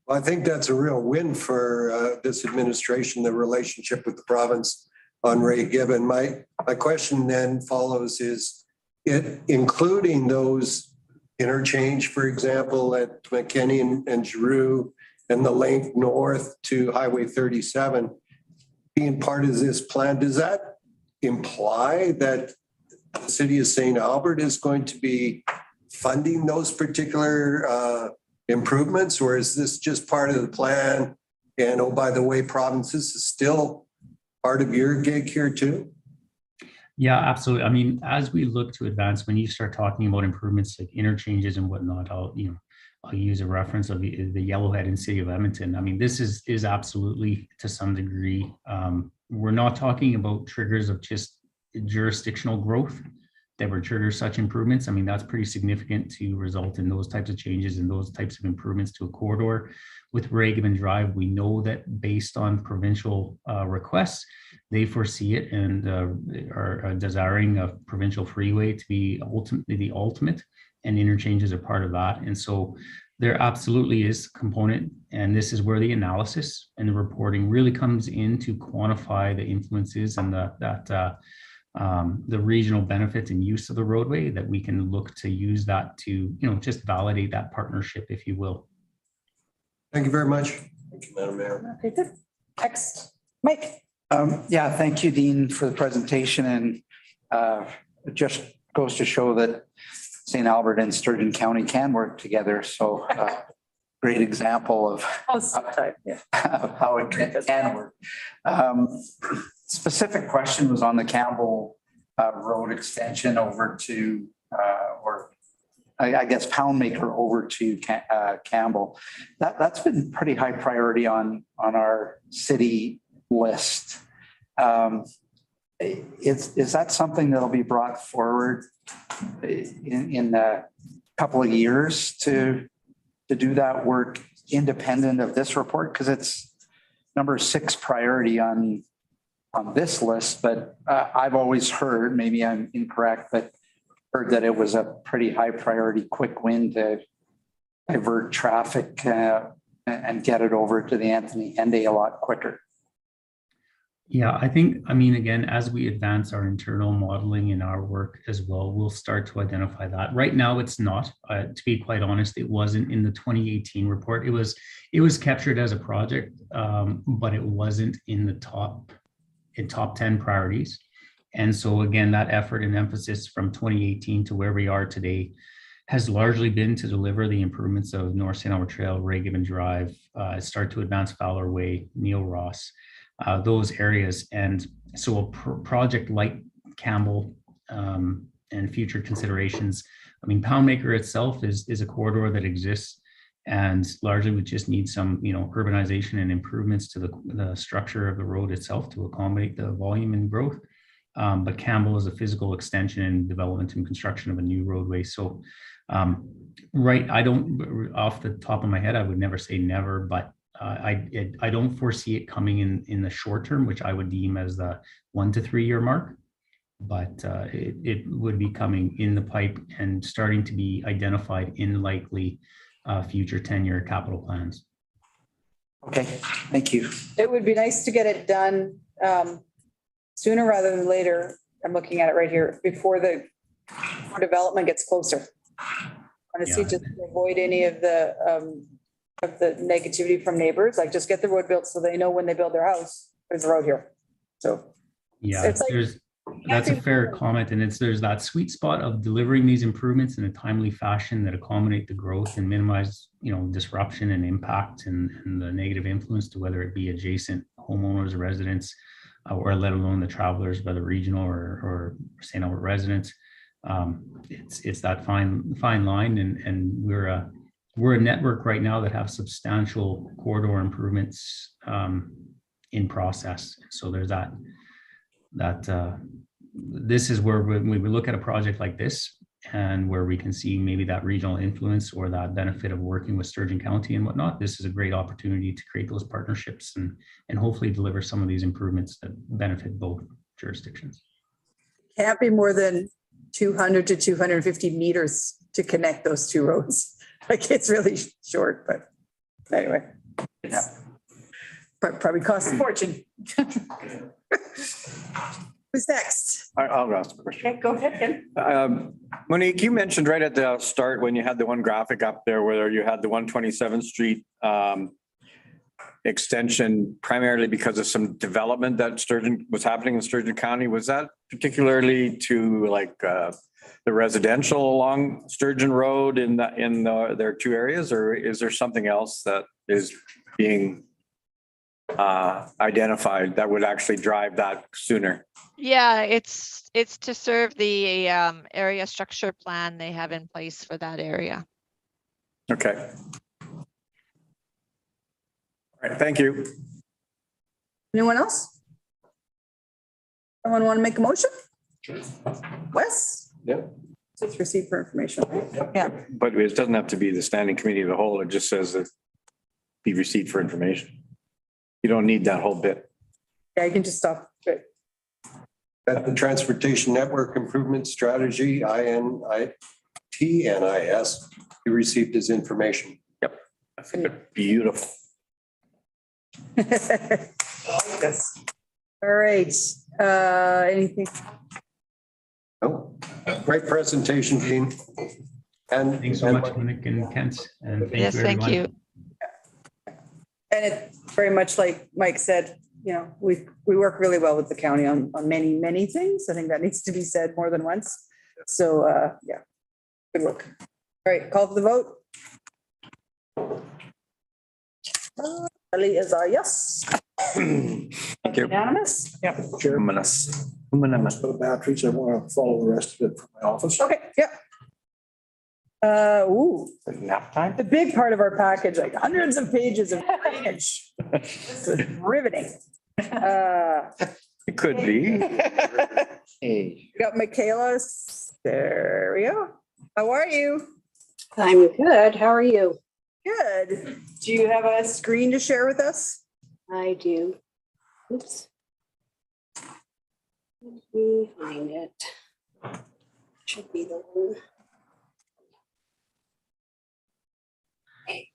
Well, I think that's a real win for this administration, the relationship with the province on Ray-Gibbon. My question then follows is, it including those interchange, for example, at McKinney and Giroux and the link north to Highway 37, being part of this plan, does that imply that the city of St. Albert is going to be funding those particular improvements, or is this just part of the plan? And oh, by the way, provinces is still part of your gig here too? Yeah, absolutely. I mean, as we look to advance, when you start talking about improvements like interchanges and whatnot, I'll use a reference of the Yellowhead in City of Edmonton. I mean, this is absolutely to some degree. We're not talking about triggers of just jurisdictional growth that would trigger such improvements. I mean, that's pretty significant to result in those types of changes and those types of improvements to a corridor. With Ray-Gibbon Drive, we know that based on provincial requests, they foresee it and are desiring a provincial freeway to be ultimately the ultimate, and interchanges are part of that. And so there absolutely is a component, and this is where the analysis and the reporting really comes in to quantify the influences and the regional benefits and use of the roadway, that we can look to use that to, just validate that partnership, if you will. Thank you very much. Thank you, Madam Mayor. Okay, good. Next, Mike. Yeah, thank you, Dean, for the presentation. And it just goes to show that St. Albert and Sturgeon County can work together. So great example of how it can work. Specific question was on the Campbell Road extension over to, I guess, Poundmaker over to Campbell. That's been pretty high priority on our city list. Is that something that'll be brought forward in a couple of years to do that work independent of this report? Because it's number 6 priority on this list, but I've always heard, maybe I'm incorrect, but heard that it was a pretty high priority quick win to divert traffic and get it over to the Anthony Henday a lot quicker. Yeah, I mean, again, as we advance our internal modeling in our work as well, we'll start to identify that. Right now, it's not. To be quite honest, it wasn't in the 2018 report. It was captured as a project, but it wasn't in the top 10 priorities. And so again, that effort and emphasis from 2018 to where we are today has largely been to deliver the improvements of North St. Albert Trail, Ray-Gibbon Drive, start to advance Fowler Way, Neil Ross, those areas. And so a project like Campbell and future considerations, I mean, Poundmaker itself is a corridor that exists and largely would just need some, urbanization and improvements to the structure of the road itself to accommodate the volume and growth. But Campbell is a physical extension and development and construction of a new roadway. So right, I don't, off the top of my head, I would never say never, but I don't foresee it coming in the short term, which I would deem as the 1 to 3 year mark. But it would be coming in the pipe and starting to be identified in likely future 10-year capital plans. Okay, thank you. It would be nice to get it done sooner rather than later. I'm looking at it right here, before the development gets closer. Honestly, Yeah. just to avoid any of the negativity from neighbors, like just get the road built so they know when they build their house, there's a road here. So. Yeah, It's like- that's a fair comment. And there's that sweet spot of delivering these improvements in a timely fashion that accommodate the growth and minimize, disruption and impact and the negative influence to whether it be adjacent homeowners or residents, or let alone the travelers, whether regional or St. Albert residents. It's that fine line, and we're a network right now that have substantial corridor improvements in process. So there's that this is where when we look at a project like this and where we can see maybe that regional influence or that benefit of working with Sturgeon County and whatnot, this is a great opportunity to create those partnerships and hopefully deliver some of these improvements that benefit both jurisdictions. Can't be more than 200 to 250 meters to connect those two roads. Like, it's really short, but anyway. Yeah. Probably costs a fortune. Who's next? I'll ask a question. Okay, go ahead, Ken. Monique, you mentioned right at the start when you had the one graphic up there where you had the 127th Street extension primarily because of some development that was happening in Sturgeon County. Was that particularly to like the residential along Sturgeon Road in their two areas, or is there something else that is being identified that would actually drive that sooner? Yeah, it's to serve the area structure plan they have in place for that area. Okay. All right, thank you. Anyone else? Someone want to make a motion? Wes? Yeah. Just receive for information. Yeah. But it doesn't have to be the standing committee of the whole. It just says that be received for information. You don't need that whole bit. Yeah, you can just stop. That the Transportation Network Improvement Strategy, INIS, he received his information. Yep. That's beautiful. Yes. All right. Anything? Oh, great presentation, Dean. And Thanks so much, Monique and Kent. And Yes, thank you. And it's very much like Mike said, we work really well with the county on many, many things. I think that needs to be said more than once. So, yeah, good work. All right, call for the vote. Ali is a yes. Thank you. Unanimous? Yeah. Unanimous. For the batteries, I want to follow the rest of it from my office. Okay, yeah. Ooh, Nap time? the big part of our package, like hundreds of pages of drainage. This is riveting. It could be. Hey. We got Michaela. There we go. How are you? I'm good. How are you? Good. Do you have a screen to share with us? I do. Oops. Let me find it. Should be the one. Okay.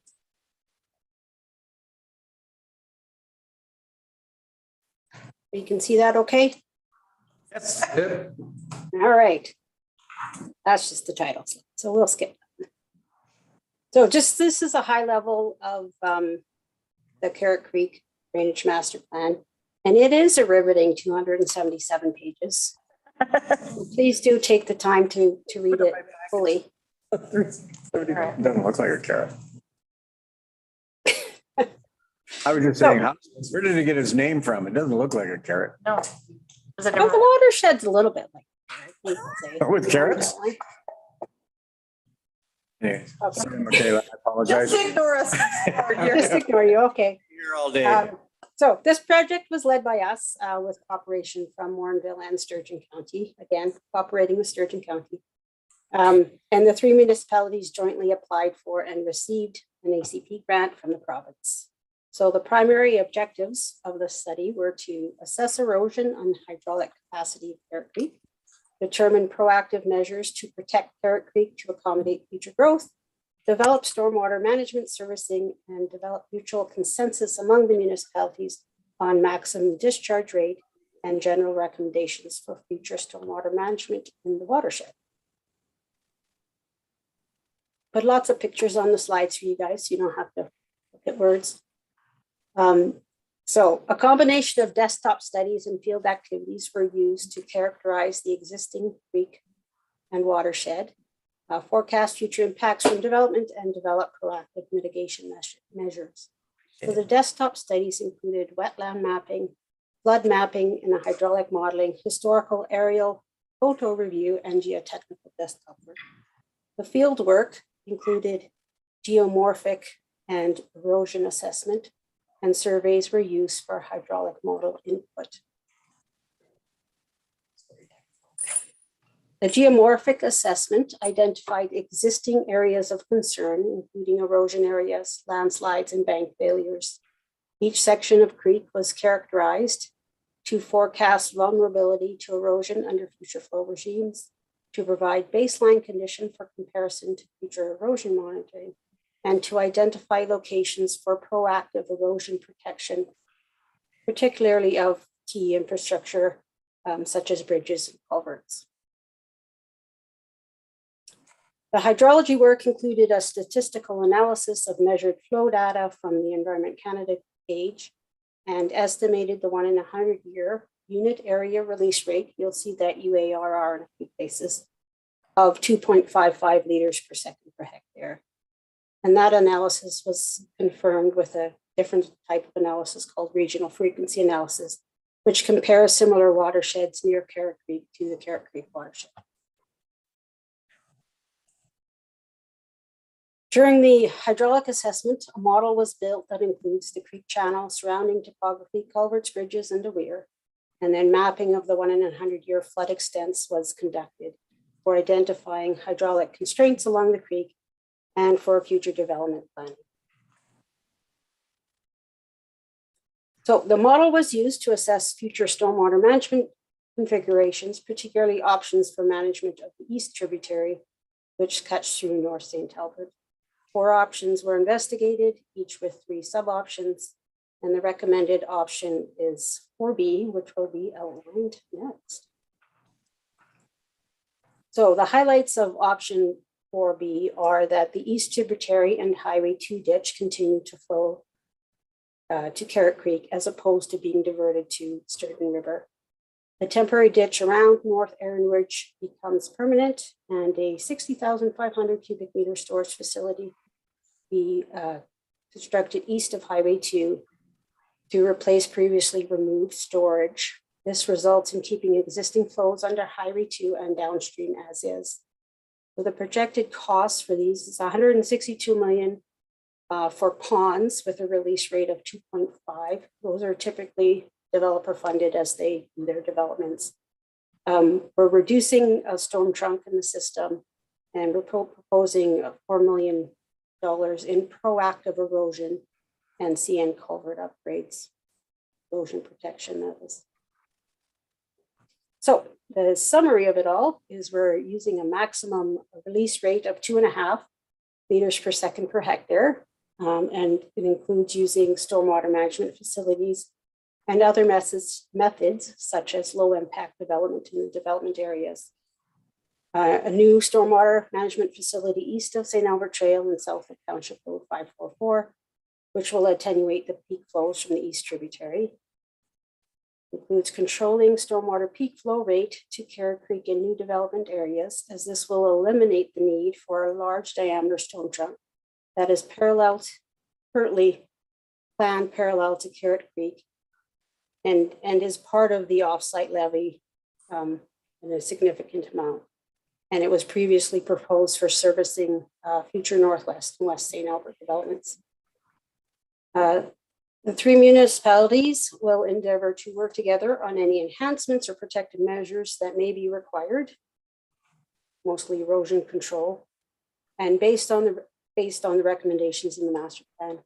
You can see that okay? Yes. Yep. All right. That's just the title, so we'll skip. So this is a high level of the Carrot Creek Drainage Master Plan. And it is a riveting 277 pages. Please do take the time to read it fully. Doesn't look like a carrot. I was just saying, where did he get his name from? It doesn't look like a carrot. No. Well, the watershed's a little bit like carrot. With carrots? Anyways, sorry, Michaela, I apologize. Just ignore us. Just ignore you, okay. Here all day. So this project was led by us with cooperation from Warrenville and Sturgeon County, again, cooperating with Sturgeon County. And the 3 municipalities jointly applied for and received an ACP grant from the province. So the primary objectives of the study were to assess erosion and hydraulic capacity of Carrot Creek, determine proactive measures to protect Carrot Creek to accommodate future growth, develop stormwater management servicing, and develop mutual consensus among the municipalities on maximum discharge rate and general recommendations for future stormwater management in the watershed. Put lots of pictures on the slides for you guys, so you don't have to look at words. So a combination of desktop studies and field activities were used to characterize the existing creek and watershed, forecast future impacts from development, and develop proactive mitigation measures. So the desktop studies included wetland mapping, flood mapping, and a hydraulic modeling, historical aerial photo review, and geotechnical desktop work. The field work included geomorphic and erosion assessment, and surveys were used for hydraulic model input. The geomorphic assessment identified existing areas of concern, including erosion areas, landslides, and bank failures. Each section of creek was characterized to forecast vulnerability to erosion under future flow regimes, to provide baseline condition for comparison to future erosion monitoring, and to identify locations for proactive erosion protection, particularly of key infrastructure such as bridges and culverts. The hydrology work included a statistical analysis of measured flow data from the Environment Canada gauge and estimated the 1 in 100 year unit area release rate. You'll see that UARR in a few places of 2.55 liters per second per hectare. And that analysis was confirmed with a different type of analysis called regional frequency analysis, which compares similar watersheds near Carrot Creek to the Carrot Creek watershed. During the hydraulic assessment, a model was built that includes the creek channel, surrounding topography, culverts, bridges, and a weir. And then mapping of the 1 in 100 year flood extents was conducted for identifying hydraulic constraints along the creek and for future development planning. So the model was used to assess future stormwater management configurations, particularly options for management of the east tributary, which cuts through North St. Albert. 4 options were investigated, each with 3 sub-options, and the recommended option is 4B, which will be outlined next. So the highlights of option 4B are that the east tributary and Highway 2 ditch continue to flow to Carrot Creek as opposed to being diverted to Sturgeon River. The temporary ditch around North Erin Ridge becomes permanent, and a 60,500 cubic meter storage facility be constructed east of Highway 2 to replace previously removed storage. This results in keeping existing flows under Highway 2 and downstream as is. So the projected cost for these is $162 million for ponds with a release rate of 2.5. Those are typically developer funded as they do their developments. We're reducing a storm trunk in the system, and we're proposing $4 million in proactive erosion and CN culvert upgrades, erosion protection, that is. So the summary of it all is we're using a maximum release rate of 2.5 liters per second per hectare. And it includes using stormwater management facilities and other methods such as low impact development in the development areas. A new stormwater management facility east of St. Albert Trail and south of Township Road 544, which will attenuate the peak flows from the east tributary. Includes controlling stormwater peak flow rate to Carrot Creek in new development areas, as this will eliminate the need for a large diameter storm trunk that is currently planned parallel to Carrot Creek and is part of the offsite levy in a significant amount. And it was previously proposed for servicing future Northwest and West St. Albert developments. The three municipalities will endeavor to work together on any enhancements or protective measures that may be required, mostly erosion control, and based on the recommendations in the master plan.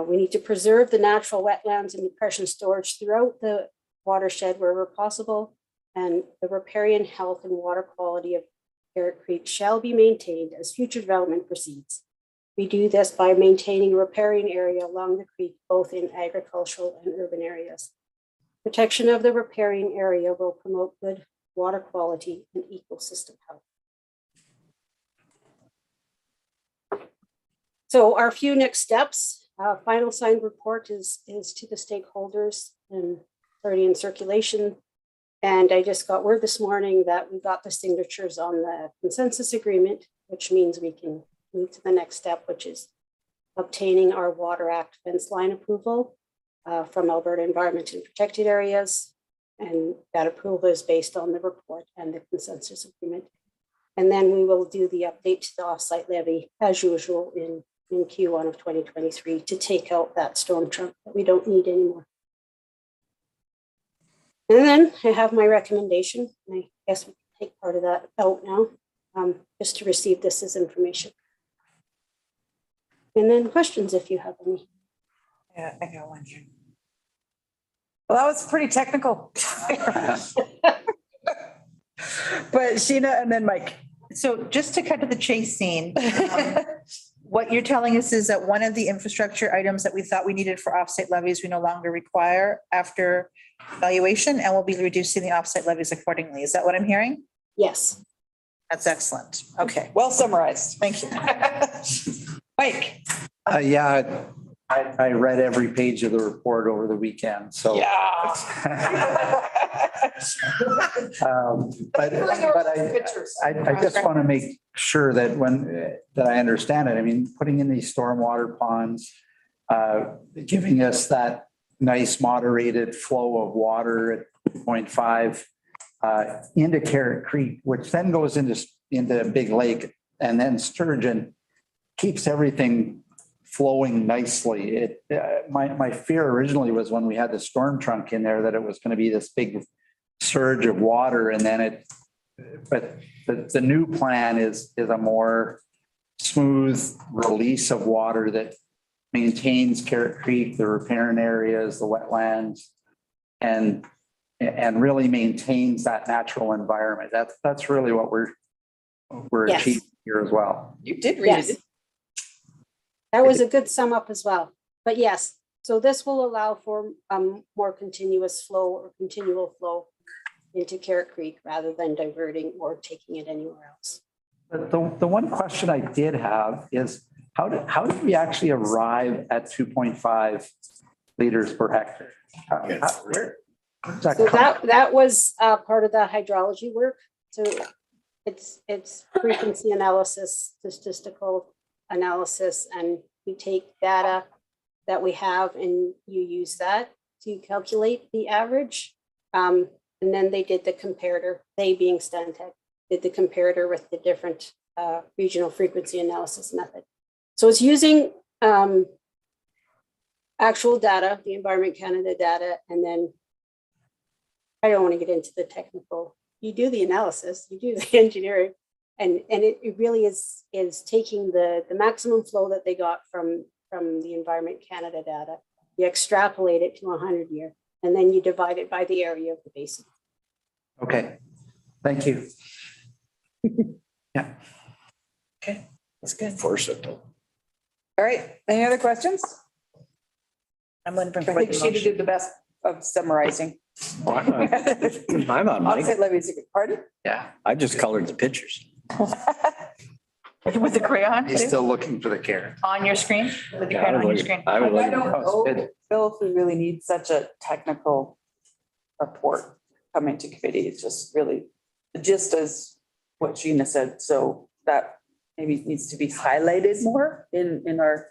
We need to preserve the natural wetlands and depression storage throughout the watershed wherever possible, and the riparian health and water quality of Carrot Creek shall be maintained as future development proceeds. We do this by maintaining a riparian area along the creek, both in agricultural and urban areas. Protection of the riparian area will promote good water quality and ecosystem health. So our few next steps, final signed report is to the stakeholders and already in circulation. And I just got word this morning that we got the signatures on the consensus agreement, which means we can move to the next step, which is obtaining our Water Act fence line approval from Alberta Environment and Protected Areas. And that approval is based on the report and the consensus agreement. And then we will do the update to the offsite levy as usual in Q1 of 2023 to take out that storm trunk that we don't need anymore. And then I have my recommendation, and I guess we can take part of that out now, just to receive this as information. And then questions if you have any. Yeah, I got one here. Well, that was pretty technical. But Sheena and then Mike. So just to cut to the chase scene, what you're telling us is that one of the infrastructure items that we thought we needed for offsite levies, we no longer require after evaluation, and we'll be reducing the offsite levies accordingly. Is that what I'm hearing? Yes. That's excellent. Okay, well summarized. Thank you. Mike. Yeah, I read every page of the report over the weekend, so. Yeah. But I just want to make sure that that I understand it. I mean, putting in these stormwater ponds, giving us that nice moderated flow of water at 0.5 into Carrot Creek, which then goes into Big Lake, and then Sturgeon keeps everything flowing nicely. My fear originally was when we had the storm trunk in there that it was going to be this big surge of water, and then but the new plan is a more smooth release of water that maintains Carrot Creek, the riparian areas, the wetlands, and really maintains that natural environment. That's really what we're Yes. achieving here as well. You did read Yes. it. That was a good sum up as well. But yes, so this will allow for more continuous flow or continual flow into Carrot Creek rather than diverting or taking it anywhere else. But the one question I did have is how did we actually arrive at 2.5 liters per hectare? Where does that So come? that was part of the hydrology work. So it's frequency analysis, statistical analysis, and you take data that we have and you use that to calculate the average. And then they did the comparator, they being Stantec, did the comparator with the different regional frequency analysis method. So it's using actual data, the Environment Canada data, and then I don't want to get into the technical. You do the analysis, you do the engineering, and it really is taking the maximum flow that they got from the Environment Canada data. You extrapolate it to 100-year, and then you divide it by the area of the basin. Okay, thank you. Yeah. Okay, that's good. Force it though. All right, any other questions? I'm going to bring. I think Sheena did the best of summarizing. I'm on Mike. Offset levies, a good party. Yeah, I just colored the pictures. With the crayon? He's too? still looking for the carrot. On your screen, with the Yeah, crayon I on your would- screen. I would like- don't Oh, know, good. Bill, if we really need such a technical report coming to committee. It's just really, just as what Sheena said, so that maybe needs to be highlighted more in our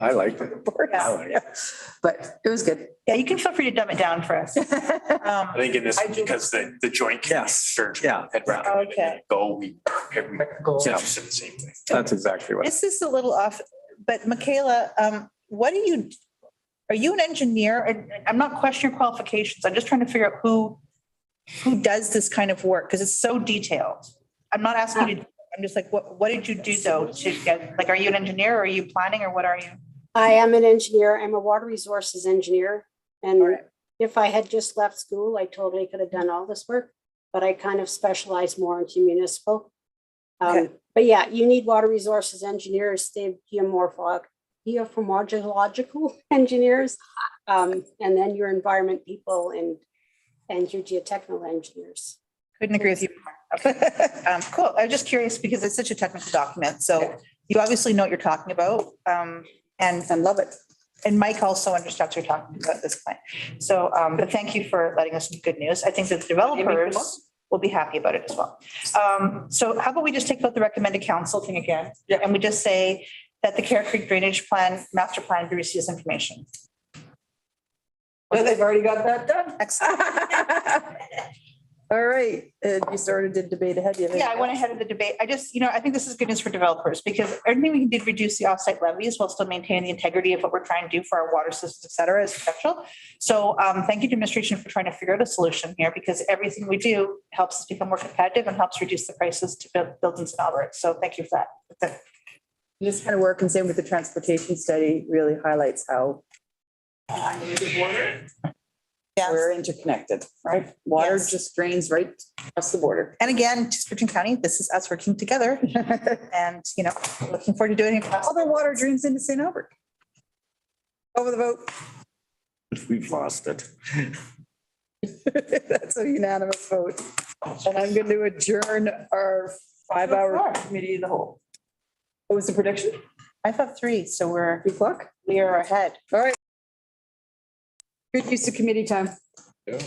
I like it. report. I like it. But it was good. Yeah, you can feel free to dumb it down for us. I think in this, because the joint Yes. search Yeah. had round Okay. we essentially said the same thing. That's exactly right. This is a little off, but Michaela, what do you, Are you an engineer? And I'm not questioning your qualifications. I'm just trying to figure out who does this kind of work, because it's so detailed. I'm not asking you, I'm just like, what did you do though to get, like, are you an engineer or are you planning or what are you? I am an engineer. I'm a water resources engineer. And if I had just left school, I totally could have done all this work, but I kind of specialize more into municipal. But yeah, you need water resources engineers, they geomorphological engineers, and then your environment people and your geotechnical engineers. Couldn't agree with you. Cool. I was just curious because it's such a technical document. So you obviously know what you're talking about. And I love it. And Mike also understands what you're talking about at this point. So, but thank you for letting us know good news. I think that the developers will be happy about it as well. So how about we just take about the recommended council thing again? And we just say that the Carrot Creek Drainage Plan, Master Plan, be received as information. Well, they've already got that done. Excellent. All right, you started the debate ahead. Yeah, I went ahead of the debate. I just, I think this is good news for developers because everything we can do to reduce the offsite levies while still maintaining the integrity of what we're trying to do for our water systems, et cetera, is essential. So thank you to administration for trying to figure out a solution here because everything we do helps us become more competitive and helps reduce the prices to build buildings in Alberta. So thank you for that. This kind of work and same with the transportation study really highlights how we're interconnected, right? Water just drains right across the border. And again, to Spurgeon County, this is us working together and, looking forward to doing it. All the water drains into St. Albert. Over the vote. We've lost it. That's a unanimous vote. And I'm going to adjourn our 5-hour committee of the whole. What was the prediction? I thought 3, so we're 3 o'clock. We are ahead. All right. Good use of committee time. Yeah.